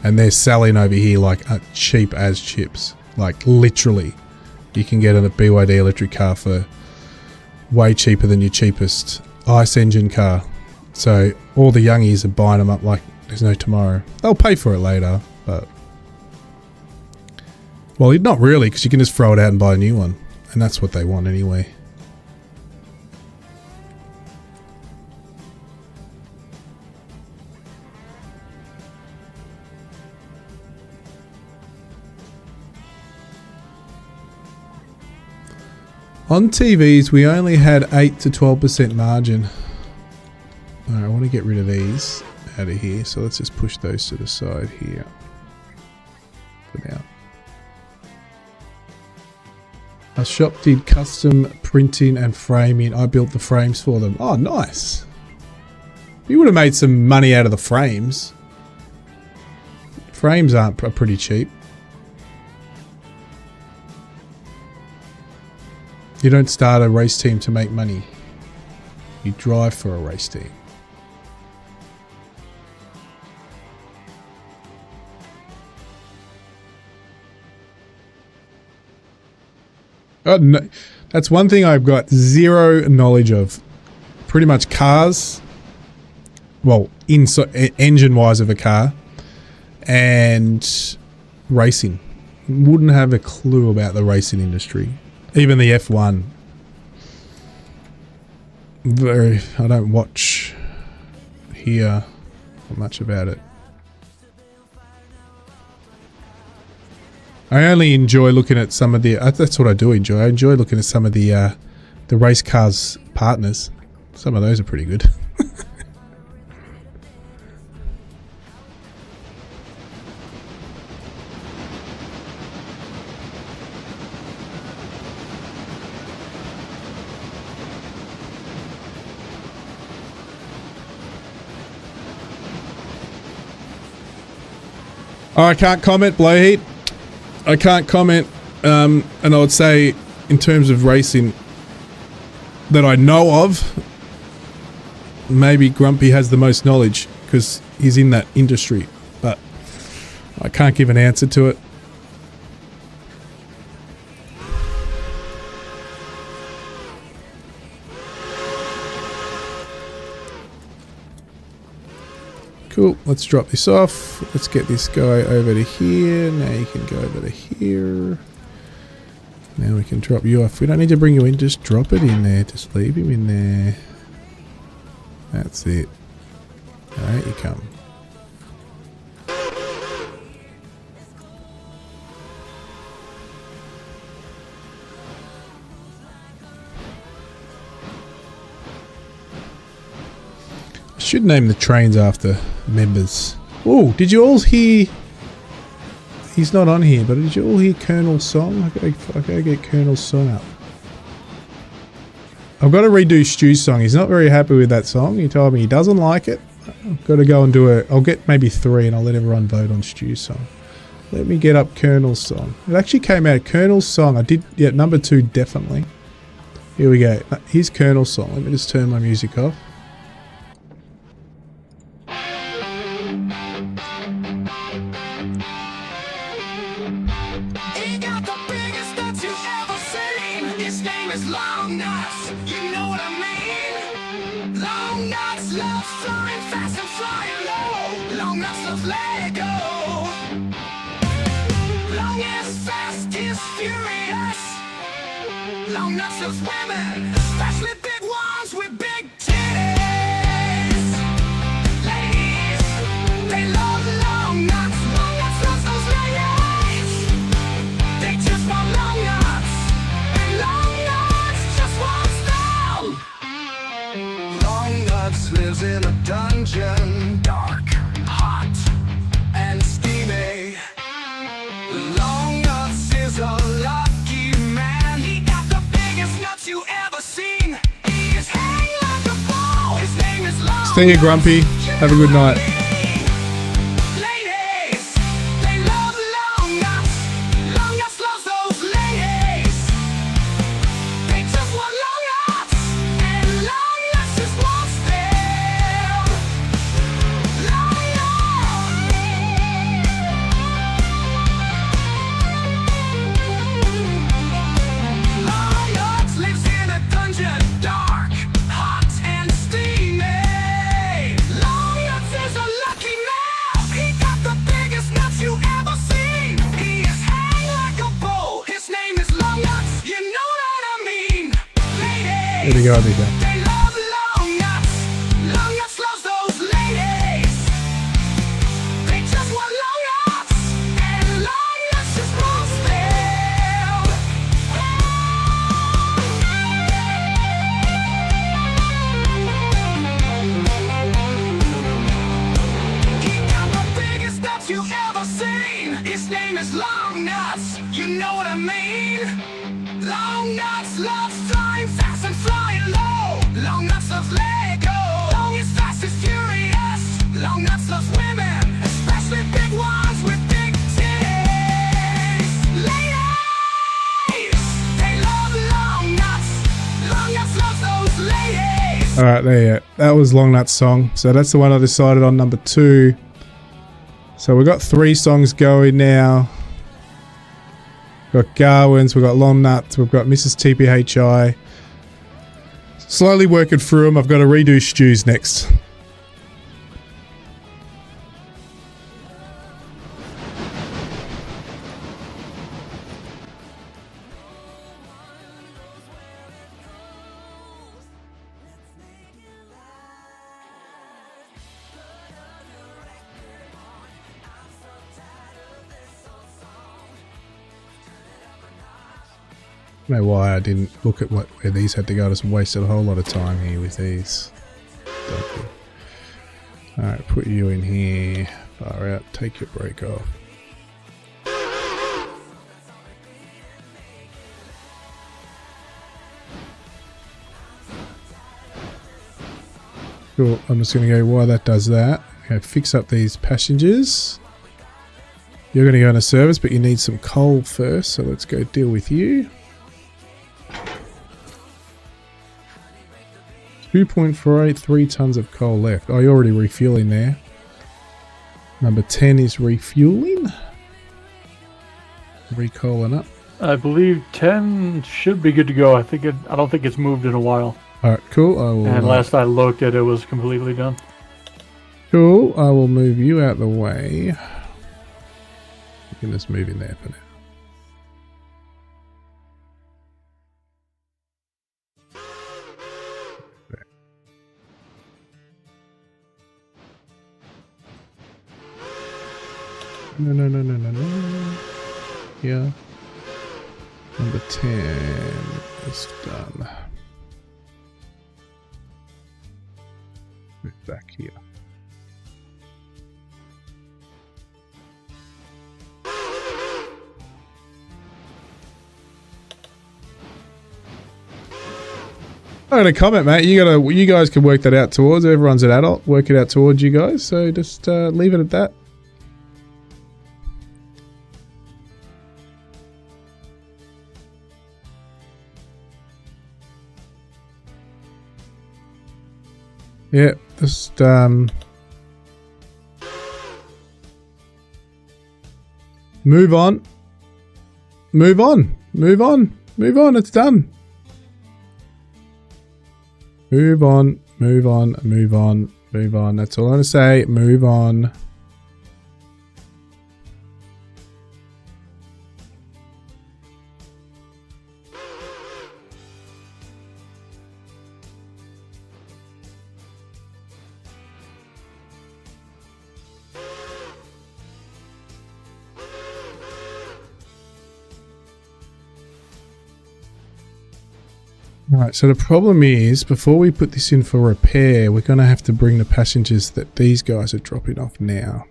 S1: And they're selling over here like cheap as chips. Like literally, you can get a BYD electric car for way cheaper than your cheapest ICE engine car. So all the youngies are buying them up like there's no tomorrow. They'll pay for it later, but... Well, not really, because you can just throw it out and buy a new one. And that's what they want anyway. On TVs, we only had 8 to 12% margin. Alright, I want to get rid of these out of here. So let's just push those to the side here. For now. Our shop did custom printing and framing. I built the frames for them. Oh, nice. You would have made some money out of the frames. Frames are pretty cheap. You don't start a race team to make money. You drive for a race team. Oh, no. That's one thing I've got zero knowledge of. Pretty much cars. Well, engine-wise of a car. And racing. Wouldn't have a clue about the racing industry. Even the F1. I don't watch, hear much about it. I only enjoy looking at some of the. That's what I do enjoy. I enjoy looking at some of the race cars partners. Some of those are pretty good. I can't comment, Blowheat. I can't comment, and I would say, in terms of racing that I know of, maybe Grumpy has the most knowledge because he's in that industry, but I can't give an answer to it. Cool, let's drop this off. Let's get this guy over to here. Now you can go over to here. Now we can drop you off. We don't need to bring you in, just drop it in there. Just leave him in there. That's it. Alright, you come. Should name the trains after members. Oh, did you all hear? He's not on here, but did you all hear Colonel's song? I gotta get Colonel's song up. I've got to redo Stu's song. He's not very happy with that song. He told me he doesn't like it. I've got to go and do it. I'll get maybe 3 and I'll let everyone vote on Stu's song. Let me get up Colonel's song. It actually came out. Colonel's song. I did, yeah, number 2 definitely. Here we go. Here's Colonel's song. Let me just turn my music off.
S6: Lives in a dungeon, dark, hot, and steamy. Longnuts is a lucky man. He got the biggest nuts you ever seen. He is hanging like a ball. His name is Longnuts.
S1: Stay here, Grumpy. Have a good night.
S6: Ladies, they love Longnuts. Longnuts loves those ladies. They just want Longnuts, and Longnuts just wants them. Longnuts lives in a dungeon, dark, hot, and steamy. Longnuts is a lucky man. He got the biggest nuts you ever seen. He is hanging like a bull. His name is Longnuts. You know what I mean. Ladies,
S1: Here we go, Abby.
S6: they love Longnuts. Longnuts loves those ladies. They just want Longnuts, and Longnuts just wants them. He got the biggest nuts you ever seen. His name is Longnuts. You know what I mean. Long nuts loves flying fast and flying low. Long nuts loves Lego. Long is fast is furious. Long nuts loves women, especially big ones with big titties. Ladies, they love long nuts. Long nuts loves those ladies.
S1: Alright, there you go. That was Long Nuts song. So that's the one I decided on, number 2. So we've got 3 songs going now. We've got Garwins, we've got Long Nuts, we've got Mrs. TPHI. Slowly working through them. I've got to redo Stews next. I don't know why I didn't look at where these had to go. I just wasted a whole lot of time here with these. Alright, put you in here. Far out. Take your brake off. Cool. I'm just going to go while that does that. Okay, fix up these passengers. You're going to go into service, but you need some coal first. So let's go deal with you. 2.48, 3 tons of coal left. Oh, you're already refueling there. Number 10 is refueling. Recoaling up.
S2: I believe 10 should be good to go. I don't think it's moved in a while.
S1: Alright, cool. I will,
S2: and last I looked at it was completely done.
S1: Cool. I will move you out the way. You can just move in there for now. No. Yeah. Number 10 is done. Move back here. I got a comment, mate. You guys can work that out towards. Everyone's an adult. Work it out towards you guys. So just leave it at that. Yeah, just move on. Move on. Move on. Move on. It's done. Move on. Move on. Move on. Move on. That's all I'm going to say. Move on. Right, so the problem is, before we put this in for repair, we're going to have to bring the passengers that these guys are dropping off now.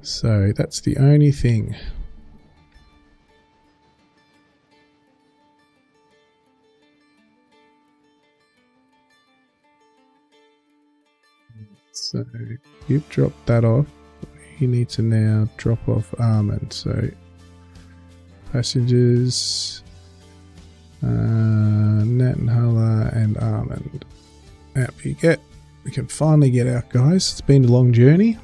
S1: So that's the only thing. So you've dropped that off. You need to now drop off Almond. So passengers... Nat and Hala and Almond. Out we get. We can finally get out, guys. It's been a long journey.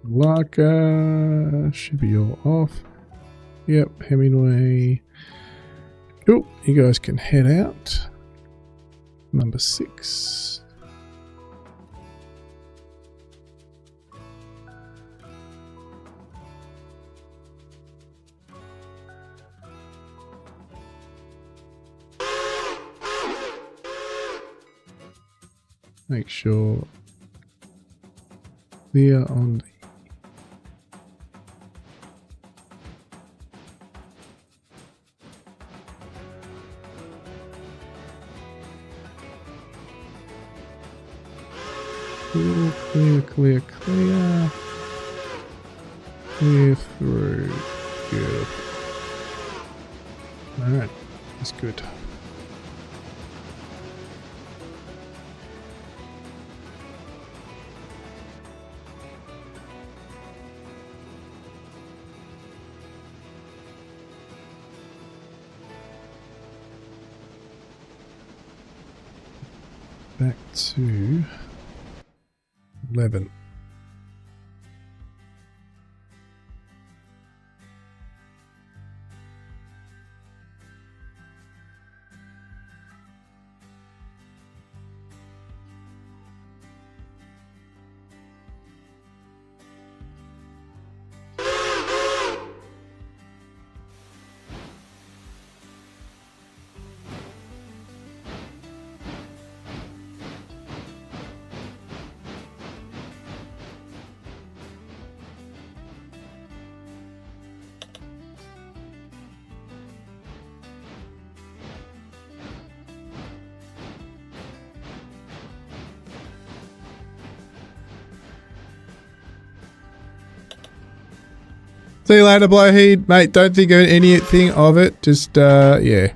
S1: Appalachia should be all off. Yep, Hemingway. Cool, you guys can head out. Number 6. Make sure clear on the clear. Clear through. Good. Alright, that's good. Back to 11. See you later, Blowheed. Mate, don't think of anything of it. Just, yeah.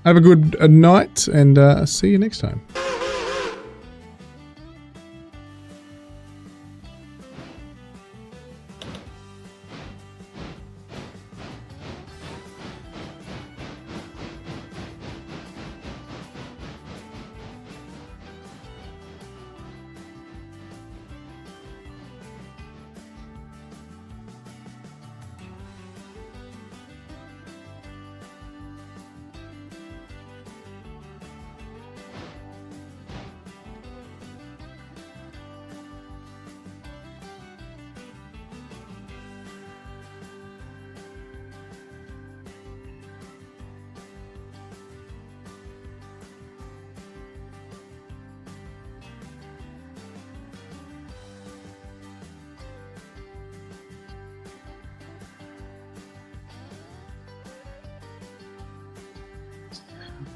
S1: Have a good night, and see you next time.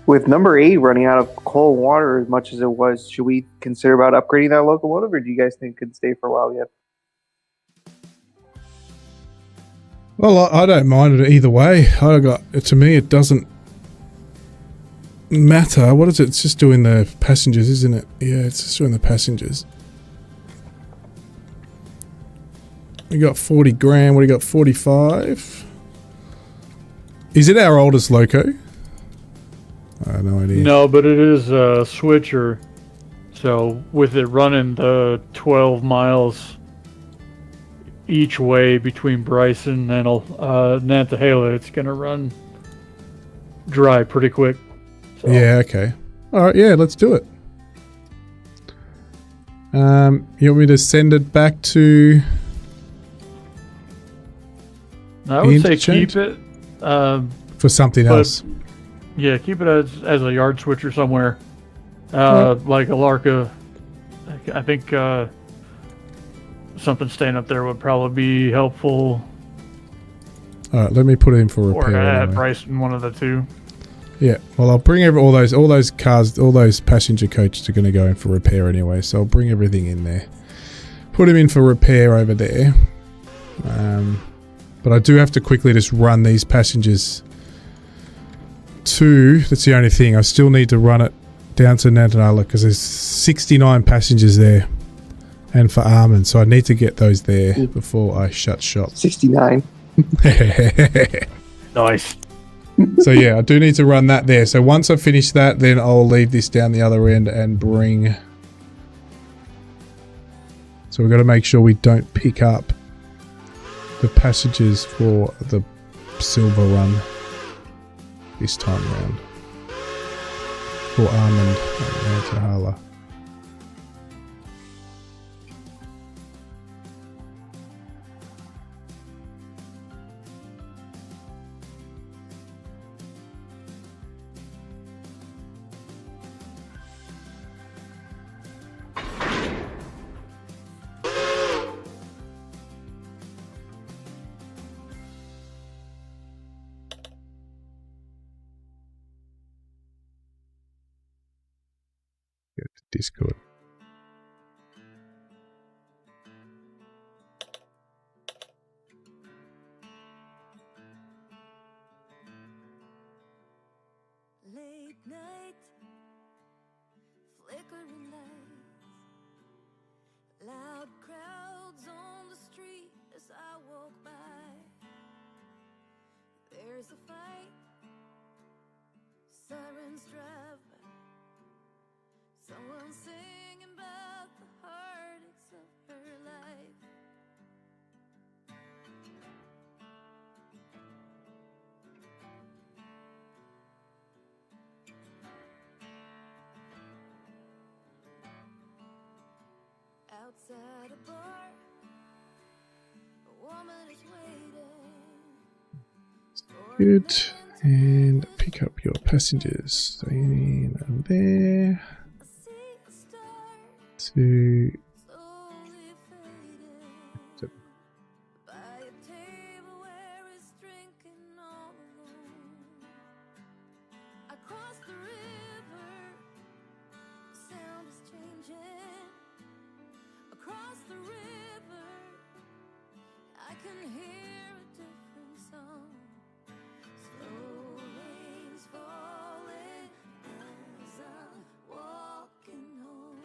S3: With number 8 running out of coal and water as much as it was, should we consider about upgrading that locomotive, or do you guys think it could stay for a while yet?
S1: Well, I don't mind it either way. To me, it doesn't matter. What is it? It's just doing the passengers, isn't it? Yeah, it's just doing the passengers. We got 40 grand. What do you got? 45. Is it our oldest loco? I have no idea.
S2: No, but it is a switcher. So with it running the 12 miles each way between Bryson and Nantahala, it's going to run dry pretty quick. So.
S1: Yeah, okay. Alright, yeah, let's do it. You want me to send it back to...
S2: I would say keep it.
S1: For something else.
S2: Yeah, keep it as a yard switcher somewhere. Like Alarka. I think something staying up there would probably be helpful.
S1: Alright, let me put it in for repair.
S2: Or
S1: anyway.
S2: Bryson, one of the two.
S1: Yeah, well, I'll bring all those cars, all those passenger coaches are going to go in for repair anyway, so I'll bring everything in there. Put them in for repair over there. But I do have to quickly just run these passengers to, that's the only thing, I still need to run it down to Nantahala because there's 69 passengers there and for Armand, so I need to get those there before I shut shop.
S3: 69.
S2: Nice.
S1: So yeah, I do need to run that there. So once I finish that, then I'll leave this down the other end and bring... So we've got to make sure we don't pick up the passages for the silver run this time round. For Almond and Tahala. Go to Discord.
S5: Late night, flickering lights, loud crowds on the street as I walk by. There's a fight, sirens drive by, someone singing about the heartaches of her life. Outside a bar, a woman is waiting.
S1: Good. And pick up your passengers. So in there.
S5: I see a star
S1: 2.
S5: slowly fading by a table where he's drinking all alone. I cross the river, the sound is changing. Across the river, I can hear a different song. Slow rains falling as I'm walking home.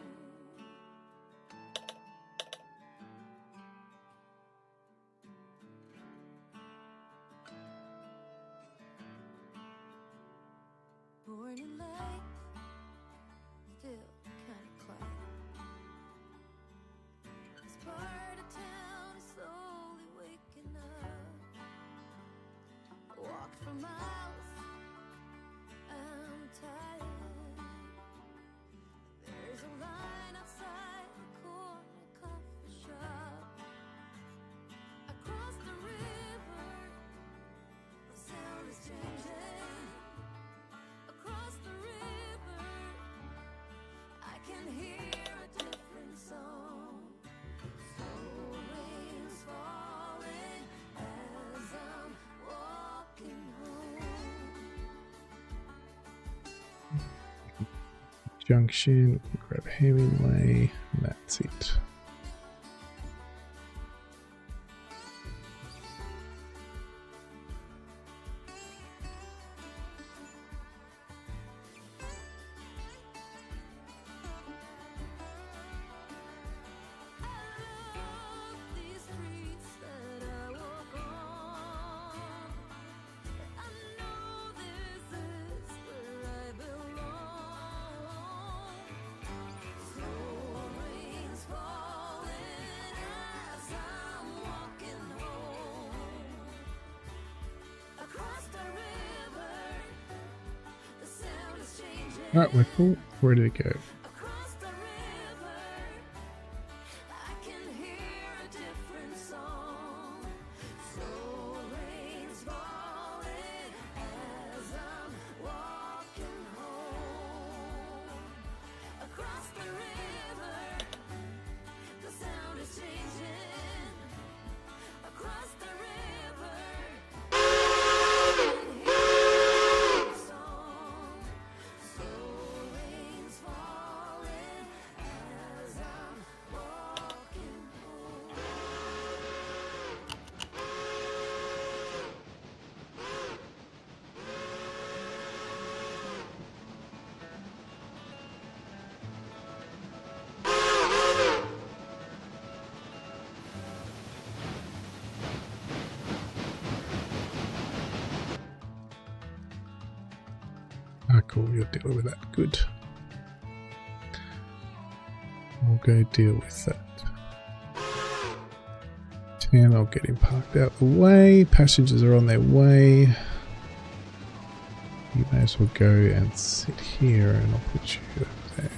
S5: Morning light, still kinda quiet. This part of town is slowly waking up. Walked for miles, I'm tired. There's a line outside the corner coffee shop. I crossed the river, the sound is changing. Across the river, I can hear a different song. Slow rains falling as I'm walking home.
S1: Junction. Grab Hemingway. And that's it.
S5: I love these streets that I walk on. I know this is where I belong. Slow rains falling as I'm walking home. Across the river, the sound is changing.
S1: Alright, we're cool. Ready to go.
S5: Across the river, I can hear a different song. Slow rains falling as I'm walking home. Across the river, the sound is changing. Across the river, I can hear a song. Slow rains falling
S1: cool. You're dealing with that. Good. We'll go deal with that. 10, I'll get him parked out the way. Passengers are on their way. You may as well go and sit here and I'll put you over there.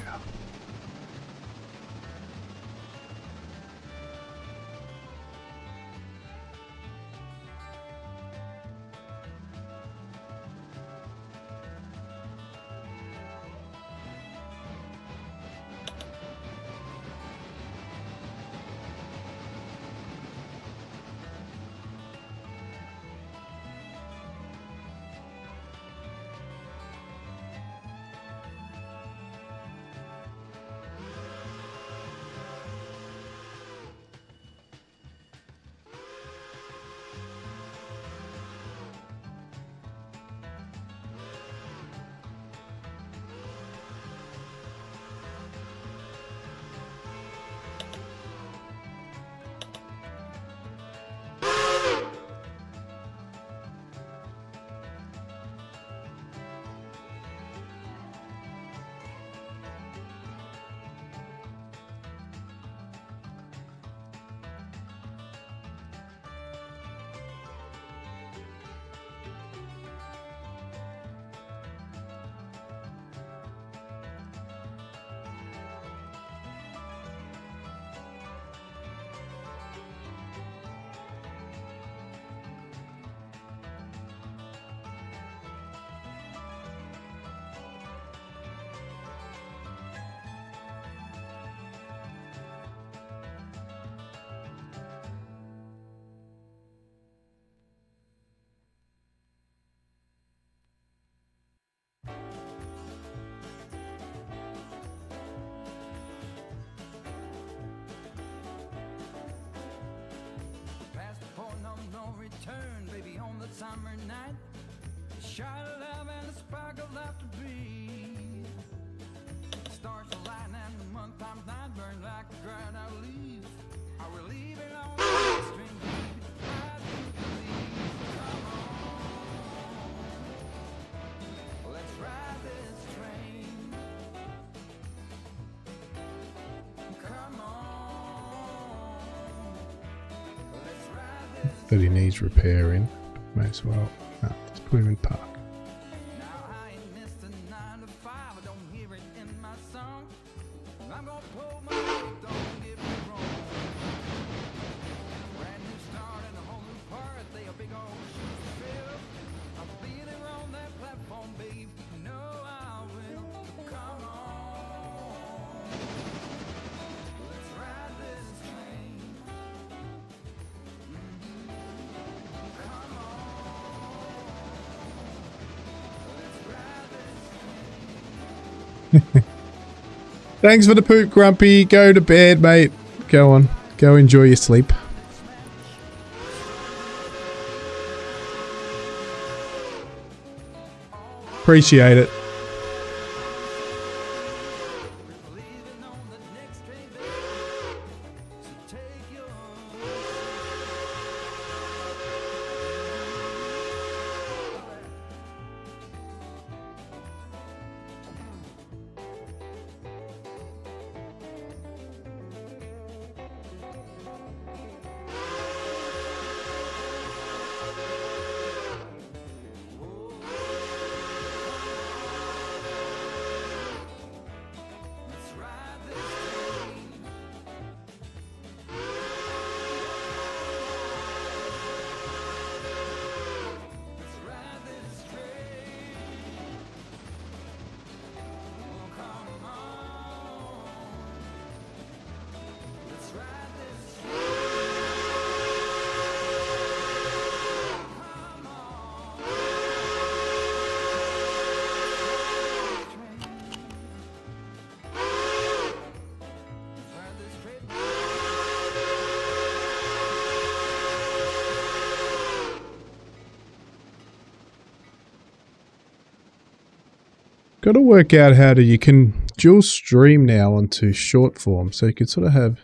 S6: Past the point of no return, baby, on the summer night. The shot of love and the spark of laughter breathe. Stars align and the month times night burn like a dried out leaf. Are we leaving on the string? I do believe. Come on, let's ride this train. Come on, let's ride this.
S1: That he needs repairing. May as well. Let's put him in park.
S6: Now I ain't missed a 9 to 5. I don't hear it in my song. I'm gonna pull my weight, don't get me wrong. Brand new start and a whole new part. They a big old shoes to fill. I'll be there on that platform, babe. You know I will. Come on, let's ride this train. Come on, let's ride this train.
S1: Thanks for the poop, Grumpy. Go to bed, mate. Go on. Go enjoy your sleep. Appreciate it.
S6: Leaving on the next train, baby. So take your let's ride this train. Let's ride this train. Oh, come on. Let's ride this
S1: Got to work out how to, you can dual stream now onto short form. So you can sort of have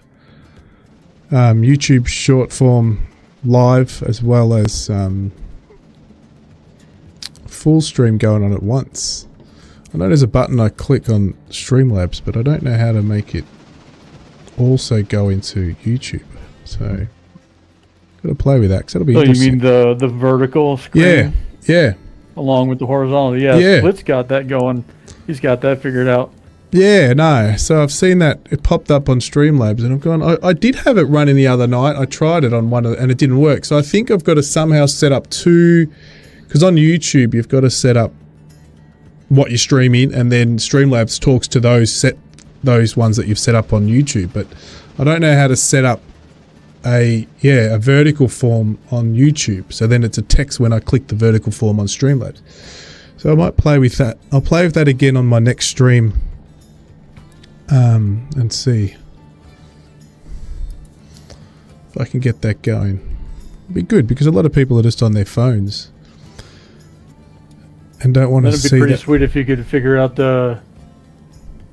S1: YouTube short form live as well as full stream going on at once. I know there's a button I click on Streamlabs, but I don't know how to make it also go into YouTube. So, got to play with that, because that'll be
S2: So you
S1: interesting.
S2: mean the vertical screen?
S1: Yeah, yeah.
S2: Along with the horizontal. Yeah,
S1: Yeah.
S2: Split's got that going. He's got that figured out.
S1: Yeah, no. So I've seen that it popped up on Streamlabs, and I've gone. I did have it running the other night. I tried it on one, and it didn't work. So I think I've got to somehow set up two, because on YouTube you've got to set up what you're streaming, and then Streamlabs talks to those ones that you've set up on YouTube. But I don't know how to set up a vertical form on YouTube. So then it's a text when I click the vertical form on Streamlabs. So I might play with that. I'll play with that again on my next stream. And see if I can get that going. It'd be good, because a lot of people are just on their phones and don't want to
S2: That'd
S1: see
S2: be pretty
S1: that.
S2: sweet if you could figure out the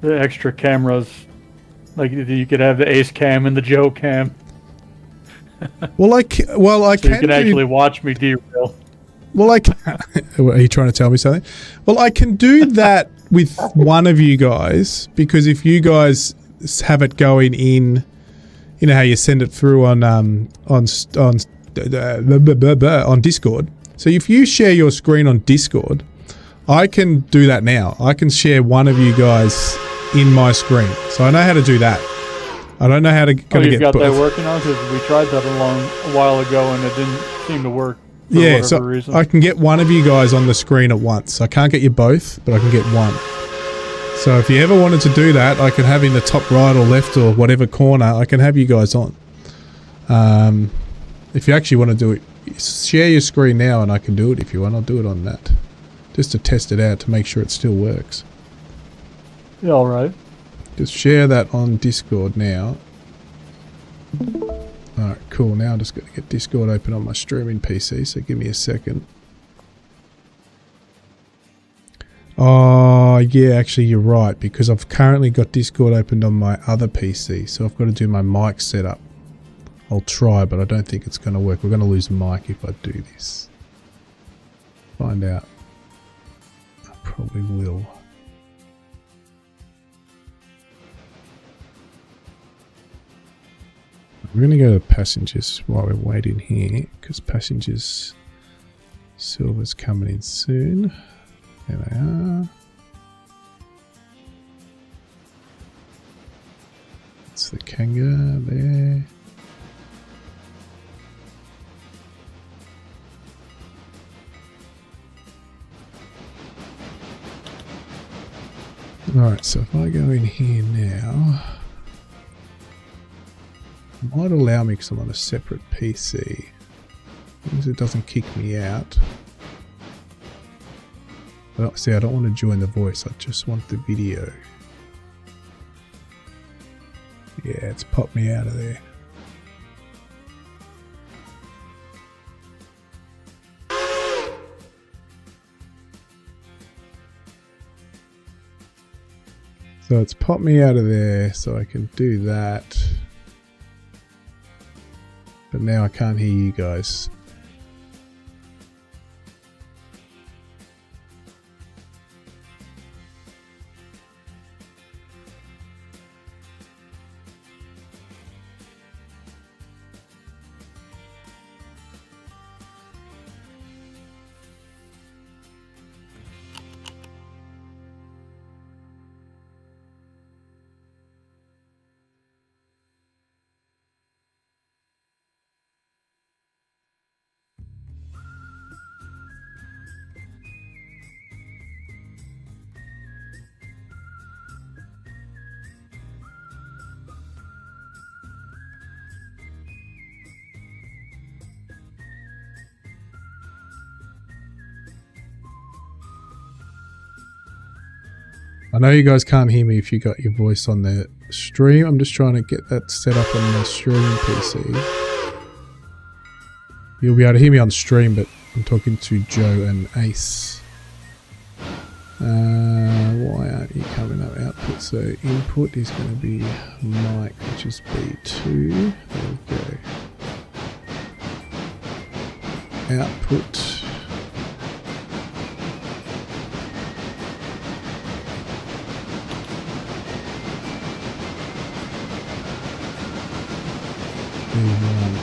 S2: extra cameras. Like you could have the Ace cam and the Joe cam.
S1: Well, I can
S2: So you can actually watch me derail.
S1: Well, I can. Are you trying to tell me something? Well, I can do that with one of you guys, because if you guys have it going in, you know how you send it through on Discord. So if you share your screen on Discord, I can do that now. I can share one of you guys in my screen. So I know how to do that. I don't know how to
S2: Oh,
S1: get
S2: you've got
S1: both.
S2: that working on? Because we tried that a while ago and it didn't seem to work for
S1: Yeah,
S2: whatever
S1: so
S2: reason.
S1: I can get one of you guys on the screen at once. I can't get you both, but I can get one. So if you ever wanted to do that, I can have in the top right or left or whatever corner, I can have you guys on. If you actually want to do it, share your screen now and I can do it if you want. I'll do it on that. Just to test it out to make sure it still works.
S2: Yeah, all right.
S1: Just share that on Discord now. Alright, cool. Now I'm just going to get Discord open on my streaming PC, so give me a second. Oh, yeah, actually you're right, because I've currently got Discord opened on my other PC, so I've got to do my mic setup. I'll try, but I don't think it's going to work. We're going to lose mic if I do this. Find out. I probably will. We're going to go to passengers while we're waiting here, because passengers silver's coming in soon. There they are. That's the Kanga there. Alright, so if I go in here now, it might allow me because I'm on a separate PC. As long as it doesn't kick me out. Well, see, I don't want to join the voice, I just want the video. Yeah, it's popped me out of there. So it's popped me out of there, so I can do that. But now I can't hear you guys. I know you guys can't hear me if you got your voice on the stream. I'm just trying to get that set up on my streaming PC. You'll be able to hear me on stream, but I'm talking to Joe and Ace. Why aren't you coming up output? So input is going to be mic, which is B2. There we go. Output. V1.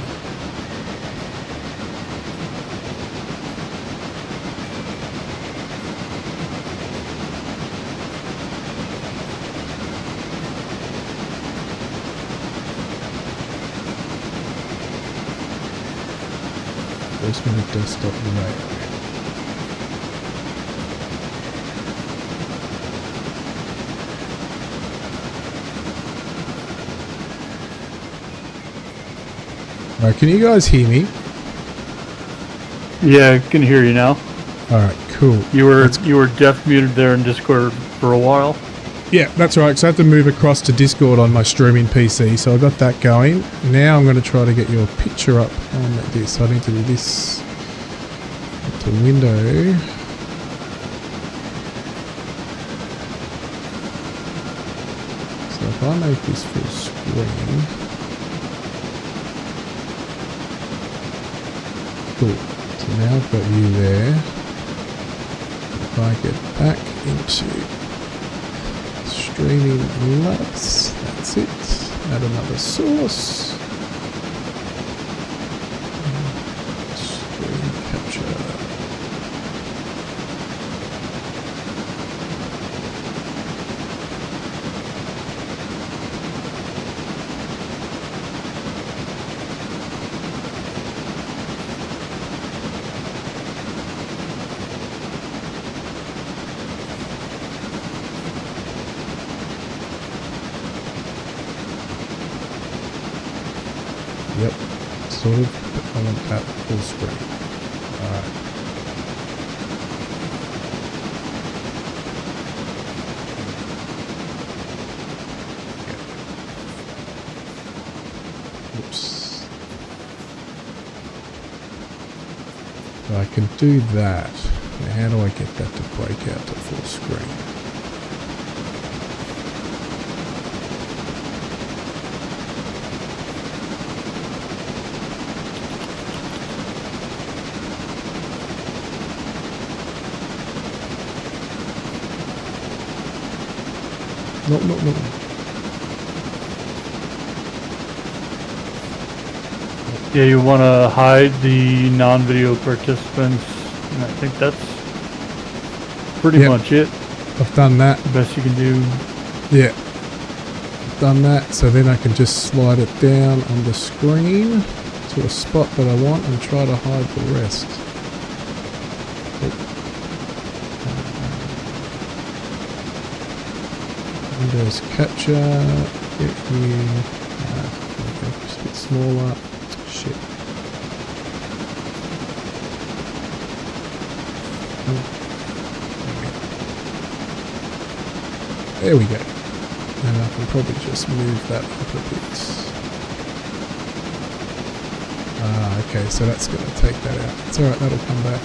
S1: First minute desktop rail. Alright, can you guys hear me?
S2: Yeah, I can hear you now.
S1: Alright, cool.
S2: You were deaf muted there in Discord for a while.
S1: Yeah, that's right, because I had to move across to Discord on my streaming PC, so I got that going. Now I'm going to try to get your picture up on this. I need to do this to window. So if I make this full screen. Cool. So now I've got you there. If I get back into streaming labs, that's it. Add another source. Screen capture. Yep, sort of, but I want that full screen. Alright. Oops. So I can do that. Now how do I get that to break out to full screen? No.
S2: Yeah, you want to hide the non-video participants, and I think that's pretty
S1: Yep.
S2: much it.
S1: I've done that.
S2: Best you can do.
S1: Yeah. Done that, so then I can just slide it down on the screen to a spot that I want and try to hide the rest. Windows capture, get you, okay, just a bit smaller, shit. There we go. And I can probably just move that up a bit. Okay, so that's going to take that out. It's alright, that'll come back.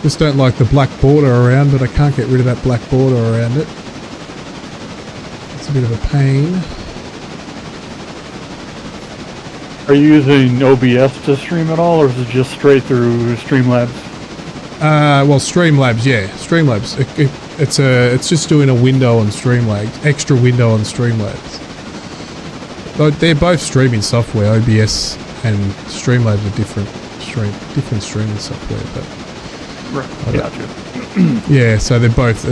S1: Just don't like the black border around, but I can't get rid of that black border around it. It's a bit of a pain.
S2: Are you using OBS to stream at all, or is it just straight through Streamlabs?
S1: Well, Streamlabs, yeah, Streamlabs. It's just doing a window on Streamlabs, extra window on Streamlabs. But they're both streaming software. OBS and Streamlabs are different streaming software, but.
S2: Right, gotcha.
S1: Yeah, so they're both.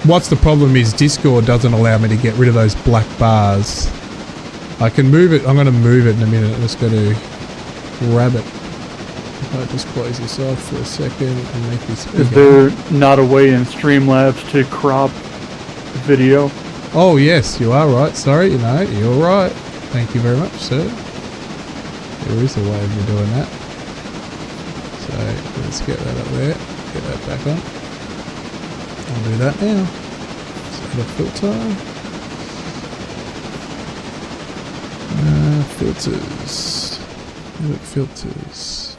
S1: What's the problem is Discord doesn't allow me to get rid of those black bars. I can move it. I'm going to move it in a minute. I'm just going to grab it. If I just close this off for a second and make this bigger.
S2: Is there not a way in Streamlabs to crop the video?
S1: Oh yes, you are right. Sorry, you're right. Thank you very much, sir. There is a way of me doing that. So let's get that up there. Get that back on. I'll do that now. Set a filter. Filters. Edit filters.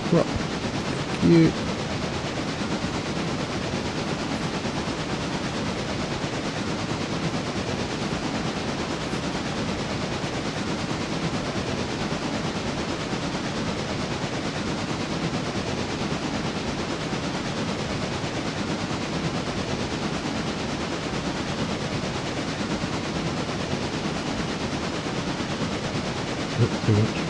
S1: Crop. Thank you. too much.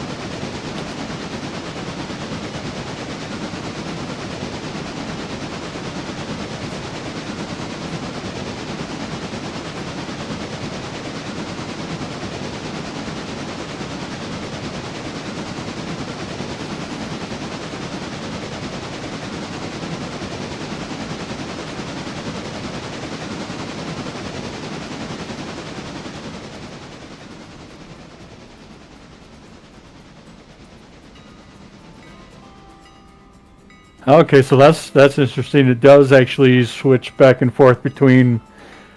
S2: Okay, so that's interesting. It does actually switch back and forth between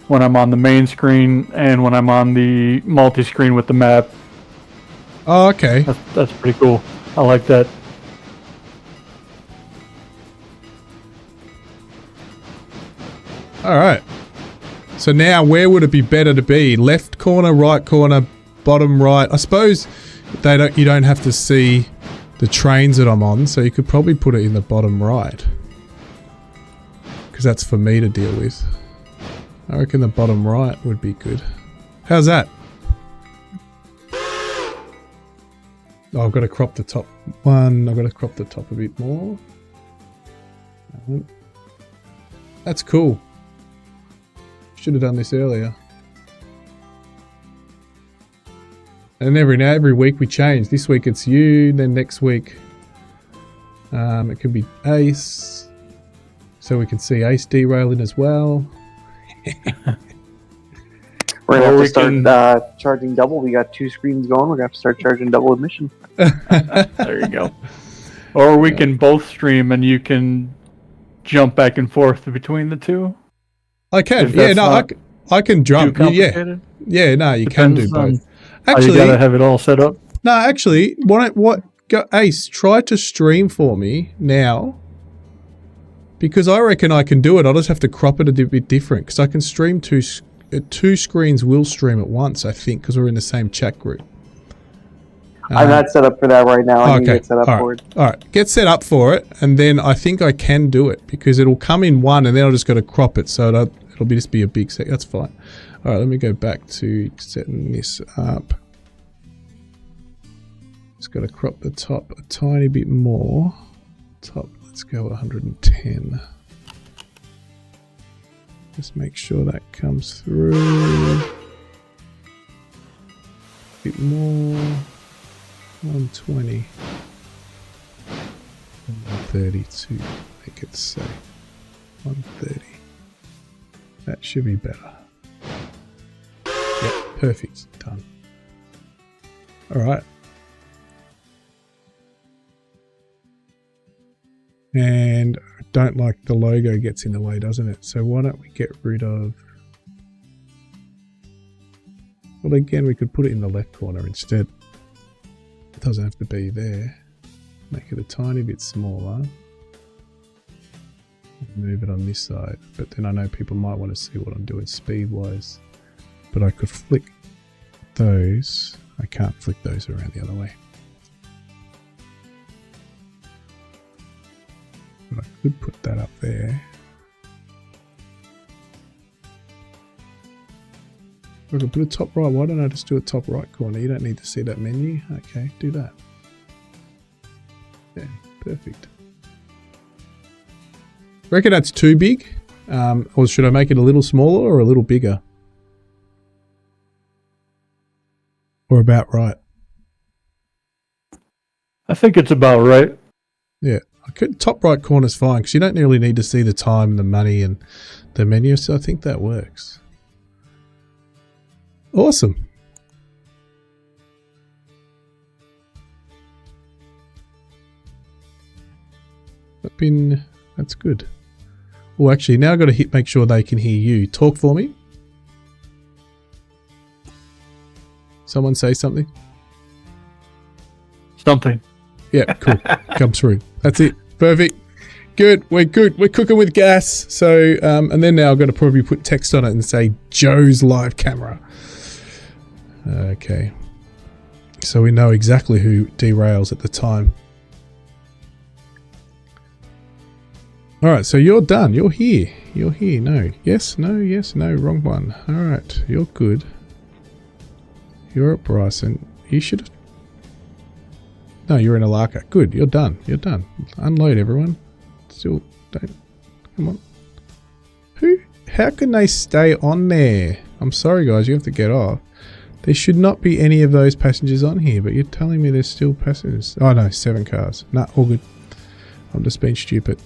S2: when I'm on the main screen and when I'm on the multi-screen with the map.
S1: Oh, okay.
S2: That's pretty cool. I like that.
S1: All right. So now, where would it be better to be? Left corner, right corner, bottom right. I suppose you don't have to see the trains that I'm on, so you could probably put it in the bottom right, because that's for me to deal with. I reckon the bottom right would be good. How's that? Oh, I've got to crop the top one. I've got to crop the top a bit more. That's cool. Should have done this earlier. And every week we change. This week it's you, then next week it could be Ace. So we can see Ace derailing as well.
S3: We're going to have to start charging double. We got 2 screens going. We're going to have to start charging double admission.
S2: There you go. Or we can both stream and you can jump back and forth between the two.
S1: I can. Yeah, no, I can jump. Yeah. Yeah, no, you can do both. Actually,
S2: you gotta have it all set up.
S1: No, actually, Ace, try to stream for me now, because I reckon I can do it. I'll just have to crop it a bit different, because I can stream two screens. Will stream at once, I think, because we're in the same chat group.
S3: I'm not set up for that right now. I need to get set up for it.
S1: All right, get set up for it, and then I think I can do it, because it'll come in one, and then I'll just got to crop it, so it'll just be a big set. That's fine. All right, let me go back to setting this up. Just got to crop the top a tiny bit more. Top, let's go 110. Just make sure that comes through. A bit more. 120. 132. Make it say 130. That should be better. Yep, perfect. Done. Alright. And I don't like the logo gets in the way, doesn't it? So why don't we get rid of... Well, again, we could put it in the left corner instead. It doesn't have to be there. Make it a tiny bit smaller. Move it on this side. But then I know people might want to see what I'm doing speed-wise. But I could flick those. I can't flick those around the other way. But I could put that up there. I could put a top right. Why don't I just do a top right corner? You don't need to see that menu. Okay, do that. Yeah, perfect. Reckon that's too big? Or should I make it a little smaller or a little bigger? Or about right?
S2: I think it's about right.
S1: Yeah. Top right corner's fine, because you don't really need to see the time and the money and the menu, so I think that works. Awesome. That's good. Oh, actually, now I've got to make sure they can hear you. Talk for me. Someone say something.
S2: Something.
S1: Yeah, cool. Come through. That's it. Perfect. Good. We're good. We're cooking with gas. So, and then now I've got to probably put text on it and say Joe's live camera. Okay. So we know exactly who derails at the time. All right. So you're done. You're here. You're here. No. Yes. No. Yes. No. Wrong one. All right. You're good. You're at Bryson. You should have... No, you're in Alaka. Good, you're done. You're done. Unload, everyone. Still, don't. Come on. Who? How can they stay on there? I'm sorry, guys. You have to get off. There should not be any of those passengers on here, but you're telling me there's still passengers. Oh, no, 7 cars. Nah, all good. I'm just being stupid.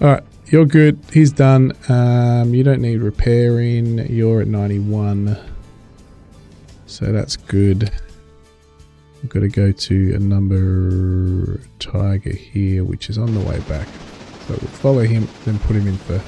S1: Alright, you're good. He's done. You don't need repairing. You're at 91. So that's good. I've got to go to a number Tiger here, which is on the way back. So we'll follow him, then put him in for...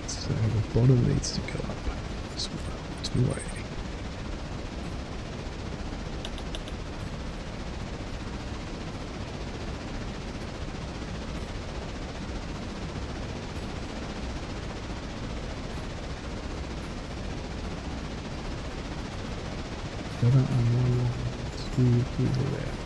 S1: So the bottom needs to go up. So 280. To the left.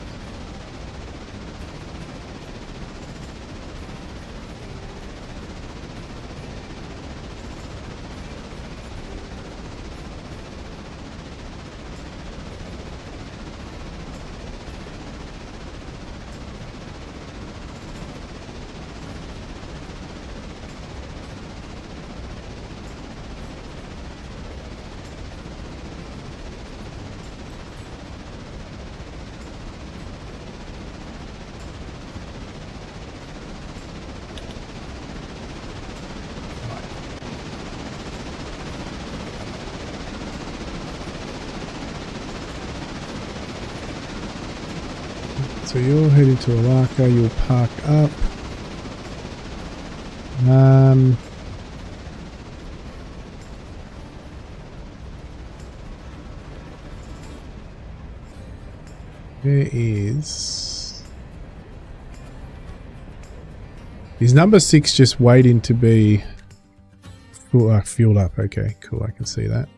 S1: So you're heading to Alaka, you'll park up. There is... Is number 6 just waiting to be fueled up? Okay, cool, I can see that.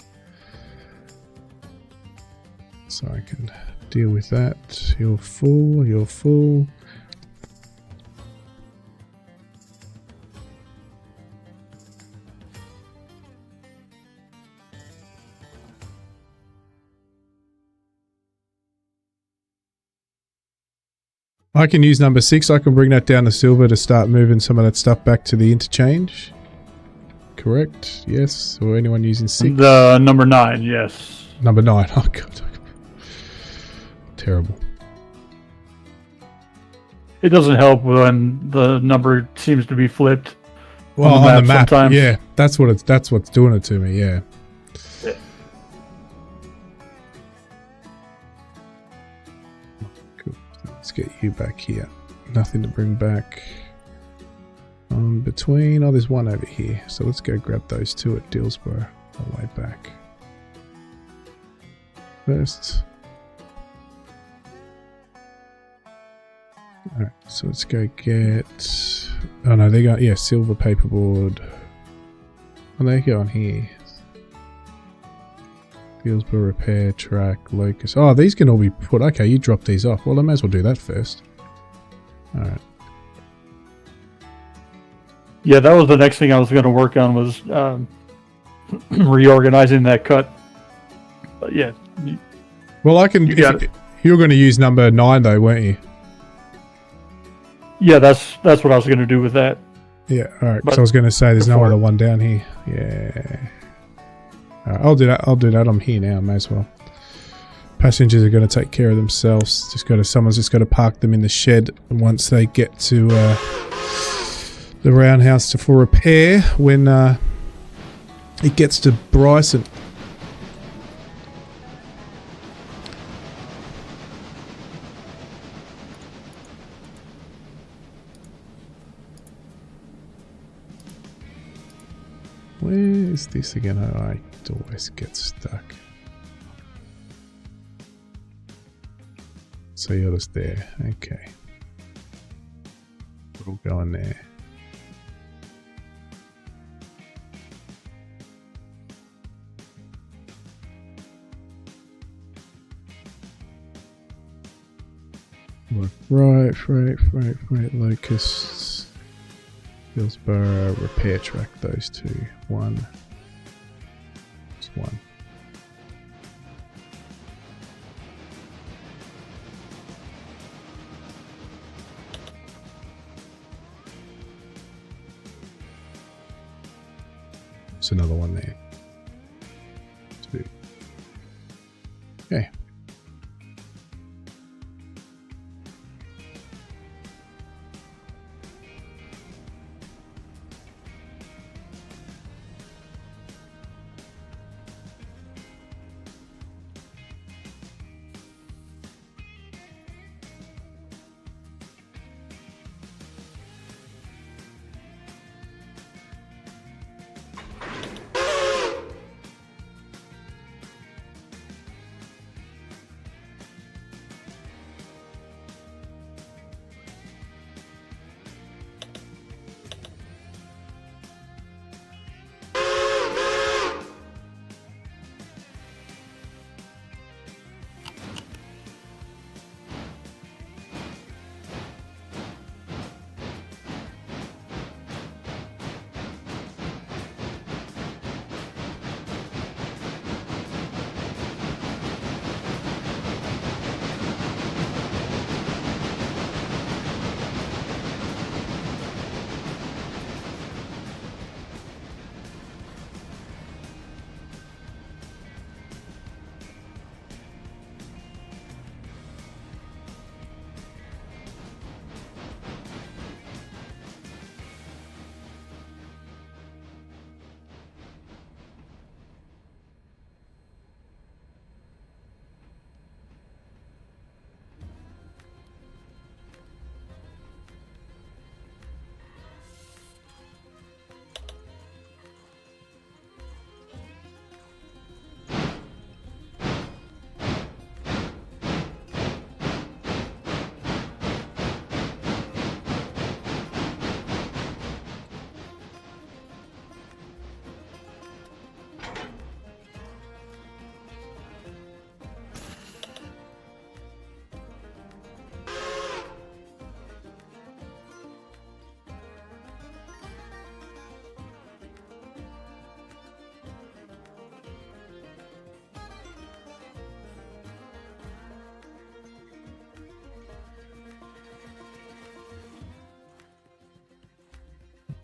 S1: So I can deal with that. You're full, you're full. I can use number 6. I can bring that down to silver to start moving some of that stuff back to the interchange. Correct? Yes. Or anyone using 6?
S2: The number 9, yes.
S1: Number 9. Oh god. Terrible.
S2: It doesn't help when the number seems to be flipped.
S1: Well, on the map,
S2: sometimes.
S1: yeah. That's what's doing it to me, yeah. Cool. Let's get you back here. Nothing to bring back. Between, oh, there's one over here. So let's go grab those two at Dillsborough on the way back. First. Alright, so let's go get... Oh no, they got, yeah, silver paperboard. Oh, they go on here. Dillsborough repair, track, locust. Oh, these can all be put... Okay, you drop these off. Well, I may as well do that first. Alright.
S2: Yeah, that was the next thing I was going to work on was reorganizing that cut. But yeah.
S1: Well, I can... You're going to use number 9 though, weren't you?
S2: Yeah, that's what I was going to do with that.
S1: Yeah, alright, because I was going to say there's no other one down here. Yeah. Alright, I'll do that. I'll do that. I'm here now, may as well. Passengers are going to take care of themselves. Someone's just got to park them in the shed, and once they get to the roundhouse for repair, when it gets to Bryson. Where is this again? Oh, I always get stuck. So you're just there. Okay. We'll go in there. Right. Locusts. Hillsborough, repair track, those two. One. Just one. There's another one there. Two. Okay.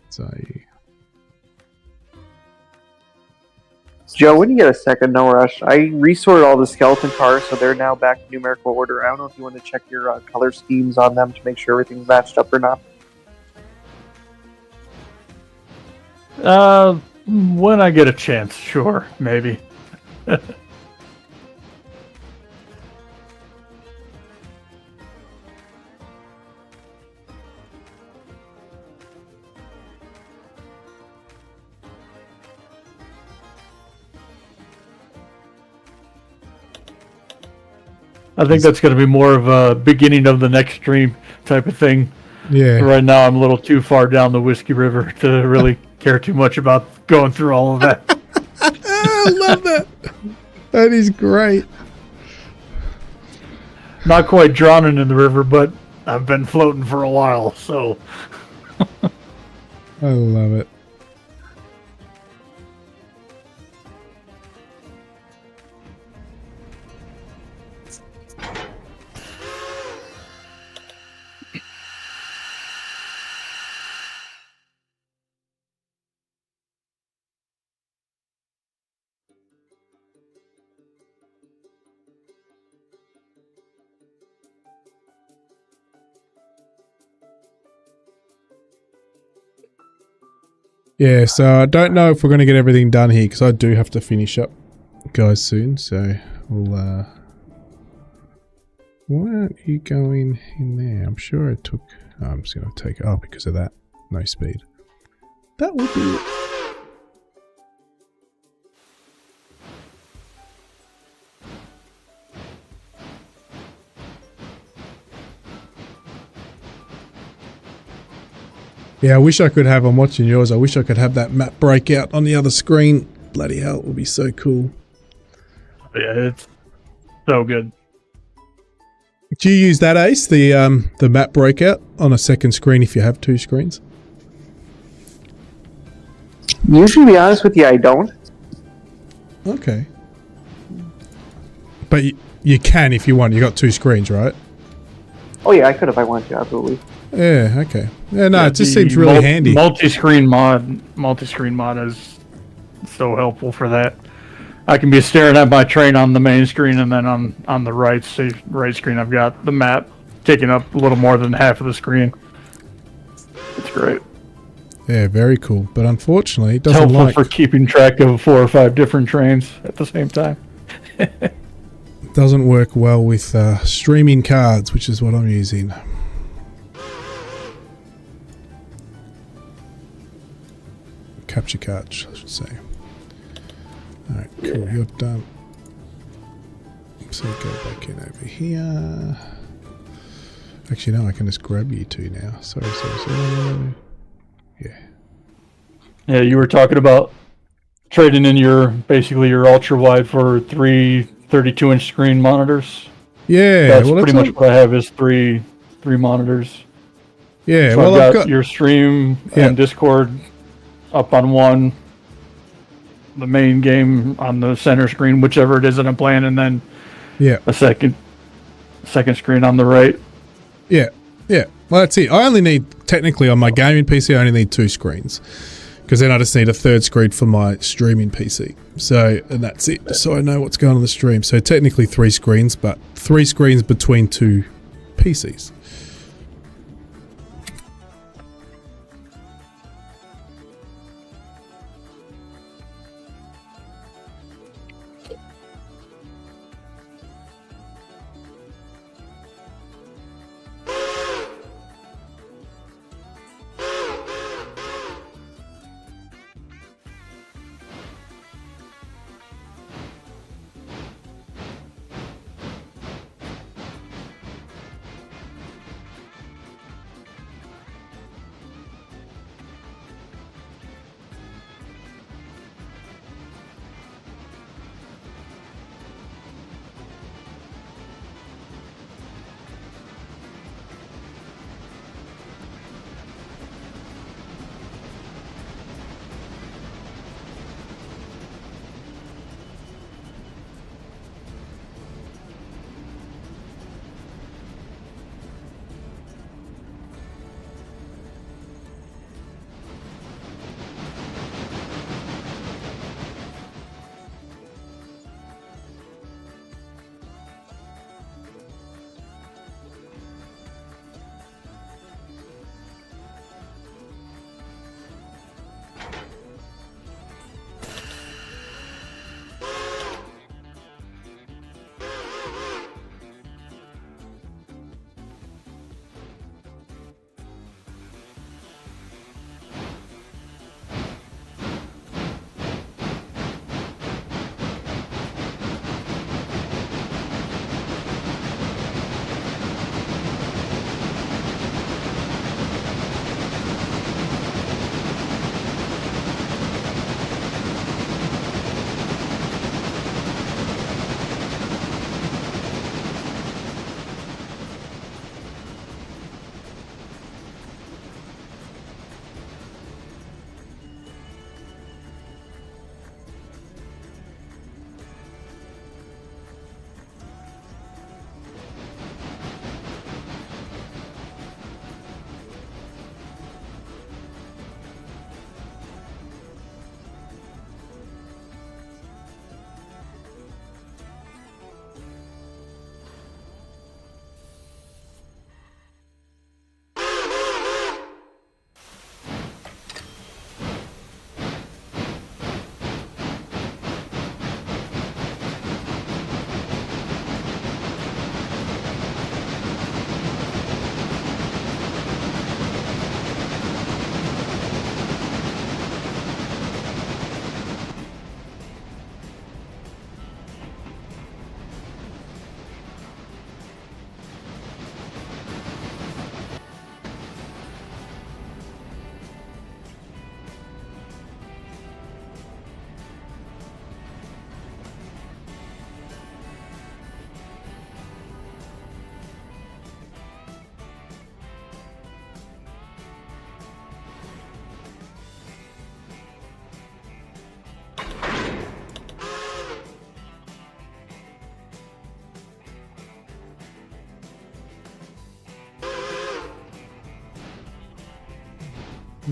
S1: So
S3: Joe, when you get a second, no rush. I resorted all the skeleton cars, so they're now back in numerical order. I don't know if you want to check your color schemes on them to make sure everything's matched up or not.
S2: When I get a chance, sure, maybe. I think that's going to be more of a beginning of the next stream type of thing.
S1: yeah,
S2: Right now, I'm a little too far down the Whiskey River to really care too much about going through all of that.
S1: I love that. That is great.
S2: Not quite drowning in the river, but I've been floating for a while, so.
S1: I love it. Yeah, so I don't know if we're going to get everything done here because I do have to finish up, guys, soon. So we'll. Why aren't you going in there? I'm sure I took. Oh, I'm just going to take it. Oh, because of that. No speed. That would be it. Yeah, I wish I could have, I'm watching yours, I wish I could have that map breakout on the other screen. Bloody hell, it would be so cool.
S2: Yeah, it's so good.
S1: Do you use that, Ace, the map breakout on a second screen if you have two screens?
S3: Usually, to be honest with you, I don't.
S1: Okay. But you can if you want, you got two screens, right?
S3: Oh yeah, I could if I wanted to, absolutely.
S1: Yeah, okay. Yeah, no,
S2: Yeah,
S1: it just
S2: the
S1: seems really handy.
S2: Multi-screen mod is so helpful for that. I can be staring at my train on the main screen, and then on the right screen, I've got the map taking up a little more than half of the screen. It's great.
S1: Yeah, very cool. But unfortunately, it
S2: It's
S1: doesn't
S2: helpful
S1: like
S2: for keeping track of 4 or 5 different trains at the same time.
S1: doesn't work well with streaming cards, which is what I'm using. Capture cards, I should say. Alright, cool, you're done. So go back in over here. Actually, no, I can just grab you two now. Sorry. Yeah.
S2: Yeah, you were talking about trading in basically your ultra wide for 3 32-inch screen monitors.
S1: Yeah,
S2: That's
S1: well,
S2: pretty much what I have is three monitors.
S1: Yeah,
S2: So
S1: well,
S2: I've got your stream and Discord up on one, the main game on the center screen, whichever it is that I'm playing, and then a second screen on the right.
S1: Yeah. Well, that's it. I only need, technically on my gaming PC, I only need 2 screens. Because then I just need a third screen for my streaming PC. So, and that's it. So I know what's going on the stream. So technically 3 screens, but 3 screens between 2 PCs.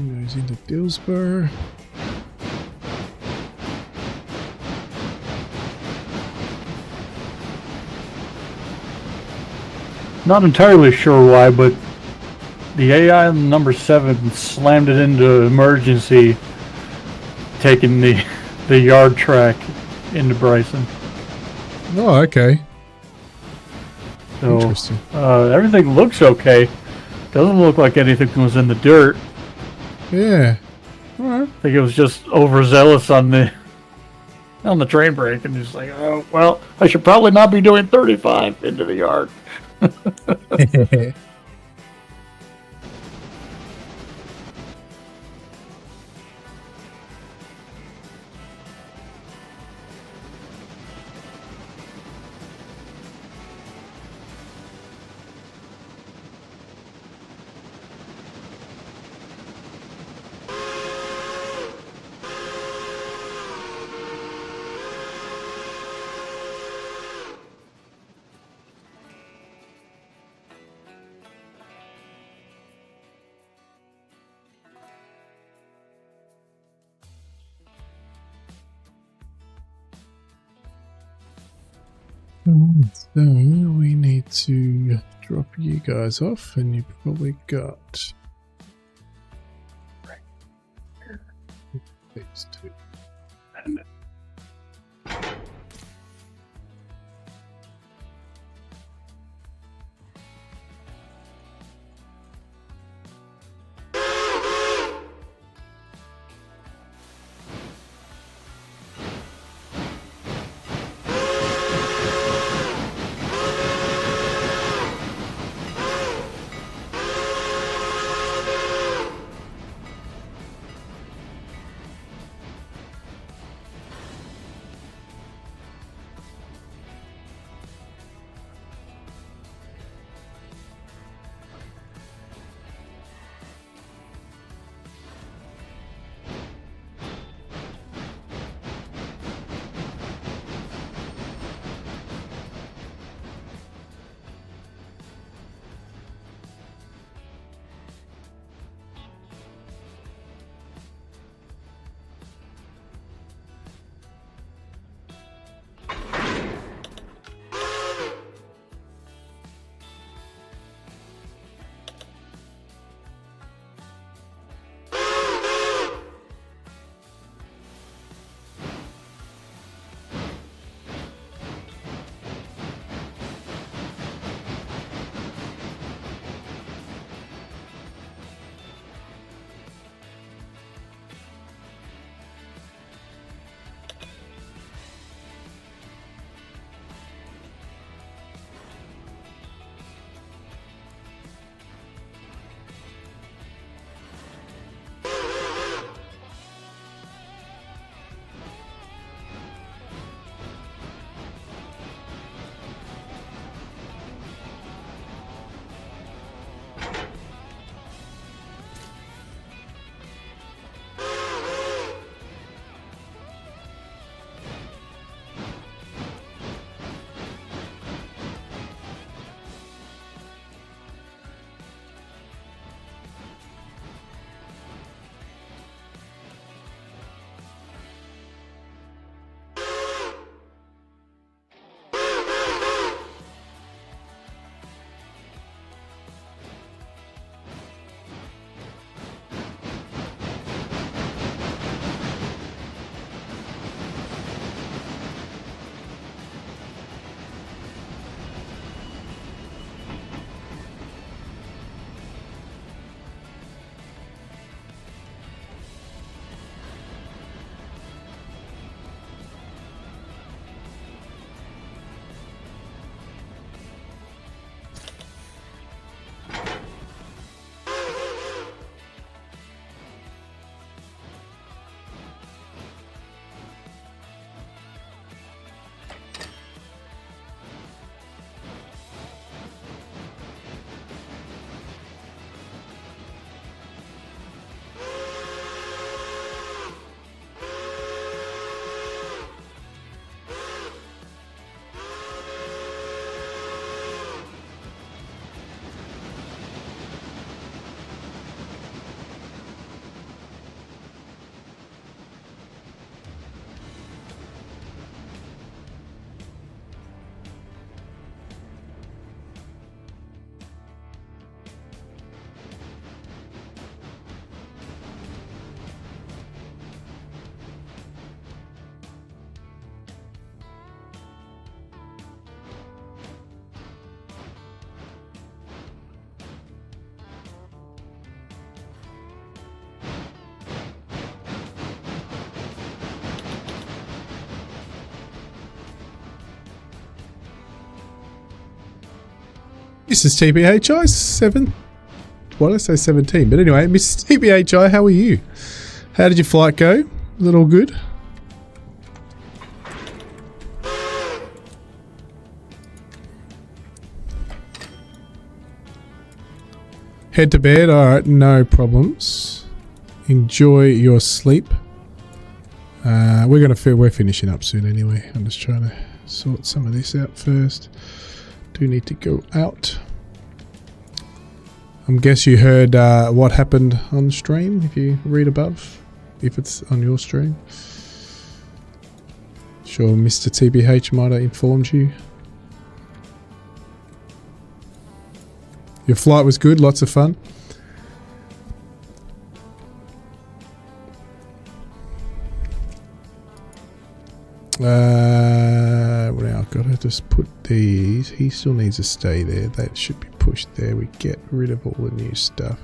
S1: Goes into Dillsborough.
S2: Not entirely sure why, but the AI on number 7 slammed it into emergency, taking the yard track into Bryson.
S1: Oh, okay.
S2: So
S1: Interesting.
S2: everything looks okay. Doesn't look like anything was in the dirt.
S1: Yeah.
S2: I think it was just overzealous on the train brake, and just like, oh well, I should probably not be doing 35 into the yard.
S1: So we need to drop you guys off, and you probably got these two. Mrs. TPHI 7. Why did I say 17? But anyway, Mrs. TPHI, how are you? How did your flight go? Was it all good? Head to bed. Alright, no problems. Enjoy your sleep. We're finishing up soon anyway. I'm just trying to sort some of this out first. Do need to go out. I guess you heard what happened on stream if you read above, if it's on your stream. Sure, Mr. TBH might have informed you. Your flight was good, lots of fun. Well, I've got to just put these. He still needs to stay there. That should be pushed there. We get rid of all the new stuff.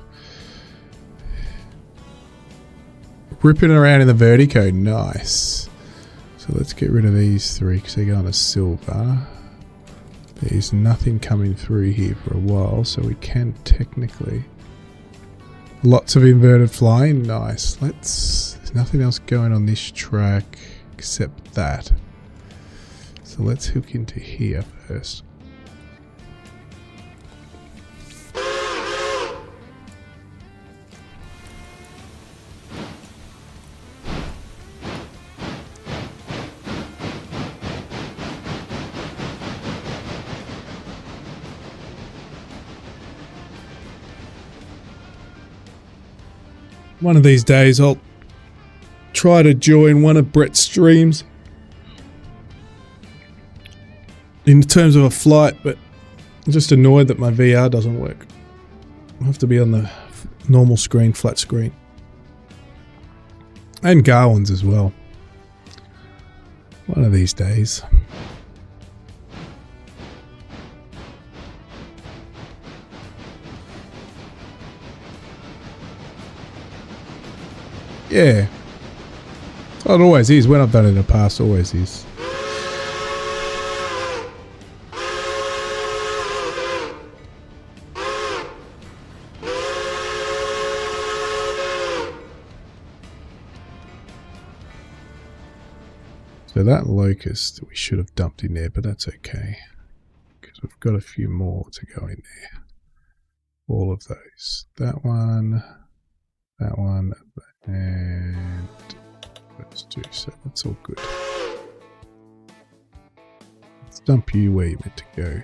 S1: Ripping around in the vertico, nice. So let's get rid of these three because they're going to silver. There's nothing coming through here for a while, so we can technically. Lots of inverted flying, nice. There's nothing else going on this track except that. So let's hook into here first. One of these days I'll try to join one of Brett's streams in terms of a flight, but I'm just annoyed that my VR doesn't work. I have to be on the normal screen, flat screen. And Garwin's as well. One of these days. Yeah. Oh, it always is. When I've done it in the past, always is. So that locust we should have dumped in there, but that's okay. Because we've got a few more to go in there. All of those. That one, and those two. So that's all good. Let's dump you where you're meant to go.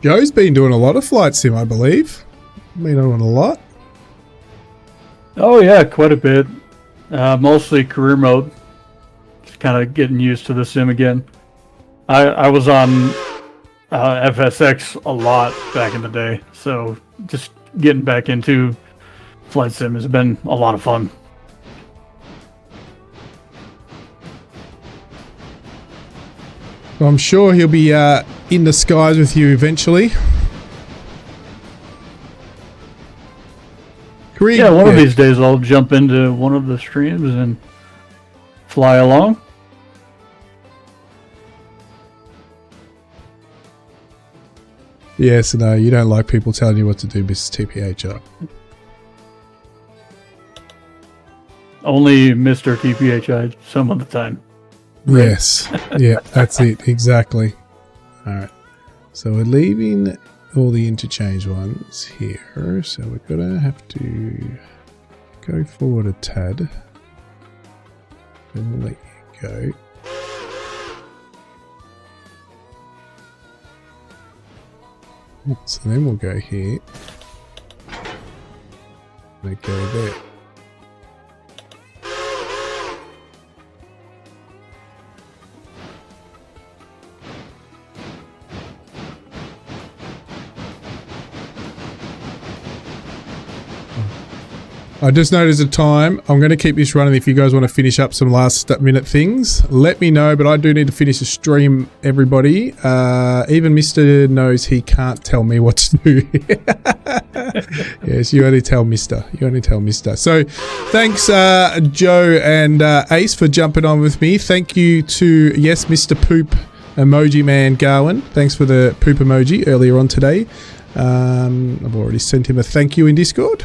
S1: Joe's been doing a lot of flight sim, I believe. Been doing a lot.
S2: Oh yeah, quite a bit. Mostly career mode. Just kind of getting used to the sim again. I was on FSX a lot back in the day, so just getting back into flight sim has been a lot of fun.
S1: Well, I'm sure he'll be in the skies with you eventually.
S2: Yeah, one of these days I'll jump into one of the streams and fly along.
S1: Yes, no, you don't like people telling you what to do, Mrs. TPHR.
S2: Only Mr. TPHI some of the time.
S1: Right. Yes. Yeah, that's it. Exactly. Alright. So we're leaving all the interchange ones here. So we're going to have to go forward a tad. And we'll let you go. So then we'll go here. And go there. I just noticed the time. I'm going to keep this running. If you guys want to finish up some last minute things, let me know. But I do need to finish the stream, everybody. Even Mr. knows he can't tell me what to do. Yes, you only tell Mr. You only tell Mr. So thanks, Joe and Ace, for jumping on with me. Thank you to, yes, Mr. Poop Emoji Man Garwin. Thanks for the poop emoji earlier on today. I've already sent him a thank you in Discord.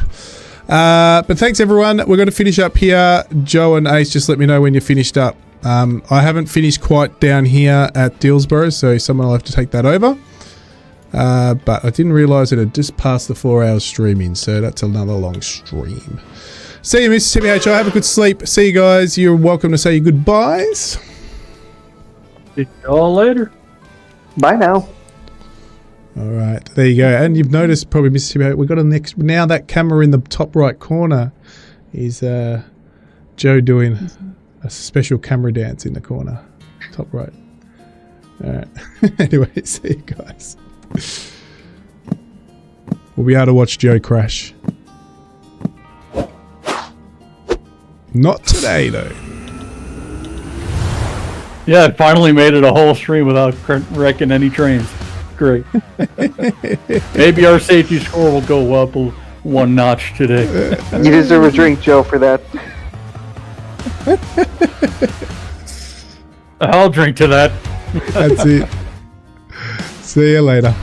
S1: But thanks everyone. We're going to finish up here. Joe and Ace, just let me know when you're finished up. I haven't finished quite down here at Dillsborough, so someone will have to take that over. But I didn't realise it had just passed the 4 hours streaming, so that's another long stream. See you, Mr. Timmy H. Have a good sleep. See you guys. You're welcome to say your goodbyes.
S2: See you all later.
S3: Bye now.
S1: All right, there you go. And you've noticed probably, Mr. Timmy H, we've got a next. Now that camera in the top right corner is Joe doing a special camera dance in the corner, top right. All right. Anyway, see you guys. We'll be able to watch Joe crash. Not today, though.
S2: Yeah, I finally made it a whole stream without wrecking any trains. Great. Maybe our safety score will go up 1 notch today.
S3: You deserve a drink, Joe, for that.
S2: I'll drink to that.
S1: That's it. See you later.